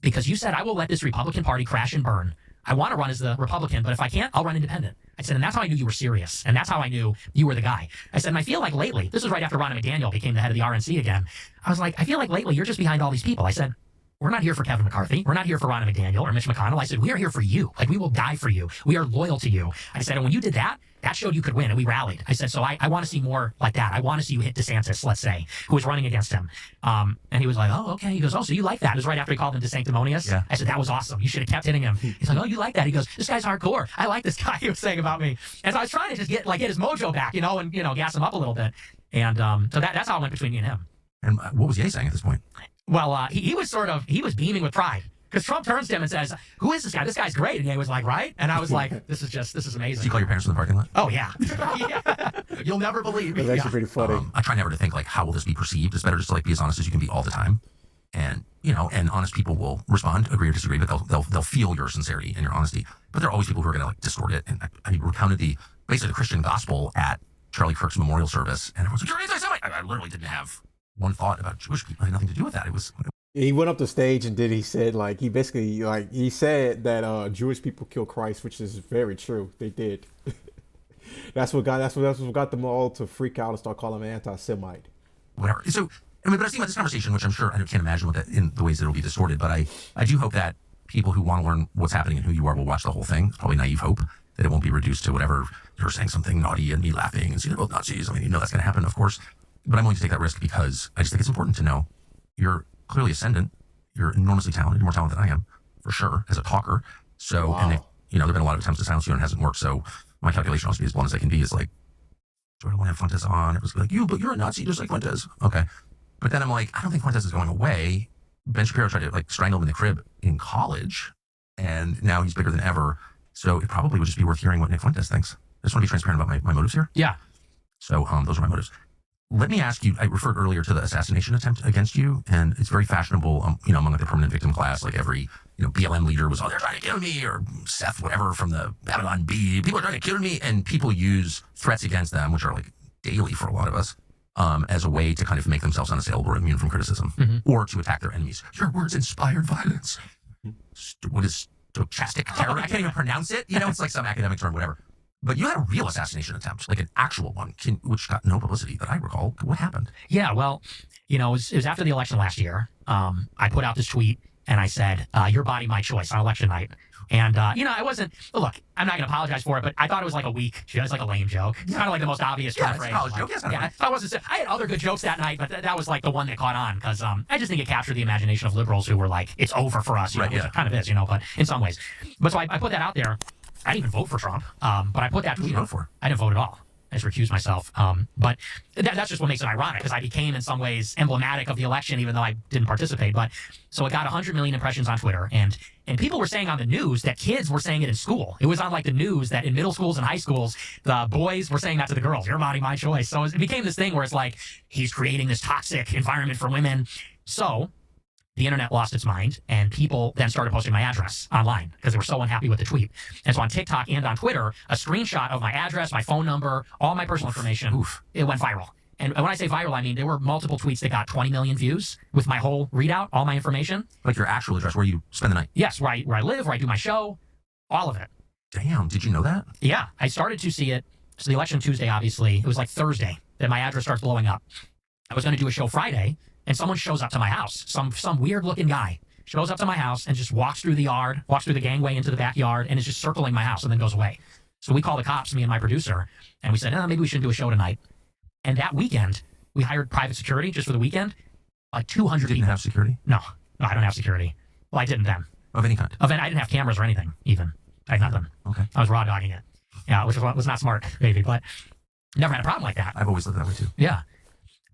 Because you said, I will let this Republican Party crash and burn. I want to run as the Republican, but if I can't, I'll run independent. I said, and that's how I knew you were serious. And that's how I knew you were the guy. I said, and I feel like lately, this was right after Ronna McDaniel became the head of the RNC again. I was like, I feel like lately you're just behind all these people. I said, we're not here for Kevin McCarthy. We're not here for Ronna McDaniel or Mitch McConnell. I said, we are here for you. Like, we will die for you. We are loyal to you. I said, and when you did that, that showed you could win, and we rallied. I said, so I want to see more like that. I want to see you hit DeSantis, let's say, who was running against him. And he was like, oh, okay. He goes, oh, so you like that? It was right after he called him DeSanctimonious. Yeah. I said, that was awesome. You should have kept hitting him. He's like, oh, you like that? He goes, this guy's hardcore. I like this guy, he was saying about me. And so I was trying to just get his mojo back, and gas him up a little bit. And so that's how it went between me and him. And what was Ye saying at this point? Well, he was beaming with pride. Because Trump turns to him and says, who is this guy? This guy's great. And he was like, right? And I was like, this is amazing. Did you call your parents in the parking lot? Oh, yeah. Yeah. You'll never believe. It's actually pretty funny. I try never to think like, how will this be perceived? It's better just to like be as honest as you can be all the time. And, and honest people will respond, agree or disagree, but they'll feel your sincerity and your honesty. But there are always people who are going to like distort it. And I recounted basically the Christian gospel at Charlie Kirk's memorial service. And everyone's like, you're anti-Semite. I literally didn't have one thought about Jewish people. I had nothing to do with that. It was... He went up the stage and he said he said that Jewish people kill Christ, which is very true. They did. That's what got them all to freak out and start calling him anti-Semite. Whatever. So, I mean, but I think about this conversation, which I'm sure I can't imagine what that in the ways that it'll be distorted, but I do hope that people who want to learn what's happening and who you are will watch the whole thing. It's probably naive hope that it won't be reduced to whatever you're saying something naughty and me laughing and saying, well, Nazis. I mean, that's going to happen, of course. But I'm willing to take that risk because I just think it's important to know you're clearly ascendant. You're enormously talented. You're more talented than I am, for sure, as a talker. So, Wow. and there have been a lot of attempts to silence you and it hasn't worked. So my calculation will be as blunt as I can be is like, do I want to have Fuentes on? It was like, but you're a Nazi just like Fuentes. Okay. But then I'm like, I don't think Fuentes is going away. Ben Shapiro tried to like strangle him in the crib in college, and now he's bigger than ever. So it probably would just be worth hearing what Nick Fuentes thinks. I just want to be transparent about my motives here. Yeah. So those are my motives. Let me ask you, I referred earlier to the assassination attempt against you, and it's very fashionable, among like the permanent victim class, like every, BLM leader was, they're trying to kill me, or Seth, whatever, from the Babylon Bee, people are trying to kill me, and people use threats against them, which are like daily for a lot of us, as a way to kind of make themselves unassailable or immune from criticism, or to attack their enemies. Your words inspired violence. What is stochastic terror? I can't even pronounce it. It's like some academic term, whatever. But you had a real assassination attempt, like an actual one, which got no publicity that I recall. What happened? Yeah, well, it was after the election last year. I put out this tweet and I said, your body, my choice on election night. And, I wasn't, look, I'm not going to apologize for it, but I thought it was like a weak, just like a lame joke. Kind of like the most obvious Yeah, phrase. it's a college joke. Yeah, I had other good jokes that night, but that was like the one that caught on because I just think it captured the imagination of liberals who were like, it's over for us, Right, which yeah. it kind of is, but in some ways. But so I put that out there. I didn't even vote for Trump, but I put that Who did tweet you vote out. for? I didn't vote at all. I just recused myself. But that's just what makes it ironic because I became in some ways emblematic of the election, even though I didn't participate. But so it got 100 million impressions on Twitter, and people were saying on the news that kids were saying it in school. It was on like the news that in middle schools and high schools, the boys were saying that to the girls, your body, my choice. So it became this thing where it's like, he's creating this toxic environment for women. So the internet lost its mind, and people then started posting my address online because they were so unhappy with the tweet. And so on TikTok and on Twitter, a screenshot of my address, my phone number, all my personal information, it went viral. And when I say viral, I mean there were multiple tweets that got 20 million views with my whole readout, all my information. Like your actual address, where you spend the night? Yes, where I live, where I do my show, all of it. Damn, did you know that? Yeah, I started to see it. So the election Tuesday, obviously, it was like Thursday that my address starts blowing up. I was going to do a show Friday, and someone shows up to my house. Some weird looking guy shows up to my house and just walks through the yard, walks through the gangway into the backyard, and is just circling my house and then goes away. So we call the cops, me and my producer, and we said, maybe we shouldn't do a show tonight. And that weekend, we hired private security just for the weekend. Like 200 Didn't people. have security? No, I don't have security. Well, I didn't then. Of any kind? I didn't have cameras or anything, even. I had nothing. Okay. I was raw dogging it. Yeah, which was not smart, maybe, but never had a problem like that. I've always lived that way too. Yeah.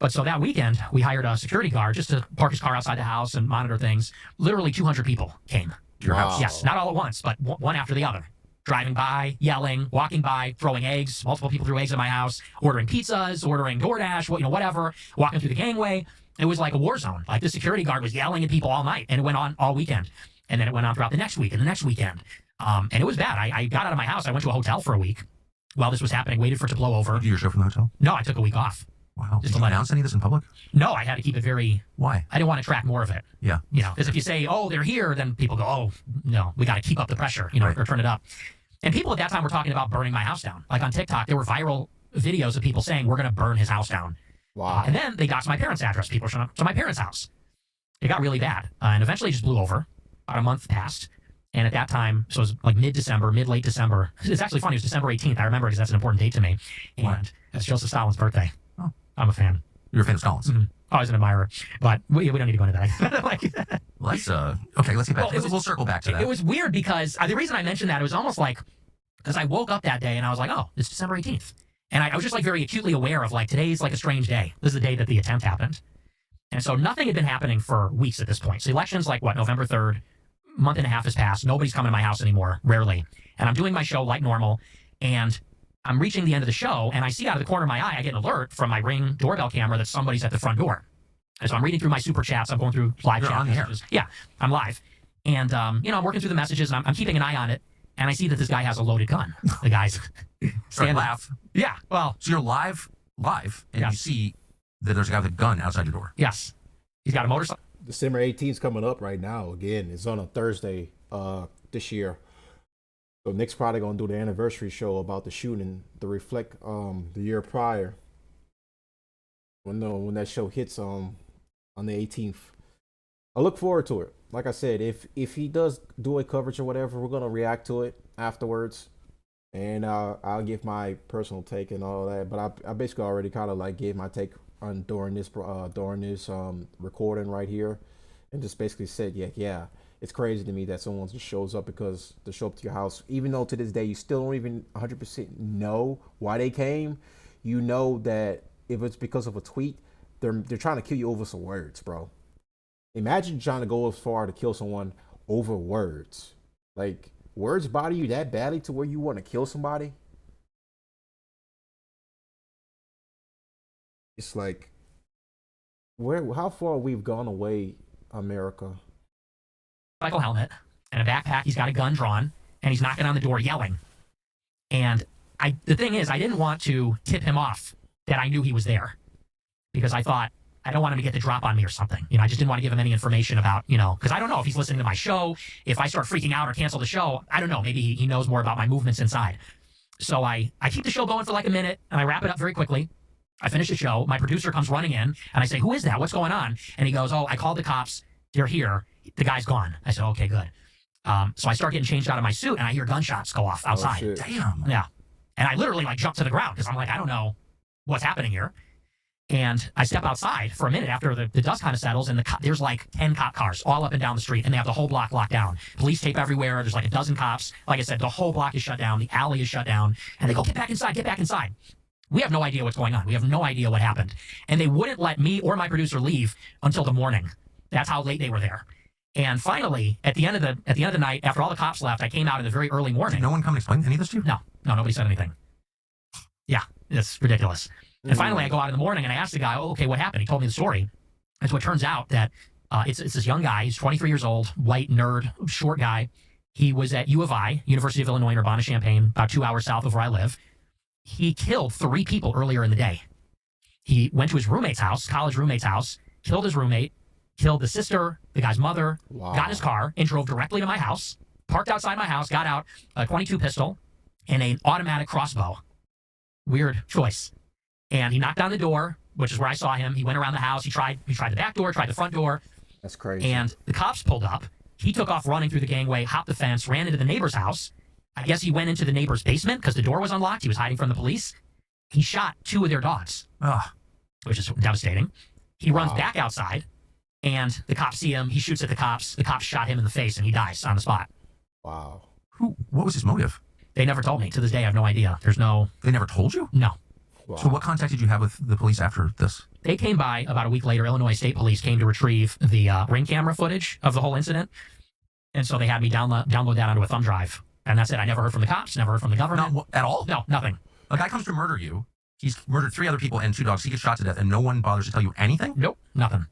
But so that weekend, we hired a security guard just to park his car outside the house and monitor things. Literally 200 people came To your house? Yes, not all at once, but one after the other. Driving by, yelling, walking by, throwing eggs. Multiple people threw eggs at my house, ordering pizzas, ordering DoorDash, whatever, walking through the gangway. It was like a war zone. Like the security guard was yelling at people all night, and it went on all weekend. And then it went on throughout the next week and the next weekend. And it was bad. I got out of my house. I went to a hotel for a week while this was happening, waited for it to blow over. Did you do your show from the hotel? No, I took a week off. Wow. Just Did to you let announce any of this in public? No, I had to keep it very... Why? I didn't want to track more of it. Yeah. Because if you say, they're here, then people go, no, we got to keep up the pressure, Right. or turn it up. And people at that time were talking about burning my house down. Like on TikTok, there were viral videos of people saying, we're going to burn his house down. Wow. And then they got to my parents' address. People were showing up to my parents' house. It got really bad. And eventually it just blew over. About a month passed. And at that time, so it was like late December. It's actually funny. It was December 18th. I remember because that's an important date to me. And Why? it's Joseph Stalin's birthday. Oh. I'm a fan. You're a fan of Stalin's? Mm-hmm. Always an admirer. But we don't need to go into that. Well, that's, okay, let's get back. Well, We'll circle back to that. It was weird because the reason I mentioned that, it was almost like, because I woke up that day and I was like, it's December 18th. And I was just like very acutely aware of like, today's like a strange day. This is the day that the attempt happened. And so nothing had been happening for weeks at this point. So the election's like, November 3rd, month and a half has passed. Nobody's coming to my house anymore, rarely. And I'm doing my show like normal. And I'm reaching the end of the show, and I see out of the corner of my eye, I get an alert from my Ring doorbell camera that somebody's at the front door. And so I'm reading through my super chats. I'm going through live You're chat on the air. messages. Yeah, I'm live. And, I'm working through the messages, and I'm keeping an eye on it. And I see that this guy has a loaded gun. The guy's Start laugh. Yeah, well, So you're live, and Yes. you see that there's a guy with a gun outside your door. yes. He's got a motorcycle. December 18th is coming up right now. Again, it's on a Thursday this year. So Nick's probably gonna do the anniversary show about the shooting to reflect the year prior when that show hits on the 18th. I look forward to it. Like I said, if he does do a coverage or whatever, we're gonna react to it afterwards, and I'll give my personal take and all that. But I basically already kind of like gave my take on during this recording right here, and just basically said, yeah, it's crazy to me that someone just shows up because to show up to your house, even though to this day you still don't even 100% know why they came. You know that if it's because of a tweet, they're trying to kill you over some words, bro. Imagine trying to go as far to kill someone over words. Like, words bother you that badly to where you want to kill somebody? It's like, how far we've gone away, America. Motorcycle helmet and a backpack. He's got a gun drawn, and he's knocking on the door yelling. And the thing is, I didn't want to tip him off that I knew he was there, because I thought, I don't want him to get the drop on me or something. I just didn't want to give him any information about, because I don't know if he's listening to my show. If I start freaking out or cancel the show, I don't know. Maybe he knows more about my movements inside. So I keep the show going for like a minute, and I wrap it up very quickly. I finish the show. My producer comes running in, and I say, "Who is that? What's going on?" And he goes, "Oh, I called the cops. They're here. The guy's gone." I said, "Okay, good." So I start getting changed out of my suit, and I hear gunshots go off outside. Oh, Damn. Yeah. And I literally like jump to the ground because I'm like, I don't know what's happening here. And I step outside for a minute after the dust kind of settles, and there's like 10 cop cars all up and down the street, and they have the whole block locked down. Police tape everywhere. There's like a dozen cops. Like I said, the whole block is shut down. The alley is shut down. And they go, "Get back inside, get back inside." We have no idea what's going on. We have no idea what happened. And they wouldn't let me or my producer leave until the morning. That's how late they were there. And finally, at the end of the night, after all the cops left, I came out in the very early morning. Did no one come and explain any of this to you? No, nobody said anything. Yeah, it's ridiculous. And finally, I go out in the morning and I asked the guy, "Oh, okay, what happened?" He told me the story. And so it turns out that it's this young guy. He's 23 years old, white nerd, short guy. He was at U of I, University of Illinois, Urbana-Champaign, about 2 hours south of where I live. He killed 3 people earlier in the day. He went to his roommate's house, college roommate's house, killed his roommate, killed the sister, the guy's mother, Wow. got in his car and drove directly to my house, parked outside my house, got out a .22 pistol and an automatic crossbow. Weird choice. And he knocked on the door, which is where I saw him. He went around the house. He tried the back door, tried the front door. That's crazy. And the cops pulled up. He took off running through the gangway, hopped the fence, ran into the neighbor's house. I guess he went into the neighbor's basement because the door was unlocked. He was hiding from the police. He shot 2 of their dogs, which is devastating. He runs back outside, and the cops see him. He shoots at the cops. The cops shot him in the face, and he dies on the spot. Wow. What was his motive? They never told me. To this day, I have no idea. They never told you? No. Wow. So what contact did you have with the police after this? They came by about a week later. Illinois State Police came to retrieve the ring camera footage of the whole incident. And so they had me download that onto a thumb drive. And that's it. I never heard from the cops, never heard from the government. Not at all? No, nothing. A guy comes to murder you. He's murdered 3 other people and 2 dogs. He gets shot to death, and no one bothers to tell you anything? Nope, nothing.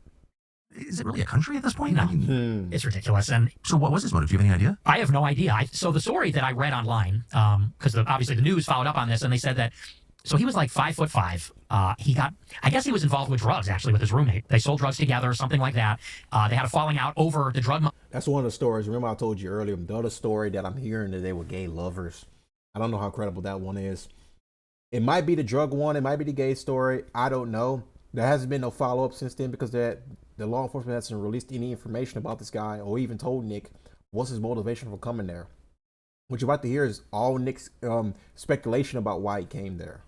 Is it really a country at this point? No. I mean, It's ridiculous. And so what was his motive? Do you have any idea? I have no idea. So the story that I read online, because obviously the news followed up on this, and they said that, so he was like 5'5". I guess he was involved with drugs, actually, with his roommate. They sold drugs together, something like that. They had a falling out over the drug. That's one of the stories. Remember I told you earlier, the other story that I'm hearing that they were gay lovers. I don't know how credible that one is. It might be the drug one. It might be the gay story. I don't know. There hasn't been no follow-up since then because the law enforcement hasn't released any information about this guy or even told Nick what's his motivation for coming there. What you're about to hear is all Nick's speculation about why he came there.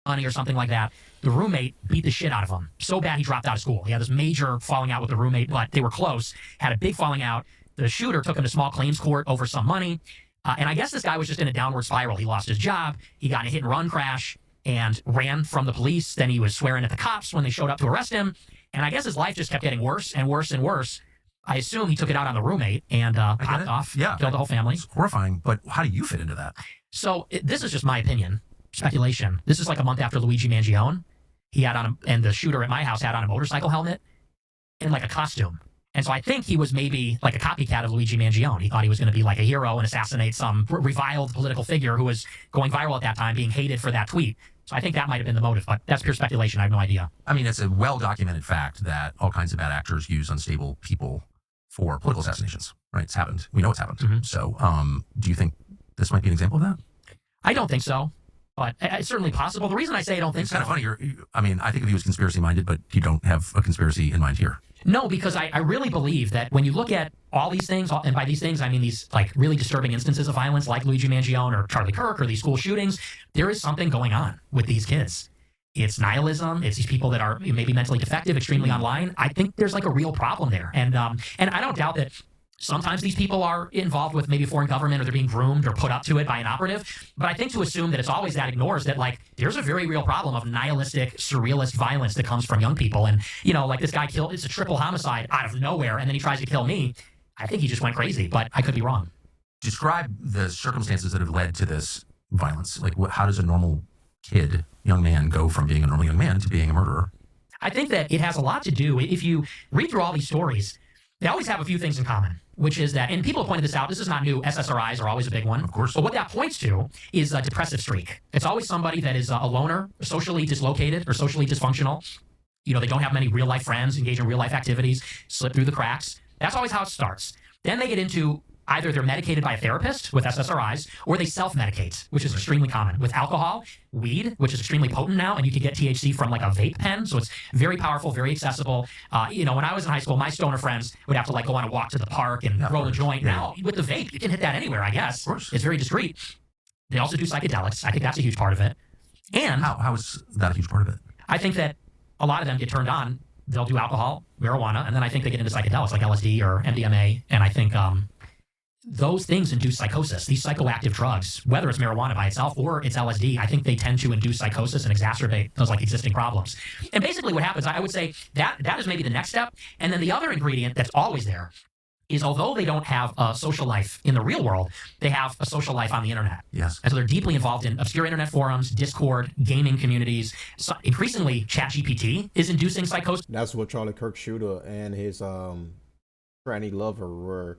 Money or something like that. The roommate beat the shit out of him so bad he dropped out of school. He had this major falling out with the roommate, but they were close. Had a big falling out. The shooter took him to small claims court over some money. And I guess this guy was just in a downward spiral. He lost his job. He got in a hit and run crash and ran from the police. Then he was swearing at the cops when they showed up to arrest him. And I guess his life just kept getting worse and worse and worse. I assume he took it out on the roommate and popped off, killed the whole family. It's horrifying, but how do you fit into that? So this is just my opinion, speculation. This is like a month after Luigi Mangione. He had on and the shooter at my house had on a motorcycle helmet and like a costume. And so I think he was maybe like a copycat of Luigi Mangione. He thought he was going to be like a hero and assassinate some reviled political figure who was going viral at that time, being hated for that tweet. So I think that might have been the motive, but that's pure speculation. I have no idea. I mean, it's a well-documented fact that all kinds of bad actors use unstable people for political assassinations, right? It's happened. We know it's happened. Mm-hmm. So do you think this might be an example of that? I don't think so, but it's certainly possible. The reason I say I don't think It's so. kind of funny. I mean, I think of you as conspiracy minded, but you don't have a conspiracy in mind here. No, because I really believe that when you look at all these things, and by these things I mean these like really disturbing instances of violence like Luigi Mangione or Charlie Kirk or these school shootings, there is something going on with these kids. It's nihilism. It's these people that are maybe mentally defective, extremely online. I think there's like a real problem there. And I don't doubt that sometimes these people are involved with maybe a foreign government or they're being groomed or put up to it by an operative. But I think to assume that it's always that ignores that, like, there's a very real problem of nihilistic, surrealist violence that comes from young people. And, you know, like this guy killed, it's a triple homicide out of nowhere, and then he tries to kill me. I think he just went crazy, but I could be wrong. Describe the circumstances that have led to this violence. Like, how does a normal kid, young man, go from being a normal young man to being a murderer? I think that it has a lot to do, if you read through all these stories, they always have a few things in common, which is that, and people have pointed this out, this is not new, SSRIs are always a big one. Of course. But what that points to is a depressive streak. It's always somebody that is a loner, socially dislocated, or socially dysfunctional. You know, they don't have many real life friends, engage in real life activities, slip through the cracks. That's always how it starts. Then they get into either they're medicated by a therapist with SSRIs, or they self-medicate, which is extremely common. With alcohol, weed, which is extremely potent now, and you can get THC from like a vape pen, so it's very powerful, very accessible. You know, when I was in high school, my stoner friends would have to like go on a walk to the park and roll a joint. Yeah. Now, with the vape, you can hit that anywhere, I guess. Of course. It's very discreet. They also do psychedelics. I think that's a huge part of it. And How is that a huge part of it? I think that a lot of them get turned on. They'll do alcohol, marijuana, and then I think they get into psychedelics like LSD or MDMA, and I think those things induce psychosis. These psychoactive drugs, whether it's marijuana by itself or it's LSD, I think they tend to induce psychosis and exacerbate those like existing problems. And basically what happens, I would say that is maybe the next step. And then the other ingredient that's always there is, although they don't have a social life in the real world, they have a social life on the internet. Yes. And so they're deeply involved in obscure internet forums, Discord, gaming communities. So increasingly, ChatGPT is inducing psychosis. That's what Charlie Kirk shooter and his tranny lover were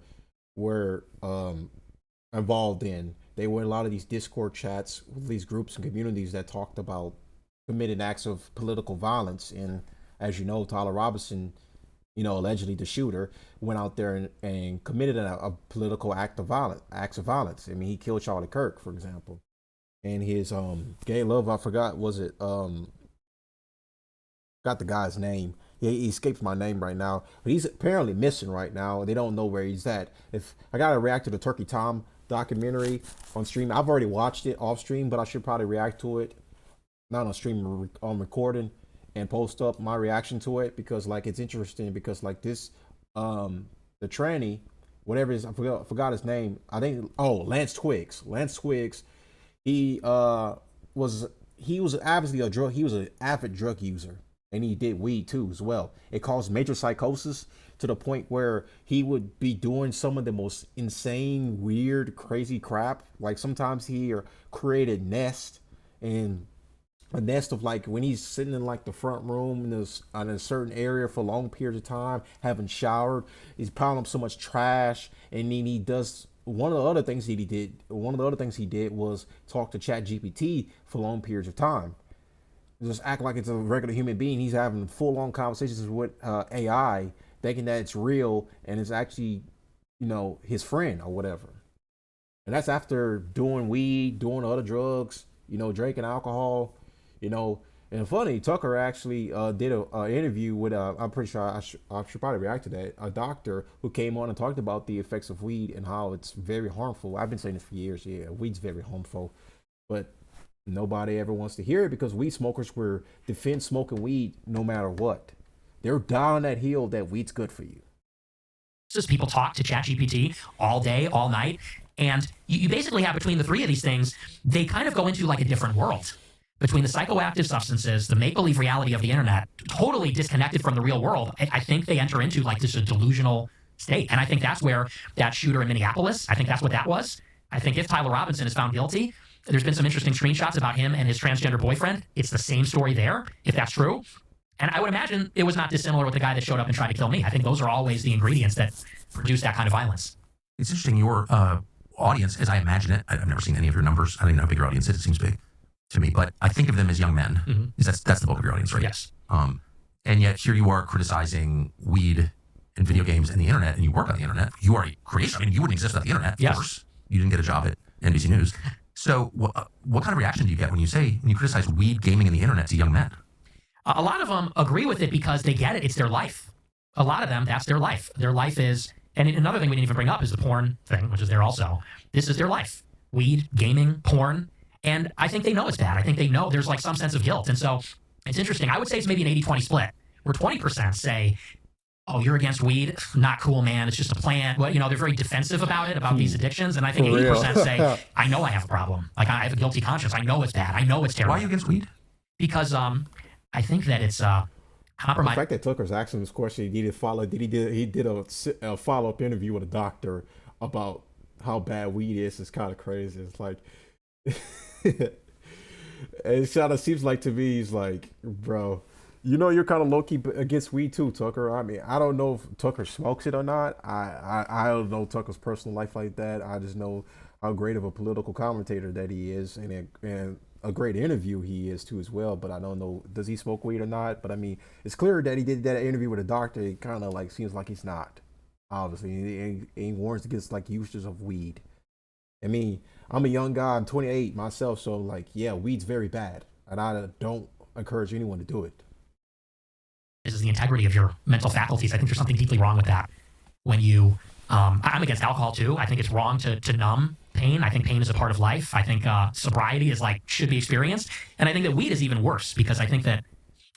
involved in. They were in a lot of these Discord chats with these groups and communities that talked about committed acts of political violence. And as you know, Tyler Robinson, you know, allegedly the shooter, went out there and committed a political acts of violence. I mean, he killed Charlie Kirk, for example. And his gay love, I forgot, was it got the guy's name. He escapes my name right now, but he's apparently missing right now. They don't know where he's at. If I gotta react to the Turkey Tom documentary on stream, I've already watched it off stream, but I should probably react to it, not on stream, on recording, and post up my reaction to it, because like it's interesting, because like this, the tranny, whatever his, I forgot his name. I think Lance Twiggs. He was obviously he was an avid drug user. And he did weed too as well. It caused major psychosis to the point where he would be doing some of the most insane, weird, crazy crap. Like sometimes he created nest, and a nest of like when he's sitting in like the front room in a certain area for long periods of time, haven't showered, he's piling up so much trash, and then he does one of the other things he did was talk to ChatGPT for long periods of time. Just act like it's a regular human being. He's having full-on conversations with AI, thinking that it's real and it's actually, you know, his friend or whatever. And that's after doing weed, doing other drugs, you know, drinking alcohol, you know. And funny, Tucker actually did an interview with, I'm pretty sure I should probably react to that, a doctor who came on and talked about the effects of weed and how it's very harmful. I've been saying this for years. Yeah, weed's very harmful. But nobody ever wants to hear it because weed smokers will defend smoking weed no matter what. They're down that hill that weed's good for you. People talk to ChatGPT all day, all night, and you basically have between the three of these things, they kind of go into like a different world. Between the psychoactive substances, the make-believe reality of the internet, totally disconnected from the real world, I think they enter into like this delusional state. And I think that's where that shooter in Minneapolis, I think that's what that was. I think if Tyler Robinson is found guilty, there's been some interesting screenshots about him and his transgender boyfriend. It's the same story there, if that's true. And I would imagine it was not dissimilar with the guy that showed up and tried to kill me. I think those are always the ingredients that produce that kind of violence. It's interesting, your audience, as I imagine it, I've never seen any of your numbers. I don't even know how big your audience is. It seems big to me, but I think of them as young men. Mm-hmm. That's the bulk of your audience, right? Yes. And yet here you are criticizing weed and video games and the internet, and you work on the internet. You are a creator. I mean, you wouldn't exist without the internet, of Yes. course. You didn't get a job at NBC News. So what kind of reaction do you get when you criticize weed, gaming, and the internet to young men? A lot of them agree with it because they get it. It's their life. A lot of them, that's their life. Their life is, and another thing we didn't even bring up is the porn thing, which is there also. This is their life. Weed, gaming, porn. And I think they know it's bad. I think they know there's like some sense of guilt. And so it's interesting. I would say it's maybe an 80-20 split, where 20% say, oh, you're against weed? Not cool, man. It's just a plant. Well, they're very defensive about it, about these addictions. And I think 80% say, I know I have a problem. Like, I have a guilty conscience. I know it's bad. I know it's terrible. Why are you against weed? Because I think that it's compromise. The fact that Tucker's asking this question, he did a follow-up interview with a doctor about how bad weed is kind of crazy. It's like, it kind of seems like to me, he's like, bro, you're kind of low-key against weed too, Tucker. I mean, I don't know if Tucker smokes it or not. I don't know Tucker's personal life like that. I just know how great of a political commentator that he is, and a great interview he is too as well. But I don't know, does he smoke weed or not? But I mean, it's clear that he did that interview with a doctor. It kind of like seems like he's not. Obviously, he warns against like uses of weed. I mean, I'm a young guy. I'm 28 myself, so like, yeah, weed's very bad, and I don't encourage anyone to do it. This is the integrity of your mental faculties. I think there's something deeply wrong with that. When you, I'm against alcohol too. I think it's wrong to numb pain. I think pain is a part of life. I think sobriety is should be experienced. And I think that weed is even worse because I think that,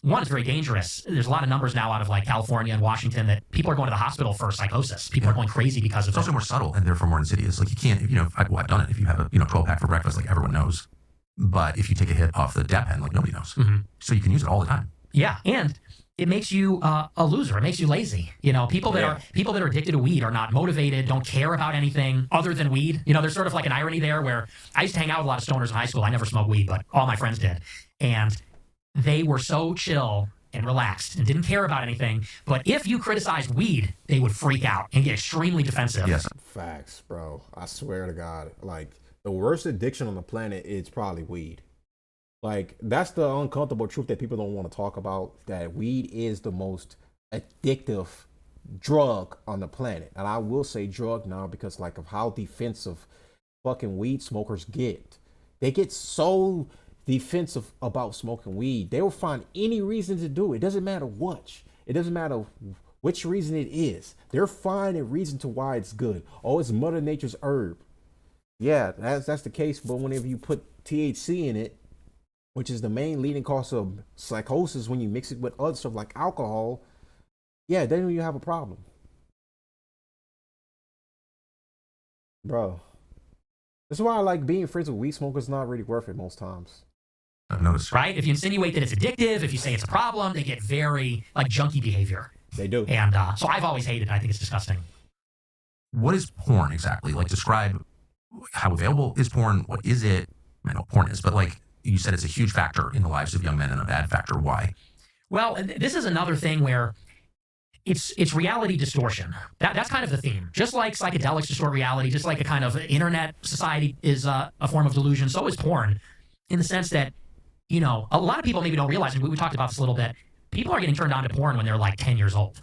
one, it's very dangerous. There's a lot of numbers now out of California and Washington that people are going to the hospital for psychosis. People are going crazy because of it. It's also more subtle and therefore more insidious. Like, you can't, I've done it. If you have a 12-pack for breakfast, like, everyone knows. But if you take a hit off the dab pen, like, nobody knows. Mm-hmm. So you can use it all the time. Yeah, and it makes you a loser. It makes you lazy. People that are addicted to weed are not motivated, don't care about anything other than weed. There's sort of like an irony there where I used to hang out with a lot of stoners in high school. I never smoked weed, but all my friends did. And they were so chill and relaxed and didn't care about anything. But if you criticized weed, they would freak out and get extremely defensive. Yes. Facts, bro. I swear to God. Like, the worst addiction on the planet is probably weed. Like, that's the uncomfortable truth that people don't want to talk about, that weed is the most addictive drug on the planet. And I will say drug now because, like, of how defensive fucking weed smokers get. They get so defensive about smoking weed. They will find any reason to do it. It doesn't matter what. It doesn't matter which reason it is. They're finding a reason to why it's good. Oh, it's Mother Nature's herb. Yeah, that's the case. But whenever you put THC in it, which is the main leading cause of psychosis when you mix it with other stuff like alcohol, yeah, then you have a problem. Bro, this is why I like being friends with weed smokers. Not really worth it most times. I've noticed. Right? If you insinuate that it's addictive, if you say it's a problem, they get very junkie behavior. They do. And so I've always hated it. I think it's disgusting. What is porn exactly? Like, describe how available is porn? What is it? I know what porn is, but you said it's a huge factor in the lives of young men and a bad factor. Why? Well, this is another thing where it's reality distortion. That's kind of the theme. Just like psychedelics distort reality, just like a kind of internet society is a form of delusion, so is porn, in the sense that, a lot of people maybe don't realize, and we talked about this a little bit, people are getting turned on to porn when they're 10 years old.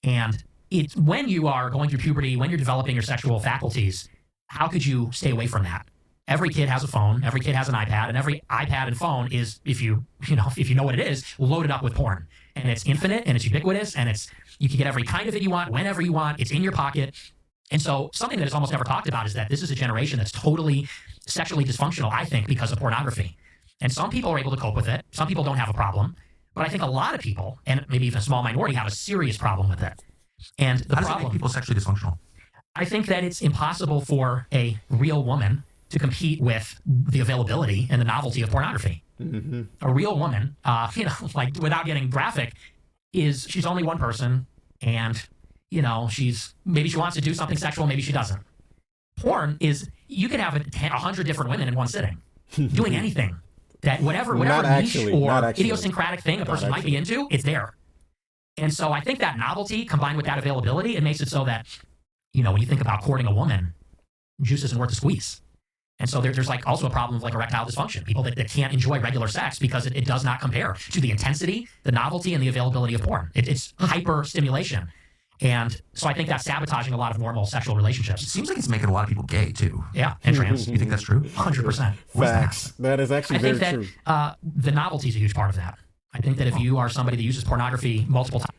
And it's when you are going through puberty, when you're developing your sexual faculties, how could you stay away from that? Every kid has a phone, every kid has an iPad, and every iPad and phone is, if you know what it is, loaded up with porn. And it's infinite, and it's ubiquitous, and you can get every kind of it you want, whenever you want, it's in your pocket. And so something that is almost never talked about is that this is a generation that's totally sexually dysfunctional, I think, because of pornography. And some people are able to cope with it. Some people don't have a problem. But I think a lot of people, and maybe even a small minority, have a serious problem with it. And the How does it problem, make people sexually dysfunctional? I think that it's impossible for a real woman to compete with the availability and the novelty of pornography. Mm-hmm. A real woman, without getting graphic, she's only one person, and maybe she wants to do something sexual, maybe she doesn't. Porn is, you could have 100 different women in one sitting, doing anything. That whatever niche or idiosyncratic thing a person might be into, it's there. And so I think that novelty combined with that availability, it makes it so that, when you think about courting a woman, juice isn't worth the squeeze. And so there's also a problem of erectile dysfunction, people that can't enjoy regular sex because it does not compare to the intensity, the novelty, and the availability of porn. It's hyper stimulation. And so I think that's sabotaging a lot of normal sexual It relationships. seems like it's making a lot of people gay too. Yeah, and trans. You think that's true? 100%. Facts. That is actually I think very that true. the novelty is a huge part of that. I think that if you are somebody that uses pornography multiple times,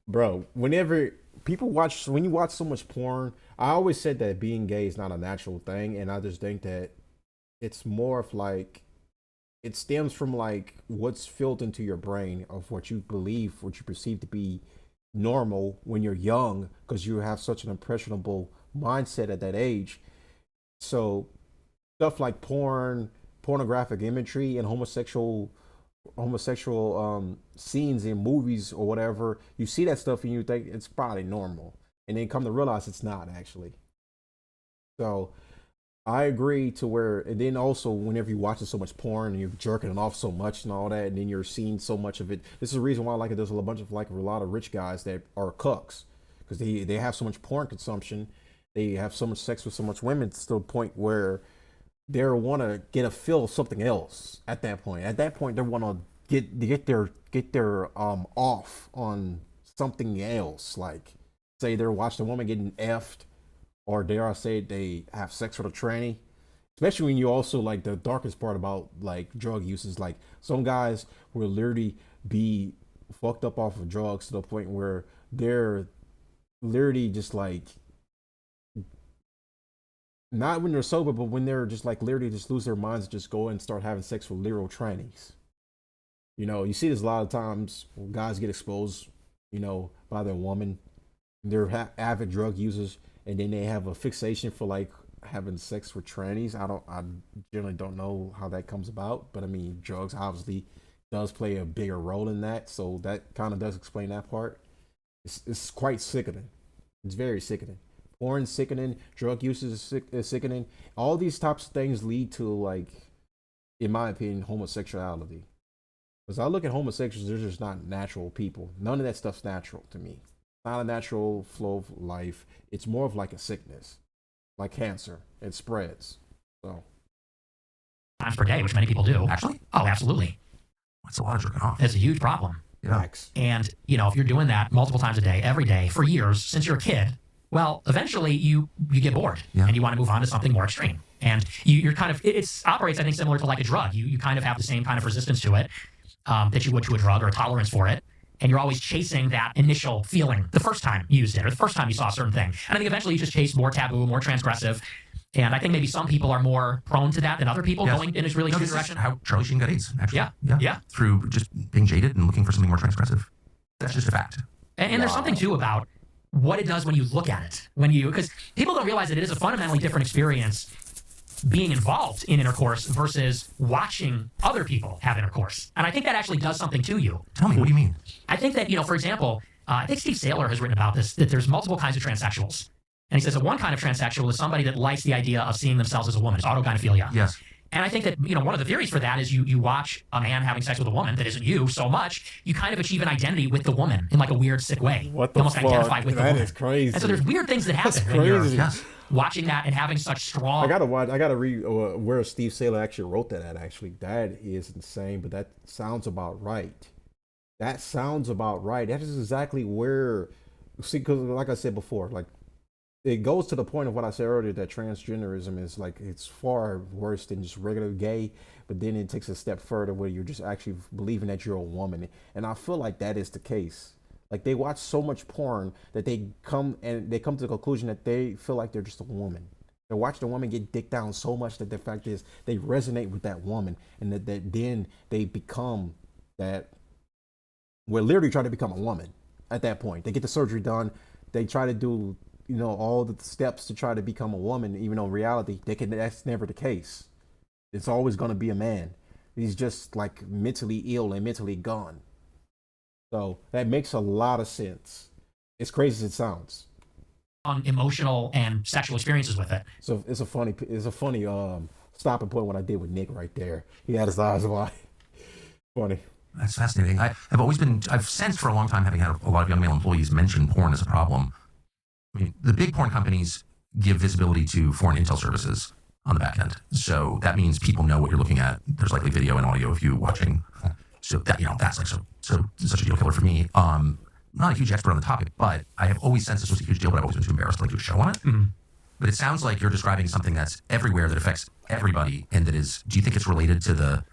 Bro, whenever when you watch so much porn, I always said that being gay is not a natural thing, and I just think that it's more of like it stems from like what's filled into your brain of what you believe, what you perceive to be normal when you're young, because you have such an impressionable mindset at that age. So stuff like pornographic imagery, and homosexual scenes in movies or whatever, you see that stuff and you think it's probably normal, and then come to realize it's not actually. So I agree to where, and then also whenever you're watching so much porn and you're jerking it off so much and all that, and then you're seeing so much of it. This is the reason why, like, there's a bunch of like a lot of rich guys that are cucks, because they have so much porn consumption, they have so much sex with so much women to the point where they want to get a feel of something else. At that point, they want to get their off on something else. Like, say they're watching a woman getting effed, or dare I say they have sex with a tranny. Especially when you also, like, the darkest part about like drug use is like some guys will literally be fucked up off of drugs to the point where they're literally just like, not when they're sober, but when they're just like literally just lose their minds and just go and start having sex with literal trannies. You know, you see this a lot of times when guys get exposed, by their woman. They're avid drug users, and then they have a fixation for like having sex with trannies. I generally don't know how that comes about, but I mean, drugs obviously does play a bigger role in that, so that kind of does explain that part. It's quite sickening. It's very sickening. Porn is sickening. Drug use is sickening. All these types of things lead to, like, in my opinion, homosexuality. Because I look at homosexuals, they're just not natural people. None of that stuff's natural to me. Not a natural flow of life. It's more of like a sickness, like cancer. It spreads. So times per day, which many people do. Actually? Oh, absolutely. That's a lot of jerking off. It's a huge problem. Yeah. facts. And, if you're doing that multiple times a day, every day, for years, since you're a kid, well, eventually you get bored, Yeah. and you want to move on to something more extreme. And you're kind of, it operates, I think, similar to like a drug. You kind of have the same kind of resistance to it that you would to a drug, or a tolerance for it. And you're always chasing that initial feeling the first time you used it, or the first time you saw a certain thing. And I think eventually you just chase more taboo, more transgressive. And I think maybe some people are more prone to that than other people, going in a really No, true this is direction. how Charlie Sheen got AIDS, actually. Yeah. Through just being jaded and looking for something more transgressive. That's just a fact. And there's something too about what it does when you look at it. Because people don't realize that it is a fundamentally different experience being involved in intercourse versus watching other people have intercourse. And I think that actually does something to you. Tell me, what do you mean? I think that, for example, I think Steve Saylor has written about this, that there's multiple kinds of transsexuals. And he says that one kind of transsexual is somebody that likes the idea of seeing themselves as a woman. It's autogynephilia. Yes. And I think that, one of the theories for that is you watch a man having sex with a woman that isn't you so much, you kind of achieve an identity with the woman in like a weird, sick way. What You the almost fuck? identify with the woman. That is crazy. And so there's weird things that happen That's when you're crazy. Yes. watching that and having such strong... I gotta read where Steve Saylor actually wrote that at. Actually, that is insane, but that sounds about right. That is exactly where. See, because like I said before, like, it goes to the point of what I said earlier, that transgenderism is like, it's far worse than just regular gay, but then it takes a step further where you're just actually believing that you're a woman. And I feel like that is the case. Like, they watch so much porn that they come to the conclusion that they feel like they're just a woman. They watch the woman get dicked down so much that the fact is they resonate with that woman, and that then they become that. We're literally trying to become a woman at that point. They get the surgery done. They try to do, all the steps to try to become a woman, even though in reality, that's never the case. It's always going to be a man. He's just like mentally ill and mentally gone. So that makes a lot of sense. As crazy as it sounds. on emotional and sexual experiences with it. So it's a funny stopping point what I did with Nick right there. He had his eyes wide. Funny. That's fascinating. I've sensed for a long time, having had a lot of young male employees mention porn as a problem. I mean, the big porn companies give visibility to foreign intel services on the back end. So that means people know what you're looking at. There's likely video and audio of you watching. So that, that's like so such a deal killer for me. not a huge expert on the topic, but I have always sensed this was a huge deal, but I've always been too embarrassed to like do a show on it. Mm-hmm. But it sounds like you're describing something that's everywhere that affects everybody, and that is. Do you think it's related to the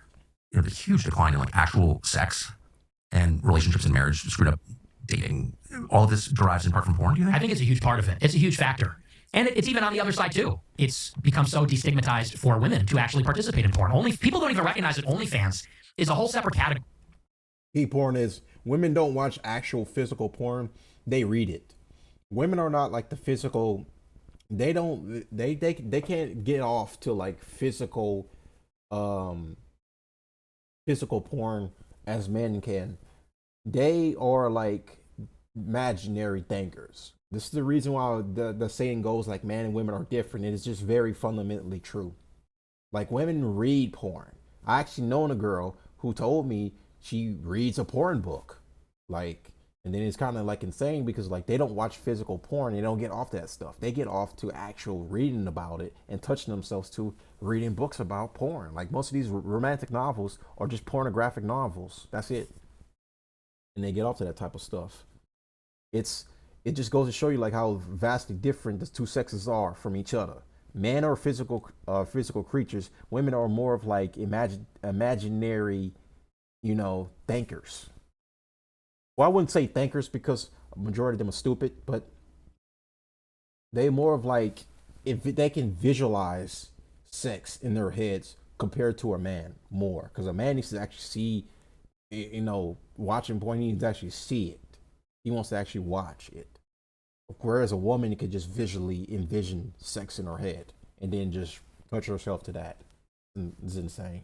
the huge decline in like actual sex and relationships and marriage, screwed up dating? All of this derives in part from porn. Do you think? I think it's a huge part of it. It's a huge factor. And it's even on the other side, too. It's become so destigmatized for women to actually participate in porn. People don't even recognize that OnlyFans is a whole separate category. Porn is, women don't watch actual physical porn, they read it. Women are not like the physical, they can't get off to like physical porn as men can. They are like imaginary thinkers. This is the reason why the saying goes like man and women are different. It is just very fundamentally true. Like women read porn. I actually known a girl who told me she reads a porn book. Like, and then it's kind of like insane because like they don't watch physical porn. They don't get off that stuff. They get off to actual reading about it and touching themselves to reading books about porn. Like most of these romantic novels are just pornographic novels. That's it. And they get off to that type of stuff. It just goes to show you like how vastly different the two sexes are from each other. Men are physical creatures. Women are more of like imaginary, thinkers. Well, I wouldn't say thinkers because a majority of them are stupid, but they more of like if they can visualize sex in their heads compared to a man more, because a man needs to actually see, watching porn, he needs to actually see it. He wants to actually watch it. Whereas a woman could just visually envision sex in her head and then just touch herself to that. It's insane.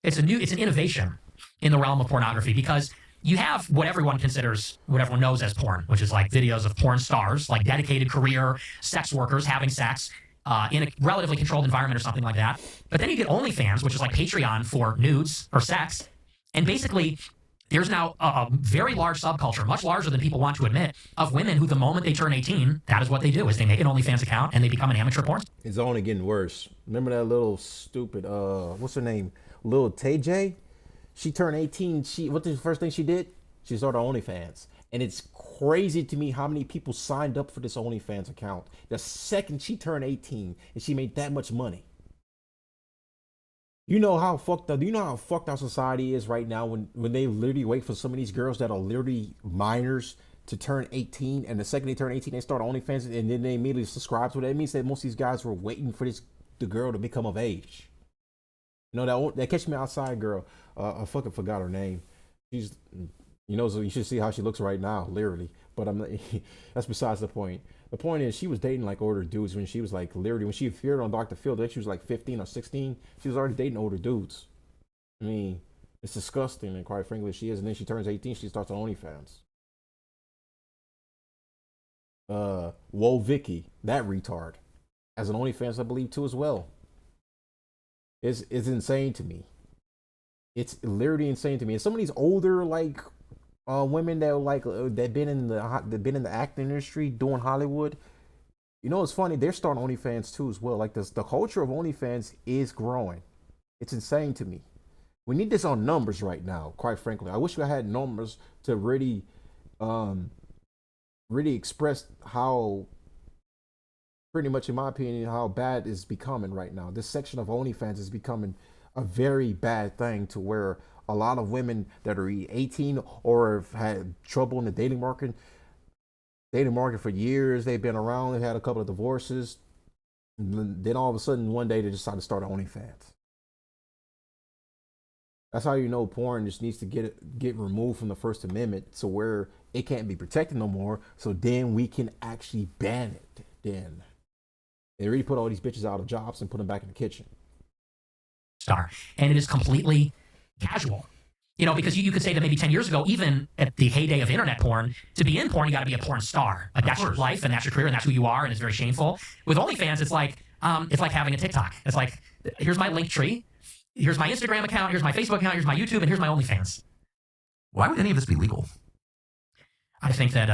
It's an innovation in the realm of pornography because you have what everyone knows as porn, which is like videos of porn stars, like dedicated career sex workers having sex in a relatively controlled environment or something like that. But then you get OnlyFans, which is like Patreon for nudes or sex. And basically, there's now a very large subculture, much larger than people want to admit, of women who the moment they turn 18, that is what they do, is they make an OnlyFans account and they become an amateur porn star. It's only getting worse. Remember that little stupid, what's her name? Lil Tay J? She turned 18. What's the first thing she did? She started OnlyFans. And it's crazy to me how many people signed up for this OnlyFans account the second she turned 18 and she made that much money. You know how fucked up society is right now when they literally wait for some of these girls that are literally minors to turn 18, and the second they turn 18 they start OnlyFans and then they immediately subscribe to it. That means that most of these guys were waiting for the girl to become of age. That Catch Me Outside girl, I fucking forgot her name. She's, so you should see how she looks right now, literally. But that's besides the point. The point is, she was dating like older dudes when she was like literally when she appeared on Dr. Phil. She was like 15 or 16. She was already dating older dudes. I mean, it's disgusting, and quite frankly, she is. And then she turns 18, she starts on OnlyFans. Whoa, Vicky, that retard, as an OnlyFans, I believe too as well. It's insane to me. It's literally insane to me. And some of these older like women that been in the acting industry doing Hollywood, it's funny, they're starting OnlyFans too as well. Like the culture of OnlyFans is growing. It's insane to me. We need this on numbers right now, quite frankly. I wish we had numbers to really express how, pretty much in my opinion, how bad it's becoming right now. This section of OnlyFans is becoming a very bad thing, to where a lot of women that are 18 or have had trouble in the dating market for years, they've been around, they've had a couple of divorces, then all of a sudden one day they decide to start OnlyFans. That's how porn just needs to get removed from the First Amendment, so where it can't be protected no more, so then we can actually ban it. Then they really put all these bitches out of jobs and put them back in the kitchen. And it is completely casual. Because you could say that maybe 10 years ago, even at the heyday of internet porn, to be in porn, you got to be a porn star. Like that's your life and that's your career and that's who you are, and it's very shameful. With OnlyFans, it's like having a TikTok. It's like, here's my link tree, here's my Instagram account, here's my Facebook account, here's my YouTube, and here's my OnlyFans. Why would any of this be legal? I think that,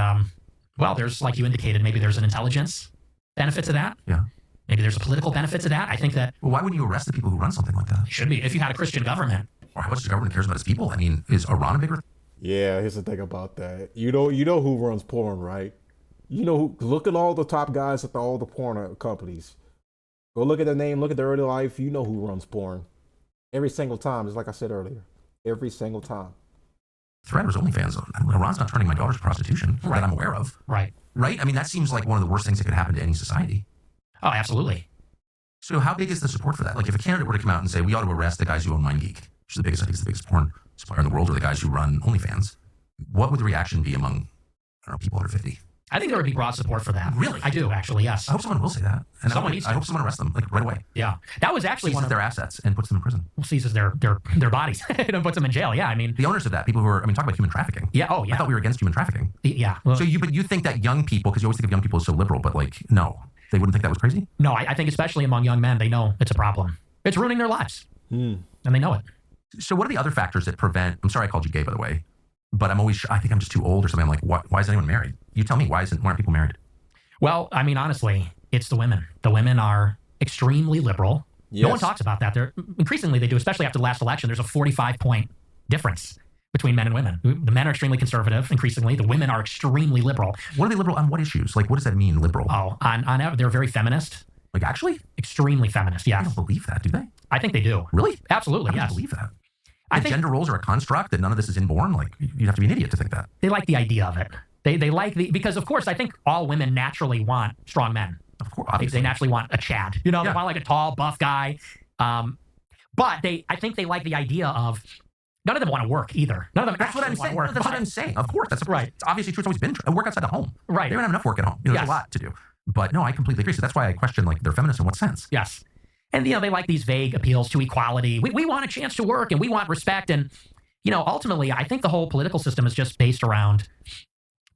there's, like you indicated, maybe there's an intelligence benefit to that. Yeah. Maybe there's a political benefit to that. I think that... Well, why wouldn't you arrest the people who run something like that? It should be. If you had a Christian government. Or how much the government cares about its people? I mean, is Iran a bigger... Yeah, here's the thing about that. You know who runs porn, right? You know who? Look at all the top guys at all the porn companies. Go look at their name, look at their early life. You know who runs porn every single time. Just like I said earlier, every single time. Thread was OnlyFans. Iran's not turning my daughter to prostitution that I'm aware of. Right. Right? I mean, that seems like one of the worst things that could happen to any society. Oh, absolutely. So how big is the support for that? Like if a candidate were to come out and say, we ought to arrest the guys who own MindGeek, which is the biggest, I think it's the biggest porn supplier in the world, or the guys who run OnlyFans, what would the reaction be among, I don't know, people under 50? I think there would be broad support for that. Really? I do, actually, yes. I hope someone will say that. And Someone needs to. I hope someone arrests them, like right away. Yeah. That was actually one Seizes of their assets and puts them in prison. seizes their bodies and puts them in jail. Yeah, I mean, The owners of that, people who are, I mean, talk about human trafficking. yeah, oh, yeah. I thought we were against human trafficking. Yeah. Well, So but you think that young people, because you always think of young people as so liberal, but like, no, they wouldn't think that was crazy? no, I think especially among young men, they know it's a problem. It's ruining their lives. And they know it. So what are the other factors that prevent, I'm sorry I called you gay, by the way, but I think I'm just too old or something. I'm like, why is anyone married? You tell me, why aren't people married? Well, I mean, honestly, it's the women. The women are extremely liberal. Yes. No one talks about that. They're increasingly they do, especially after the last election. There's a 45-point difference between men and women. The men are extremely conservative. Increasingly, the women are extremely liberal. What are they liberal on? What issues? Like, what does that mean, liberal? Oh, on they're very feminist. Like, actually? Extremely feminist. I Yes, don't believe that, do they? I think they do. Really? Absolutely. I don't Yes. believe that. I If think gender roles are a construct, that none of this is inborn, like, you'd have to be an idiot to think that. they like the idea of it. They like because of course I think all women naturally want strong men. Of course, They obviously. naturally want a Chad. You know, they Yeah. want like a tall, buff guy. But I think they like the idea of none of them want to work either. None of them That's what I'm actually want saying. to work. That's what I'm saying. Of course, that's Right. It's obviously true. It's always been true. Work outside the home. Right. They don't have enough work at home. There's Yes. a lot to do. But no, I completely agree. So that's why I question, like, they're feminists in what sense? Yes. And, they like these vague appeals to equality. We want a chance to work and we want respect. And, ultimately, I think the whole political system is just based around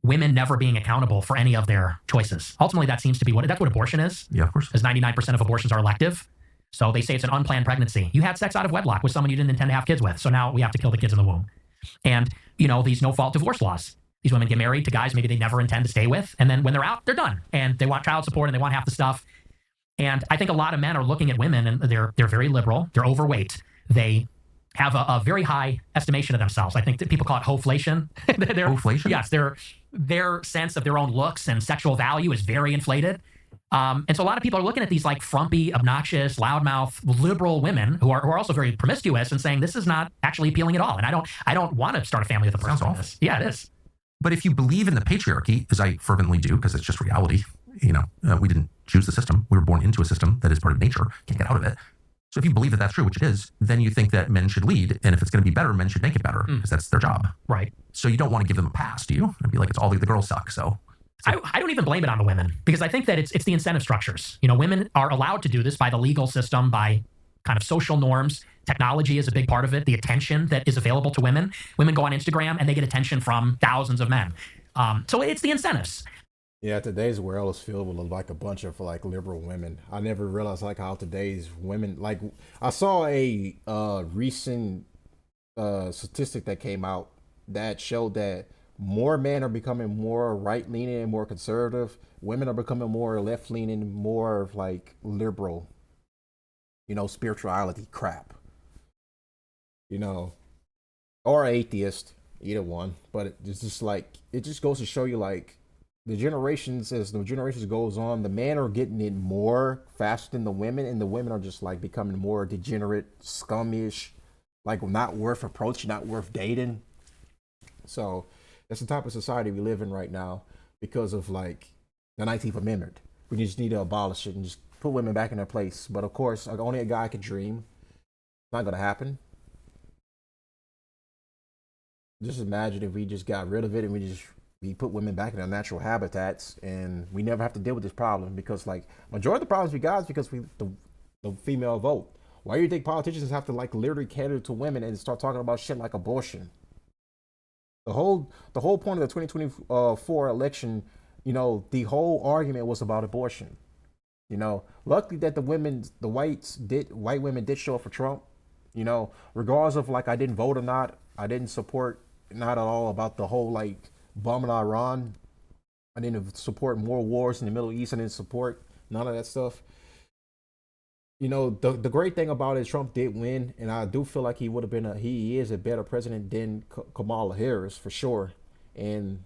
women never being accountable for any of their choices. Ultimately, that seems to be that's what abortion is, Yeah, of course. because 99% of abortions are elective. So they say it's an unplanned pregnancy. You had sex out of wedlock with someone you didn't intend to have kids with. So now we have to kill the kids in the womb. And, these no-fault divorce laws. These women get married to guys maybe they never intend to stay with. And then when they're out, they're done. And they want child support and they want half the stuff. And I think a lot of men are looking at women and they're very liberal. They're overweight. They have a very high estimation of themselves. I think that people call it hoflation. Hoflation? Yes, their sense of their own looks and sexual value is very inflated. And so a lot of people are looking at these like frumpy, obnoxious, loudmouth, liberal women who are also very promiscuous and saying this is not actually appealing at all. And I don't want to start a family with a person. Sounds like awful. this. Yeah, it is. But if you believe in the patriarchy, as I fervently do, because it's just reality, we didn't choose the system. We were born into a system that is part of nature. Can't get out of it. So if you believe that that's true, which it is, then you think that men should lead. And if it's going to be better, men should make it better because that's their job. Right. So you don't want to give them a pass, do you? It'd be like, it's all the girls suck. So I don't even blame it on the women because I think that it's the incentive structures. Women are allowed to do this by the legal system, by kind of social norms. Technology is a big part of it. The attention that is available to women. Women go on Instagram and they get attention from thousands of men. So it's the incentives. Yeah, today's world is filled with like a bunch of like liberal women. I never realized like how today's women like. I saw a recent statistic that came out that showed that more men are becoming more right leaning and more conservative. Women are becoming more left leaning, more like liberal. Spirituality crap. Or atheist, either one. But it's just like it just goes to show you like. As the generations goes on, the men are getting it more faster than the women, and the women are just like becoming more degenerate, scummish, like not worth approaching, not worth dating. So that's the type of society we live in right now because of like the 19th Amendment. We just need to abolish it and just put women back in their place. But of course, like, only a guy could dream. It's not gonna happen. Just imagine if we just got rid of it and we put women back in their natural habitats and we never have to deal with this problem because like majority of the problems we got is because the female vote. Why do you think politicians have to like literally cater to women and start talking about shit like abortion? The whole point of the 2024 election, the whole argument was about abortion. Luckily that white women did show up for Trump. Regardless of like I didn't vote or not, I didn't support not at all about the whole like bombing Iran. I didn't support more wars in the Middle East. I didn't support none of that stuff. You know, the great thing about it is Trump did win, and I do feel like he would have been he is a better president than Kamala Harris for sure. And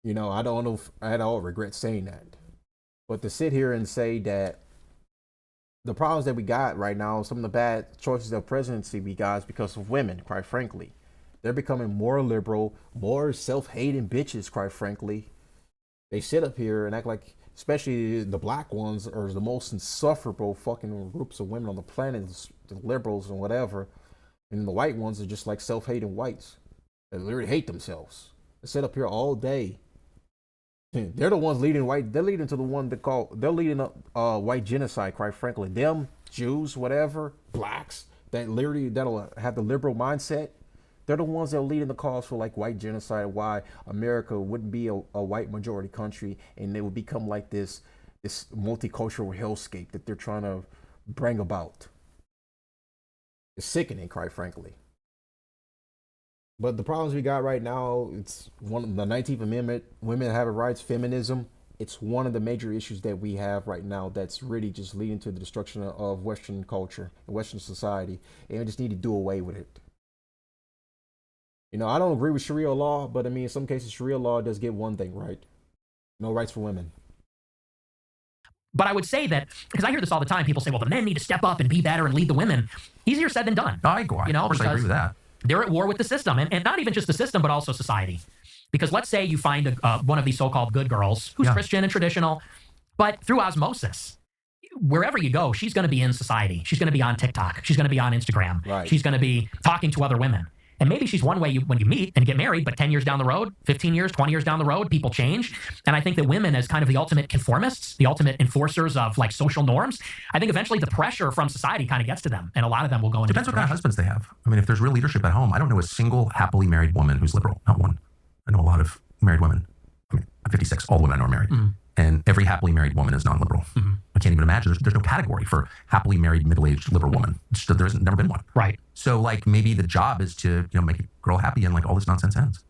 you know, I don't know if I at all regret saying that, but to sit here and say that the problems that we got right now, some of the bad choices of presidency we got is because of women. Quite frankly, they're becoming more liberal, more self-hating bitches. Quite frankly, they sit up here and act like, especially the black ones, are the most insufferable fucking groups of women on the planet, the liberals and whatever. And the white ones are just like self-hating whites. They literally hate themselves. They sit up here all day. They're the ones leading white. They're leading to the one that call. They're leading up white genocide. Quite frankly, them Jews, whatever, blacks that literally that'll have the liberal mindset. They're the ones that are leading the cause for like white genocide. Why America wouldn't be a white majority country, and they would become like this multicultural hellscape that they're trying to bring about. It's sickening, quite frankly. But the problems we got right now, it's one of the 19th Amendment, women having rights, feminism. It's one of the major issues that we have right now that's really just leading to the destruction of Western culture and Western society. And we just need to do away with it. You know, I don't agree with Sharia law, but I mean, in some cases, Sharia law does get one thing right. No rights for women. But I would say that, because I hear this all the time, people say, well, the men need to step up and be better and lead the women. Easier said than done. I agree with that. They're at war with the system, and not even just the system, but also society. Because let's say you find one of these so-called good girls who's Christian and traditional, but through osmosis, wherever you go, she's going to be in society. She's going to be on TikTok. She's going to be on Instagram. Right. She's going to be talking to other women. And maybe she's one way when you meet and get married, but 10 years down the road, 15 years, 20 years down the road, people change. And I think that women, as kind of the ultimate conformists, the ultimate enforcers of like social norms, I think eventually the pressure from society kind of gets to them. And a lot of them will go into Depends what kind of husbands they have. I mean, if there's real leadership at home, I don't know a single happily married woman who's liberal. Not one. I know a lot of married women. I mean, I'm 56. All the women I know are married. Mm-hmm. And every happily married woman is non-liberal. Mm-hmm. I can't even imagine. There's no category for happily married, middle-aged liberal woman. There's never been one. Right. So, like, maybe the job is to, make a girl happy and, like, all this nonsense ends.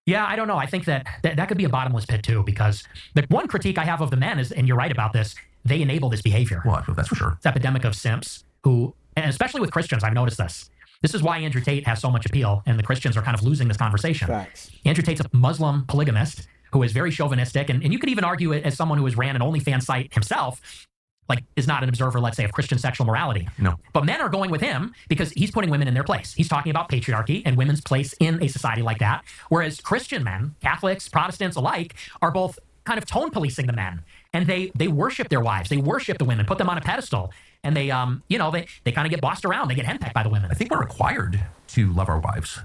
Yeah, I don't know. I think that could be a bottomless pit, too, because the one critique I have of the men is, and you're right about this, they enable this behavior. Well, that's for sure. This epidemic of simps who, and especially with Christians, I've noticed this. This is why Andrew Tate has so much appeal, and the Christians are kind of losing this conversation. Facts. Andrew Tate's a Muslim polygamist who is very chauvinistic, and you could even argue it as someone who has ran an OnlyFans site himself, like is not an observer, let's say, of Christian sexual morality. No. But men are going with him because he's putting women in their place. He's talking about patriarchy and women's place in a society like that, whereas Christian men, Catholics, Protestants alike, are both kind of tone policing the men, and they worship their wives, they worship the women, put them on a pedestal, and they kind of get bossed around, they get henpecked by the women. I think we're required to love our wives.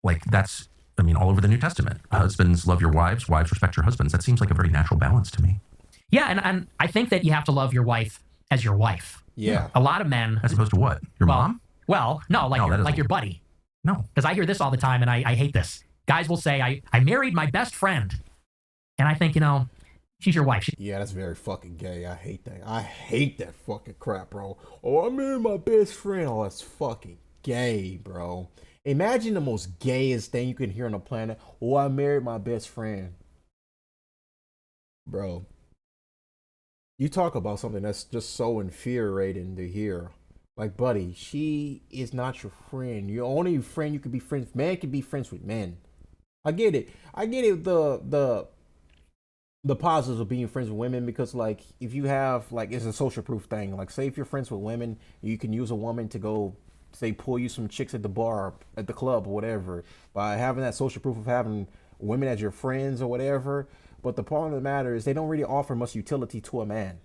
Like that's, all over the New Testament. Husbands, love your wives. Wives, respect your husbands. That seems like a very natural balance to me. Yeah, and I think that you have to love your wife as your wife. Yeah. A lot of men... As opposed to what? Your mom? Well, no, like your buddy. No. Because I hear this all the time, and I hate this. Guys will say, I married my best friend. And I think, she's your wife. Yeah, that's very fucking gay. I hate that. I hate that fucking crap, bro. Oh, I married my best friend. Oh, that's fucking gay, bro. Imagine the most gayest thing you can hear on the planet. Oh, I married my best friend. Bro, you talk about something that's just so infuriating to hear. Like, buddy, she is not your friend. Your only friend you could be friends with. Man can be friends with men. I get it. The positives of being friends with women, because like if you have like it's a social proof thing. Like say if you're friends with women, you can use a woman to go say pull you some chicks at the bar, at the club or whatever, by having that social proof of having women as your friends or whatever. But the point of the matter is they don't really offer much utility to a man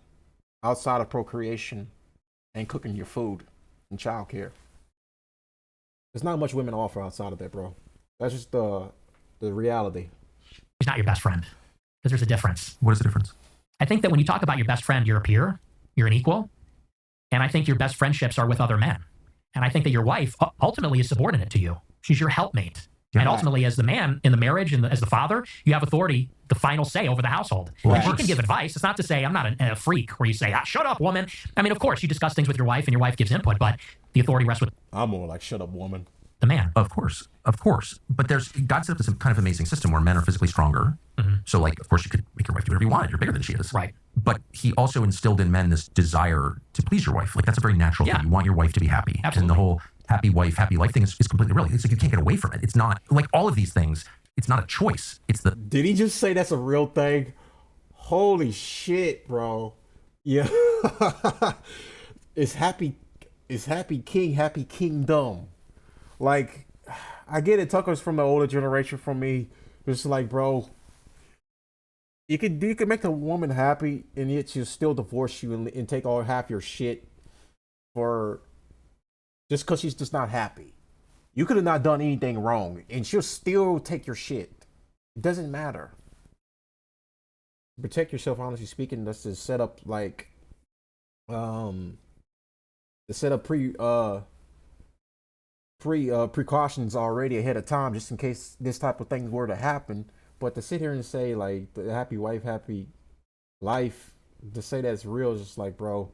outside of procreation and cooking your food and childcare. There's not much women offer outside of that, bro. That's just the reality. She's not your best friend, because there's a difference. What is the difference? I think that when you talk about your best friend, you're a peer, you're an equal, and I think your best friendships are with other men. And I think that your wife ultimately is subordinate to you. She's your helpmate. Yeah. And ultimately, as the man in the marriage and as the father, you have authority, the final say over the household. Right. She can give advice. It's not to say I'm not a freak where you say, shut up, woman. I mean, of course, you discuss things with your wife and your wife gives input, but the authority rests with... I'm more like, shut up, woman. The man. Of course. But God set up this kind of amazing system where men are physically stronger So, like, of course, you could make your wife do whatever you wanted. You're bigger than she is. Right. But he also instilled in men this desire to please your wife. Like, that's a very natural thing. You want your wife to be happy. Absolutely. And the whole happy wife, happy life thing is completely real. It's like you can't get away from it. It's not, like, all of these things, it's not a choice. It's the... Did he just say that's a real thing? Holy shit, bro. Yeah. It's happy king, happy kingdom. Like, I get it. Tucker's from the older generation from me. It's like, bro, you could make a woman happy and yet she'll still divorce you and take all half your shit for just because she's just not happy. You could have not done anything wrong and she'll still take your shit. It doesn't matter. Protect yourself, honestly speaking. That's to set up like to set up precautions already ahead of time just in case this type of thing were to happen. But to sit here and say like the happy wife, happy life, to say that's real is just like, bro,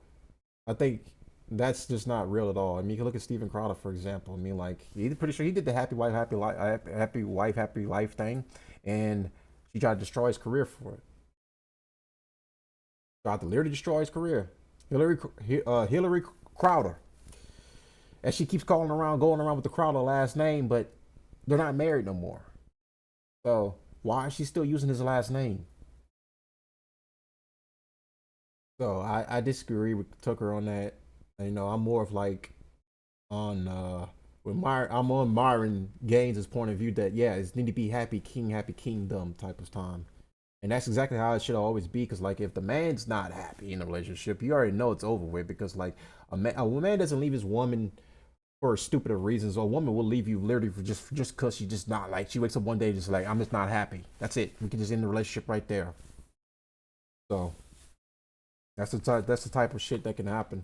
I think that's just not real at all. I mean, you can look at Steven Crowder, for example. I mean, like, he's pretty sure he did the happy wife, happy life thing, and she tried to destroy his career for it. Tried to literally destroy his career. Hillary Crowder. And she keeps going around with the Crowder last name, but they're not married no more. So why is she still using his last name? So I disagree with Tucker on that. You know, I'm more of like on I'm on Myron Gaines' point of view that it's need to be happy king, happy kingdom type of time. And that's exactly how it should always be. Because like if the man's not happy in a relationship, you already know it's over with. Because like a man doesn't leave his woman for stupider reasons. Or a woman will leave you literally for just because she just not like, she wakes up one day just like, I'm just not happy. That's it. We can just end the relationship right there. So that's the type of shit that can happen.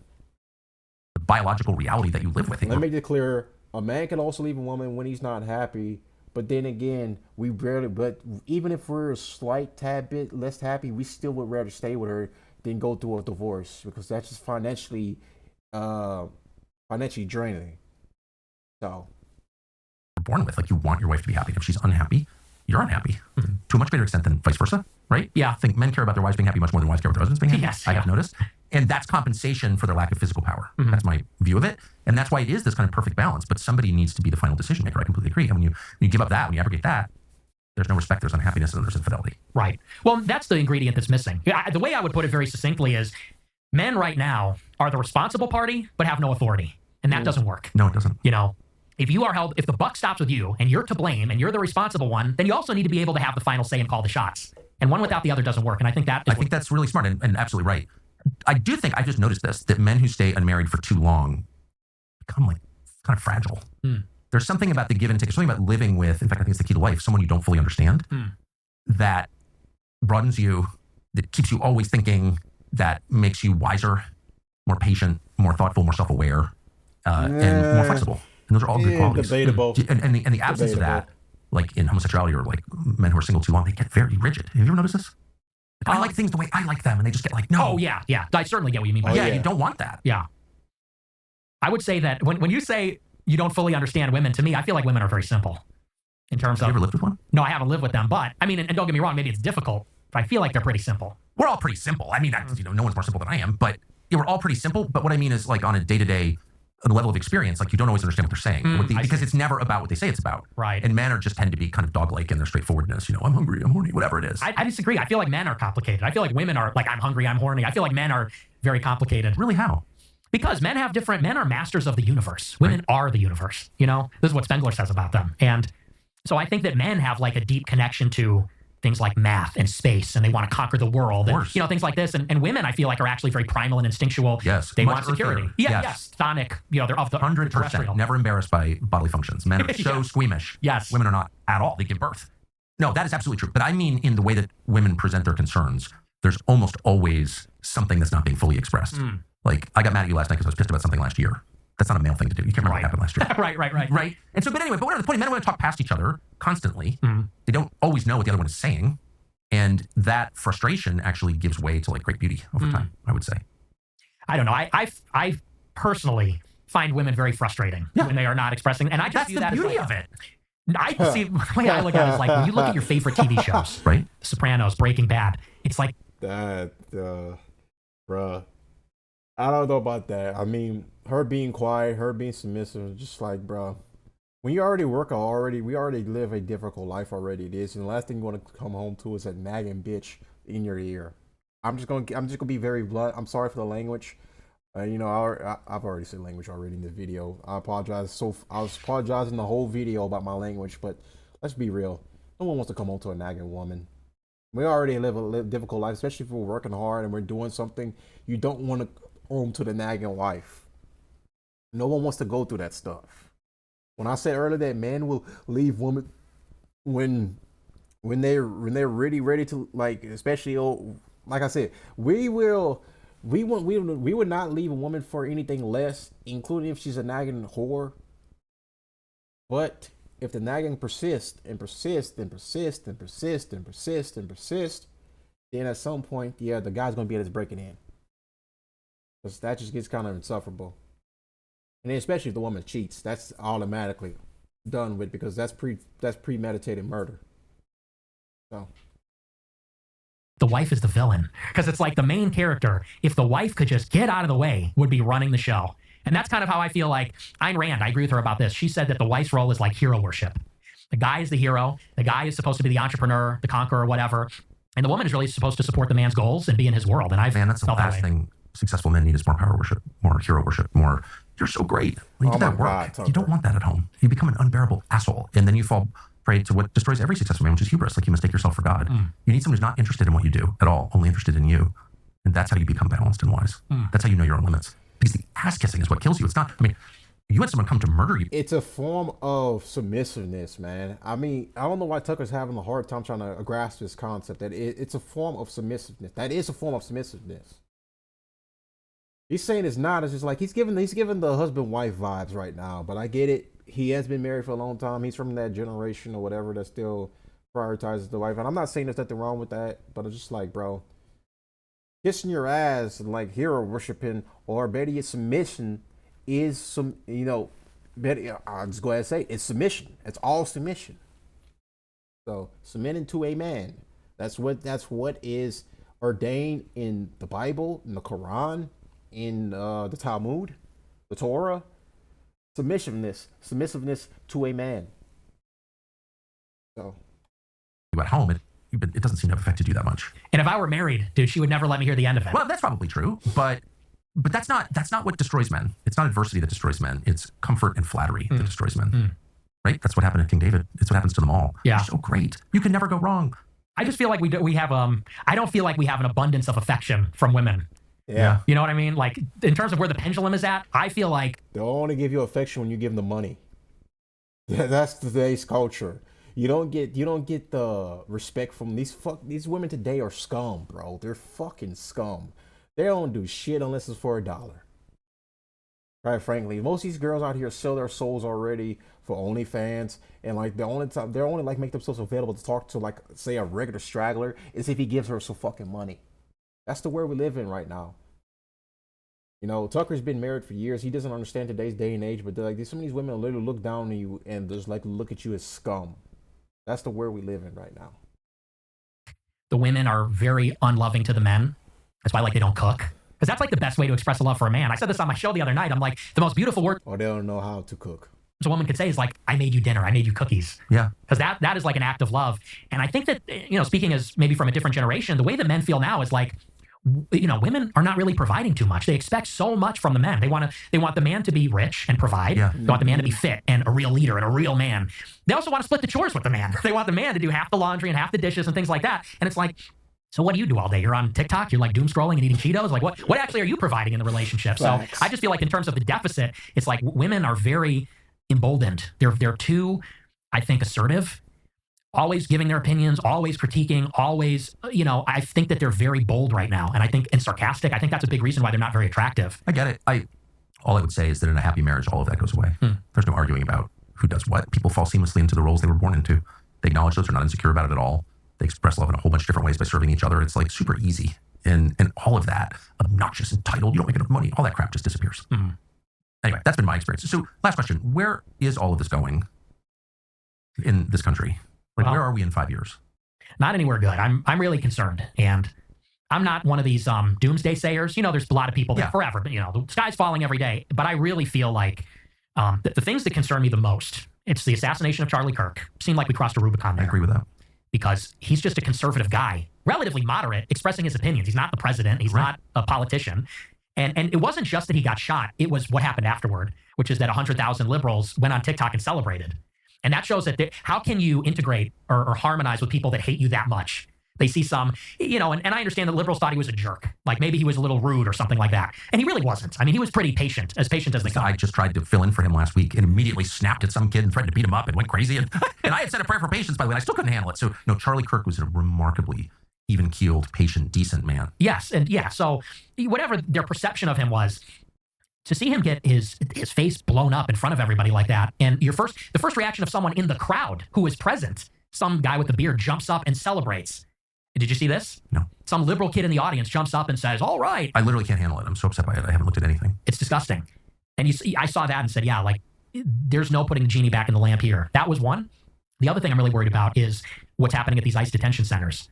The biological reality that you live with. Let me make it clear. A man can also leave a woman when he's not happy. But then again, but even if we're a slight tad bit less happy, we still would rather stay with her than go through a divorce, because that's just financially draining. So You're born with, like, you want your wife to be happy. If she's unhappy, you're unhappy to a much greater extent than vice versa, right? Yeah. I think men care about their wives being happy much more than wives care about their husbands being happy. Yes, I have noticed. And that's compensation for their lack of physical power. That's my view of it. And that's why it is this kind of perfect balance. But somebody needs to be the final decision maker. I completely agree. And when you give up that, when you abrogate that, there's no respect, there's unhappiness, and there's infidelity. Right. Well, that's the ingredient that's missing. The way I would put it very succinctly is men right now are the responsible party, but have no authority. And that doesn't work. No, it doesn't. You know, if the buck stops with you and you're to blame and you're the responsible one, then you also need to be able to have the final say and call the shots. And one without the other doesn't work. And I think that's really smart and absolutely right. I do think, I just noticed this, that men who stay unmarried for too long become like kind of fragile. There's something about the give and take. There's something about living with, in fact, I think it's the key to life, someone you don't fully understand, that broadens you, that keeps you always thinking, that makes you wiser, more patient, more thoughtful, more self-aware, and more flexible. And those are all good qualities. Debatable. And the absence of that, like in homosexuality or like men who are single too long, they get very rigid. Have you ever noticed this? I like things the way I like them, and they just get like, no. Oh, yeah. I certainly get what you mean by that. You don't want that. Yeah. I would say that when you say you don't fully understand women, to me, I feel like women are very simple in terms of... Have you ever lived with one? No, I haven't lived with them, but, I mean, and don't get me wrong, maybe it's difficult, but I feel like they're pretty simple. We're all pretty simple. I mean, no one's more simple than I am, but we're all pretty simple. But what I mean is, like, on a day-to-day level of experience, like, you don't always understand what they're saying because it's never about what they say it's about. Right. And men just tend to be kind of dog-like in their straightforwardness. I'm hungry, I'm horny, whatever it is. I disagree. I feel like men are complicated. I feel like women are like, I'm hungry, I'm horny. I feel like men are very complicated. Really, how? Because men are masters of the universe. Women are the universe. This is what Spengler says about them. And so I think that men have like a deep connection to things like math and space, and they want to conquer the world, and things like this. And women, I feel like, are actually very primal and instinctual. Yes, they want security. Yes, chthonic. They're of the 100%. Never embarrassed by bodily functions. Men are so squeamish. Yes, women are not at all. They give birth. No, that is absolutely true. But I mean, in the way that women present their concerns, there's almost always something that's not being fully expressed. Like, I got mad at you last night because I was pissed about something last year. That's not a male thing to do. You can't remember what happened last year. Right. And so, but anyway, whatever the point, men want to talk past each other constantly. They don't always know what the other one is saying. And that frustration actually gives way to like great beauty over time, I would say. I don't know. I personally find women very frustrating when they are not expressing. And I just That's the beauty of it. I see the way I look at it is like when you look at your favorite TV shows, Right? Sopranos, Breaking Bad, it's like That, bruh. I don't know about that. I mean, her being quiet, her being submissive, just like, bruh. When you already work we already live a difficult life already. It is, and the last thing you want to come home to is a nagging bitch in your ear. I'm just gonna be very blunt. I'm sorry for the language. I've already said language already in the video. I apologize. I was apologizing the whole video about my language, but let's be real. No one wants to come home to a nagging woman. We already live a difficult life, especially if we're working hard and we're doing something. You don't want to home to the nagging wife. No one wants to go through that stuff. When I said earlier that men will leave women when they're really ready to, like, especially like I said, we would not leave a woman for anything less, including if she's a nagging whore. But if the nagging persists and persists and persists and persists and persists and persists, then at some point, yeah, the guy's gonna be able to break it in. Because that just gets kind of insufferable. And then especially if the woman cheats, that's automatically done with, because that's premeditated murder. So the wife is the villain. Because it's like the main character, if the wife could just get out of the way, would be running the show. And that's kind of how I feel like Ayn Rand, I agree with her about this. She said that the wife's role is like hero worship. The guy is the hero. The guy is supposed to be the entrepreneur, the conqueror, whatever. And the woman is really supposed to support the man's goals and be in his world. And That's the felt last thing successful men need is more power worship, more hero worship, more, you're so great. When you do that work, you don't want that at home. You become an unbearable asshole. And then you fall prey to what destroys every successful man, which is hubris. Like, you mistake yourself for God. You need someone who's not interested in what you do at all, only interested in you. And that's how you become balanced and wise. That's how you know your own limits. Because the ass kissing is what kills you. It's not, I mean, you had someone come to murder you. It's a form of submissiveness, man. I mean, I don't know why Tucker's having a hard time trying to grasp this concept that it's a form of submissiveness. That is a form of submissiveness. He's saying it's not. It's just like he's giving the husband-wife vibes right now. But I get it. He has been married for a long time. He's from that generation or whatever that still prioritizes the wife. And I'm not saying there's nothing wrong with that, but it's just like, bro, kissing your ass and like hero worshiping, or better yet, submission is some, better, I'll just go ahead and say it's submission. It's all submission. So submitting to a man. That's what is ordained in the Bible, in the Quran, in the Talmud, the Torah. Submissiveness to a man. So At home, it doesn't seem to have affected you that much. And if I were married, dude, she would never let me hear the end of it. Well, that's probably true, but that's not what destroys men. It's not adversity that destroys men. It's comfort and flattery that destroys men. Right? That's what happened to King David. It's what happens to them all. Yeah. You're so great. You can never go wrong. I just feel like we have I don't feel like we have an abundance of affection from women. yeah. You know what I mean? Like, in terms of where the pendulum is at, I feel like They'll only give you affection when you give them the money. That's today's culture. You don't get the respect from these women today are scum, bro. They're fucking scum. They don't do shit unless it's for $1. Right, frankly, most of these girls out here sell their souls already for OnlyFans, and like the only time they're only like make themselves available to talk to, like, say, a regular straggler is if he gives her some fucking money. That's the world we live in right now. Tucker's been married for years. He doesn't understand today's day and age, but like some of these women literally look down on you and just like look at you as scum. That's the world we live in right now. the women are very unloving to the men. That's why, like, they don't cook. Because that's like the best way to express a love for a man. I said this on my show the other night. I'm like, the most beautiful word Or they don't know how to cook. a woman could say is like, I made you dinner, I made you cookies. Yeah. Because that is like an act of love. And I think that, speaking as maybe from a different generation, the way that men feel now is like, women are not really providing too much. They expect so much from the men. They want the man to be rich and provide. Yeah. They want the man to be fit and a real leader and a real man. They also want to split the chores with the man. They want the man to do half the laundry and half the dishes and things like that. And it's like, so what do you do all day? You're on TikTok, you're like doom scrolling and eating Cheetos? Like what actually are you providing in the relationship? Facts. So I just feel like in terms of the deficit, it's like women are very emboldened. They're too, I think, assertive, always giving their opinions, always critiquing, always, I think that they're very bold right now. And sarcastic. I think that's a big reason why they're not very attractive. I get it. All I would say is that in a happy marriage, all of that goes away. There's no arguing about who does what. People fall seamlessly into the roles they were born into. They acknowledge those. They're not insecure about it at all. They express love in a whole bunch of different ways by serving each other. It's like super easy. And all of that, obnoxious, entitled, you don't make enough money, all that crap just disappears. Anyway, that's been my experience. So last question, where is all of this going? in this country? Like, Well, where are we in 5 years? Not anywhere good. I'm really concerned, and I'm not one of these doomsday sayers. You know, there's a lot of people that forever, but the sky's falling every day. But I really feel like the things that concern me the most, it's the assassination of Charlie Kirk. Seemed like we crossed a Rubicon there. I agree with that. Because he's just a conservative guy, relatively moderate, expressing his opinions. He's not the president. He's not a politician. And it wasn't just that he got shot. It was what happened afterward, which is that 100,000 liberals went on TikTok and celebrated. And that shows that how can you integrate or harmonize with people that hate you that much? They see some, and I understand that liberals thought he was a jerk. Like maybe he was a little rude or something like that. And he really wasn't. I mean, he was pretty patient as they come. I just tried to fill in for him last week and immediately snapped at some kid and threatened to beat him up and went crazy. And I had said a prayer for patience, by the way, and I still couldn't handle it. So, no, Charlie Kirk was a remarkably even-keeled, patient, decent man. Yes, and so whatever their perception of him was, to see him get his face blown up in front of everybody like that, and the first reaction of someone in the crowd who was present, some guy with a beard jumps up and celebrates. Did you see this? No. Some liberal kid in the audience jumps up and says, "All right." I literally can't handle it. I'm so upset by it. I haven't looked at anything. It's disgusting. And I saw that and said, yeah, like, there's no putting the genie back in the lamp here. That was one. The other thing I'm really worried about is what's happening at these ICE detention centers,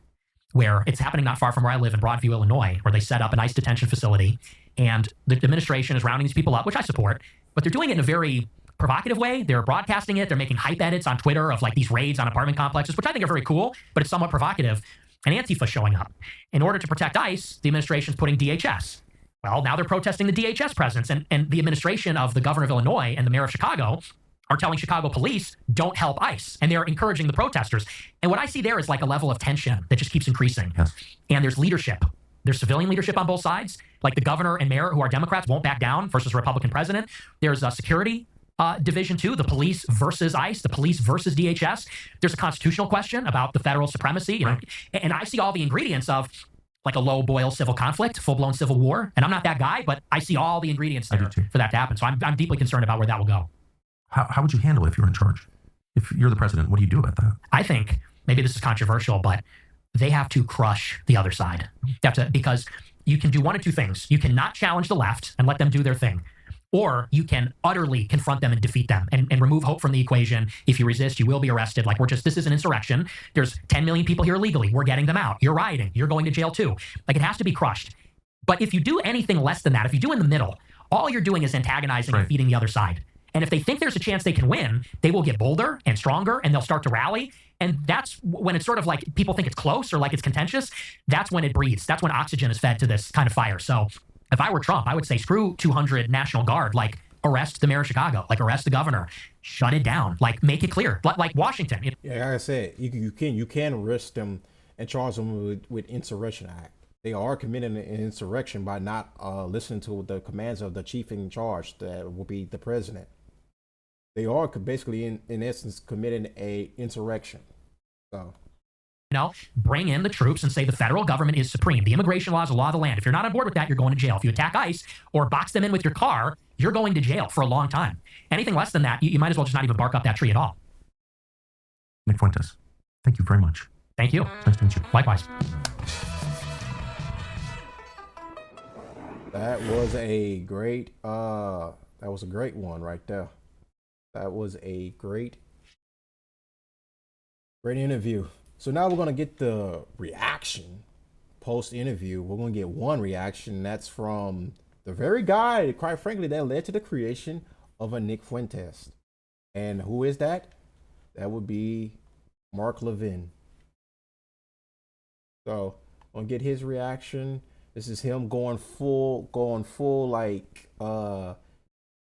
where it's happening not far from where I live in Broadview, Illinois, where they set up an ICE detention facility, and the administration is rounding these people up, which I support, but they're doing it in a very provocative way. They're broadcasting it. They're making hype edits on Twitter of like these raids on apartment complexes, which I think are very cool, but it's somewhat provocative. And Antifa showing up. In order to protect ICE, the administration's putting DHS. Well, now they're protesting the DHS presence, and the administration of the governor of Illinois and the mayor of Chicago are telling Chicago police, don't help ICE. And they're encouraging the protesters. And what I see there is like a level of tension that just keeps increasing. Yes. And there's leadership. There's civilian leadership on both sides. Like the governor and mayor who are Democrats won't back down versus Republican president. There's a security division too, the police versus ICE, the police versus DHS. There's a constitutional question about the federal supremacy, and I see all the ingredients of like a low-boil civil conflict, full-blown civil war. And I'm not that guy, but I see all the ingredients there for that to happen. So I'm deeply concerned about where that will go. How would you handle it if you're in charge? If you're the president, what do you do about that? I think maybe this is controversial, but they have to crush the other side. They have to, because you can do one of two things. You cannot challenge the left and let them do their thing. Or you can utterly confront them and defeat them and remove hope from the equation. If you resist, you will be arrested. Like this is an insurrection. There's 10 million people here illegally. We're getting them out. You're rioting. You're going to jail too. Like it has to be crushed. But if you do anything less than that, if you do in the middle, all you're doing is antagonizing and defeating the other side. And if they think there's a chance they can win, they will get bolder and stronger and they'll start to rally. And that's when it's sort of like people think it's close or like it's contentious. That's when it breathes. That's when oxygen is fed to this kind of fire. So if I were Trump, I would say screw 200 National Guard, like arrest the mayor of Chicago, like arrest the governor, shut it down, like make it clear, like Washington. Yeah, like I said, you can arrest them and charge them with Insurrection Act. They are committing an insurrection by not listening to the commands of the chief in charge, that will be the president. They are basically, in essence, committing a insurrection. So. Bring in the troops and say the federal government is supreme. The immigration law is the law of the land. If you're not on board with that, you're going to jail. If you attack ICE or box them in with your car, you're going to jail for a long time. Anything less than that, you might as well just not even bark up that tree at all. Nick Fuentes, thank you very much. Thank you. Nice to meet you. Likewise. That was a great one right there. That was a great interview. So now we're going to get the reaction post-interview. We're going to get one reaction. That's from the very guy, quite frankly, that led to the creation of a Nick Fuentes. And who is that? That would be Mark Levin. So I'm going to get his reaction. This is him going full, like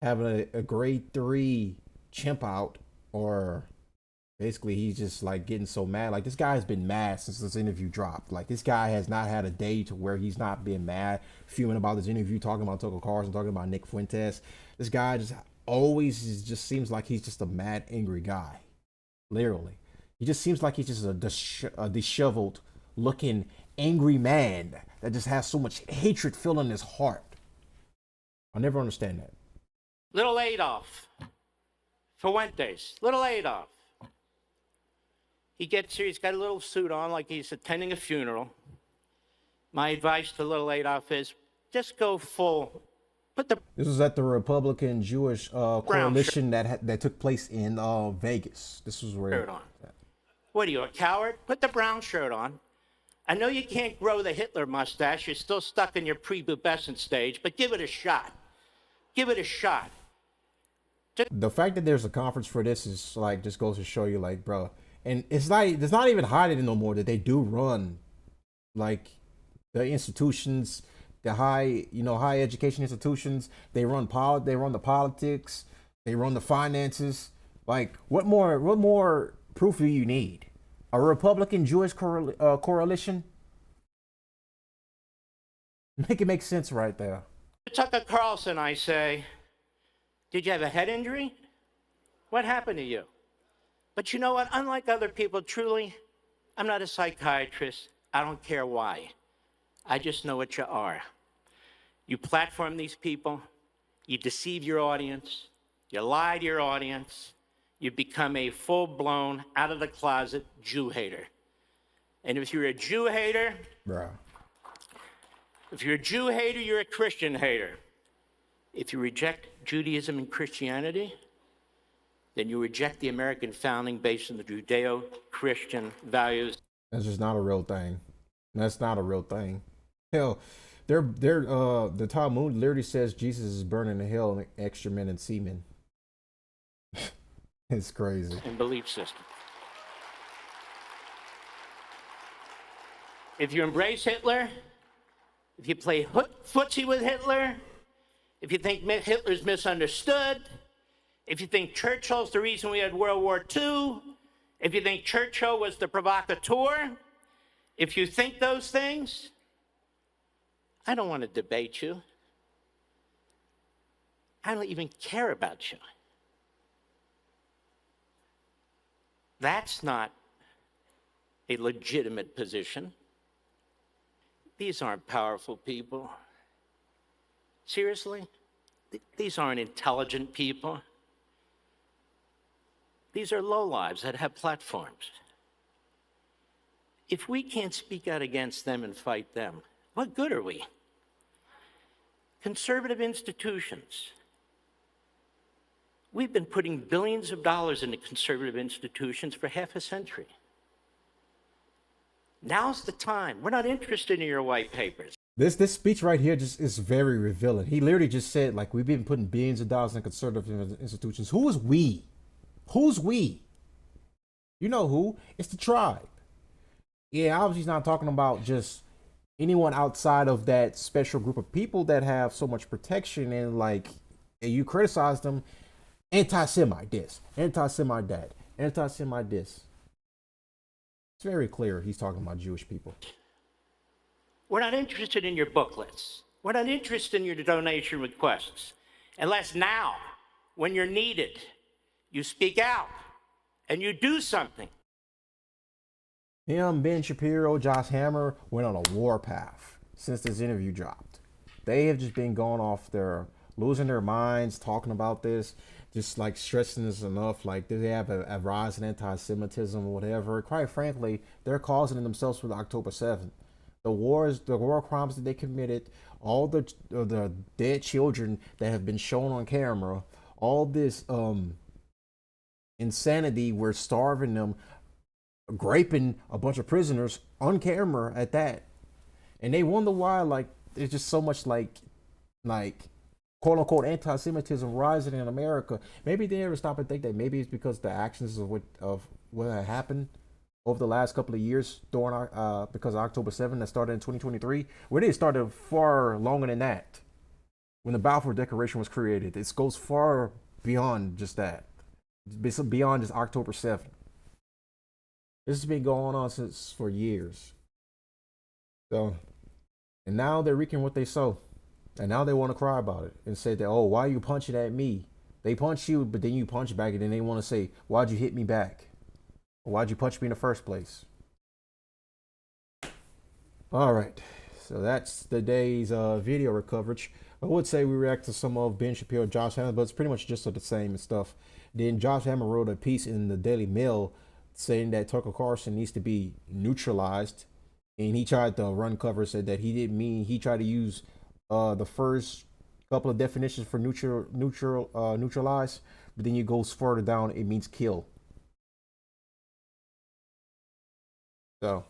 having a grade 3 chimp out, or basically he's just like getting so mad. Like this guy has been mad since this interview dropped. Like this guy has not had a day to where he's not been mad, fuming about this interview, talking about Tucker Carlson, talking about Nick Fuentes. This guy just always just seems like he's just a mad, angry guy. Literally. He just seems like he's just a disheveled looking angry man that just has so much hatred filling his heart. I'll never understand that. Little Adolf. Fuentes. Little Adolf. He gets here, he's got a little suit on like he's attending a funeral. My advice to little Adolf is just go full Put the This was at the Republican Jewish brown coalition that took place in Vegas. This was where. shirt on. What are you, a coward? Put the brown shirt on. I know you can't grow the Hitler mustache. You're still stuck in your prepubescent stage, but give it a shot. Give it a shot. The fact that there's a conference for this is like just goes to show you, like, bro, and it's not even hiding no more that they do run like the institutions, the high education institutions. They run the politics, they run the finances. Like, what more proof do you need? A Republican Jewish coalition? Make it make sense right there. Tucker Carlson, I say, did you have a head injury? What happened to you? But you know what? Unlike other people, truly, I'm not a psychiatrist. I don't care why. I just know what you are. You platform these people. You deceive your audience. You lie to your audience. You become a full-blown, out-of-the-closet Jew hater. And if you're a Jew hater, Bruh. if you're a Jew hater, you're a Christian hater. If you reject Judaism and Christianity, then you reject the American founding based on the Judeo-Christian values. That's just not a real thing. That's not a real thing. Hell, the Talmud literally says Jesus is burning in hell and excrement and semen. It's crazy. And belief system. If you embrace Hitler, if you play footsie with Hitler, if you think Hitler's misunderstood, if you think Churchill's the reason we had World War II, if you think Churchill was the provocateur, if you think those things, I don't want to debate you. I don't even care about you. That's not a legitimate position. These aren't powerful people. Seriously? These aren't intelligent people. These are lowlives that have platforms. If we can't speak out against them and fight them, what good are we? Conservative institutions. We've been putting billions of dollars into conservative institutions for half a century. Now's the time. We're not interested in your white papers. This speech right here just is very revealing. He literally just said, like, we've been putting billions of dollars in conservative institutions. Who is we? Who's we? You know who? It's the tribe. Yeah, obviously he's not talking about just anyone outside of that special group of people that have so much protection, and like, and you criticize them, anti-Semite this, anti-Semite that, anti-Semite this. It's very clear he's talking about Jewish people. We're not interested in your booklets. We're not interested in your donation requests. Unless now, when you're needed, you speak out and you do something. Him, Ben Shapiro, Josh Hammer went on a warpath since this interview dropped. They have just been going off losing their minds, talking about this, just like stressing this enough. Like, they have a rise in anti-Semitism or whatever. Quite frankly, they're causing it themselves with October 7th. The war crimes that they committed, all the dead children that have been shown on camera, all this insanity, we're starving them, graping a bunch of prisoners on camera at that. And they wonder why, like, there's just so much like quote unquote anti-Semitism rising in America. Maybe they never stop and think that maybe it's because the actions of what had happened over the last couple of years during because of October 7th that started in 2023. Well, it started far longer than that. When the Balfour Declaration was created, it goes far beyond just that. It's beyond just October 7th. This has been going on for years. So, and now they're reaping what they sow. And now they want to cry about it and say that, oh, why are you punching at me? They punch you, but then you punch back, and then they want to say, why'd you hit me back? Or why'd you punch me in the first place? All right. So that's the day's video coverage. I would say we react to some of Ben Shapiro, Josh Hammer, but it's pretty much just the same and stuff. Then Josh Hammer wrote a piece in the Daily Mail saying that Tucker Carlson needs to be neutralized. And he tried to run cover, said that he didn't mean, he tried to use the first couple of definitions for neutralize, but then you go further down, it means kill. So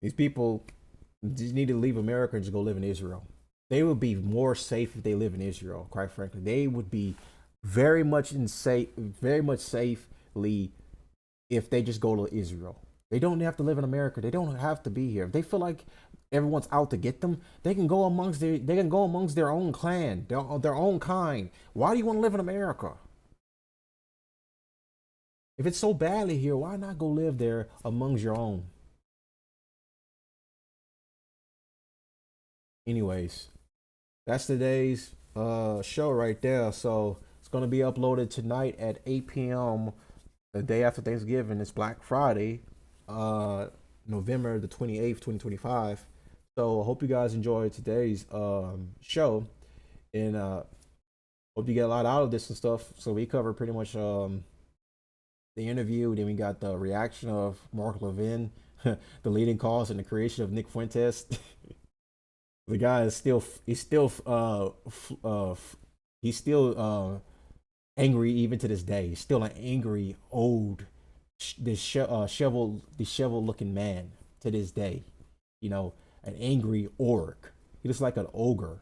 these people just need to leave America and just go live in Israel. They would be more safe if they live in Israel. Quite frankly, they would be very much safely if they just go to Israel. They don't have to live in America. They don't have to be here. If they feel like everyone's out to get them, they can go amongst their own clan, their own kind. Why do you want to live in America? If it's so badly here, why not go live there amongst your own? Anyways, that's today's show right there. So it's gonna be uploaded tonight at 8 p.m. the day after Thanksgiving. It's Black Friday, November the 28th, 2025. So I hope you guys enjoyed today's show, and hope you get a lot out of this and stuff. So we covered pretty much the interview. Then we got the reaction of Mark Levin, the leading cause in the creation of Nick Fuentes. The guy is he's still angry even to this day. He's still an angry old disheveled looking man to this day. You know, an angry orc. He looks like an ogre.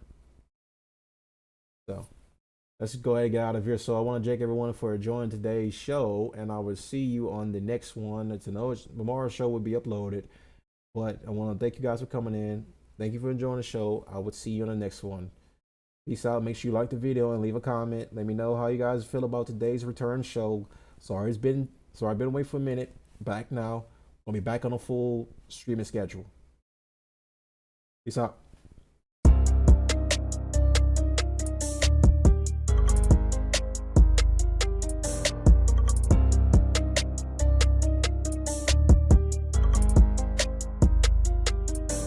So let's go ahead and get out of here. So I want to thank everyone for joining today's show, and I will see you on the next one. Tomorrow's show will be uploaded, but I want to thank you guys for coming in. Thank you for enjoying the show. I will see you on the next one. Peace out. Make sure you like the video and leave a comment. Let me know how you guys feel about today's return show. Sorry I've been away for a minute. Back now. I'll be back on a full streaming schedule. Peace out.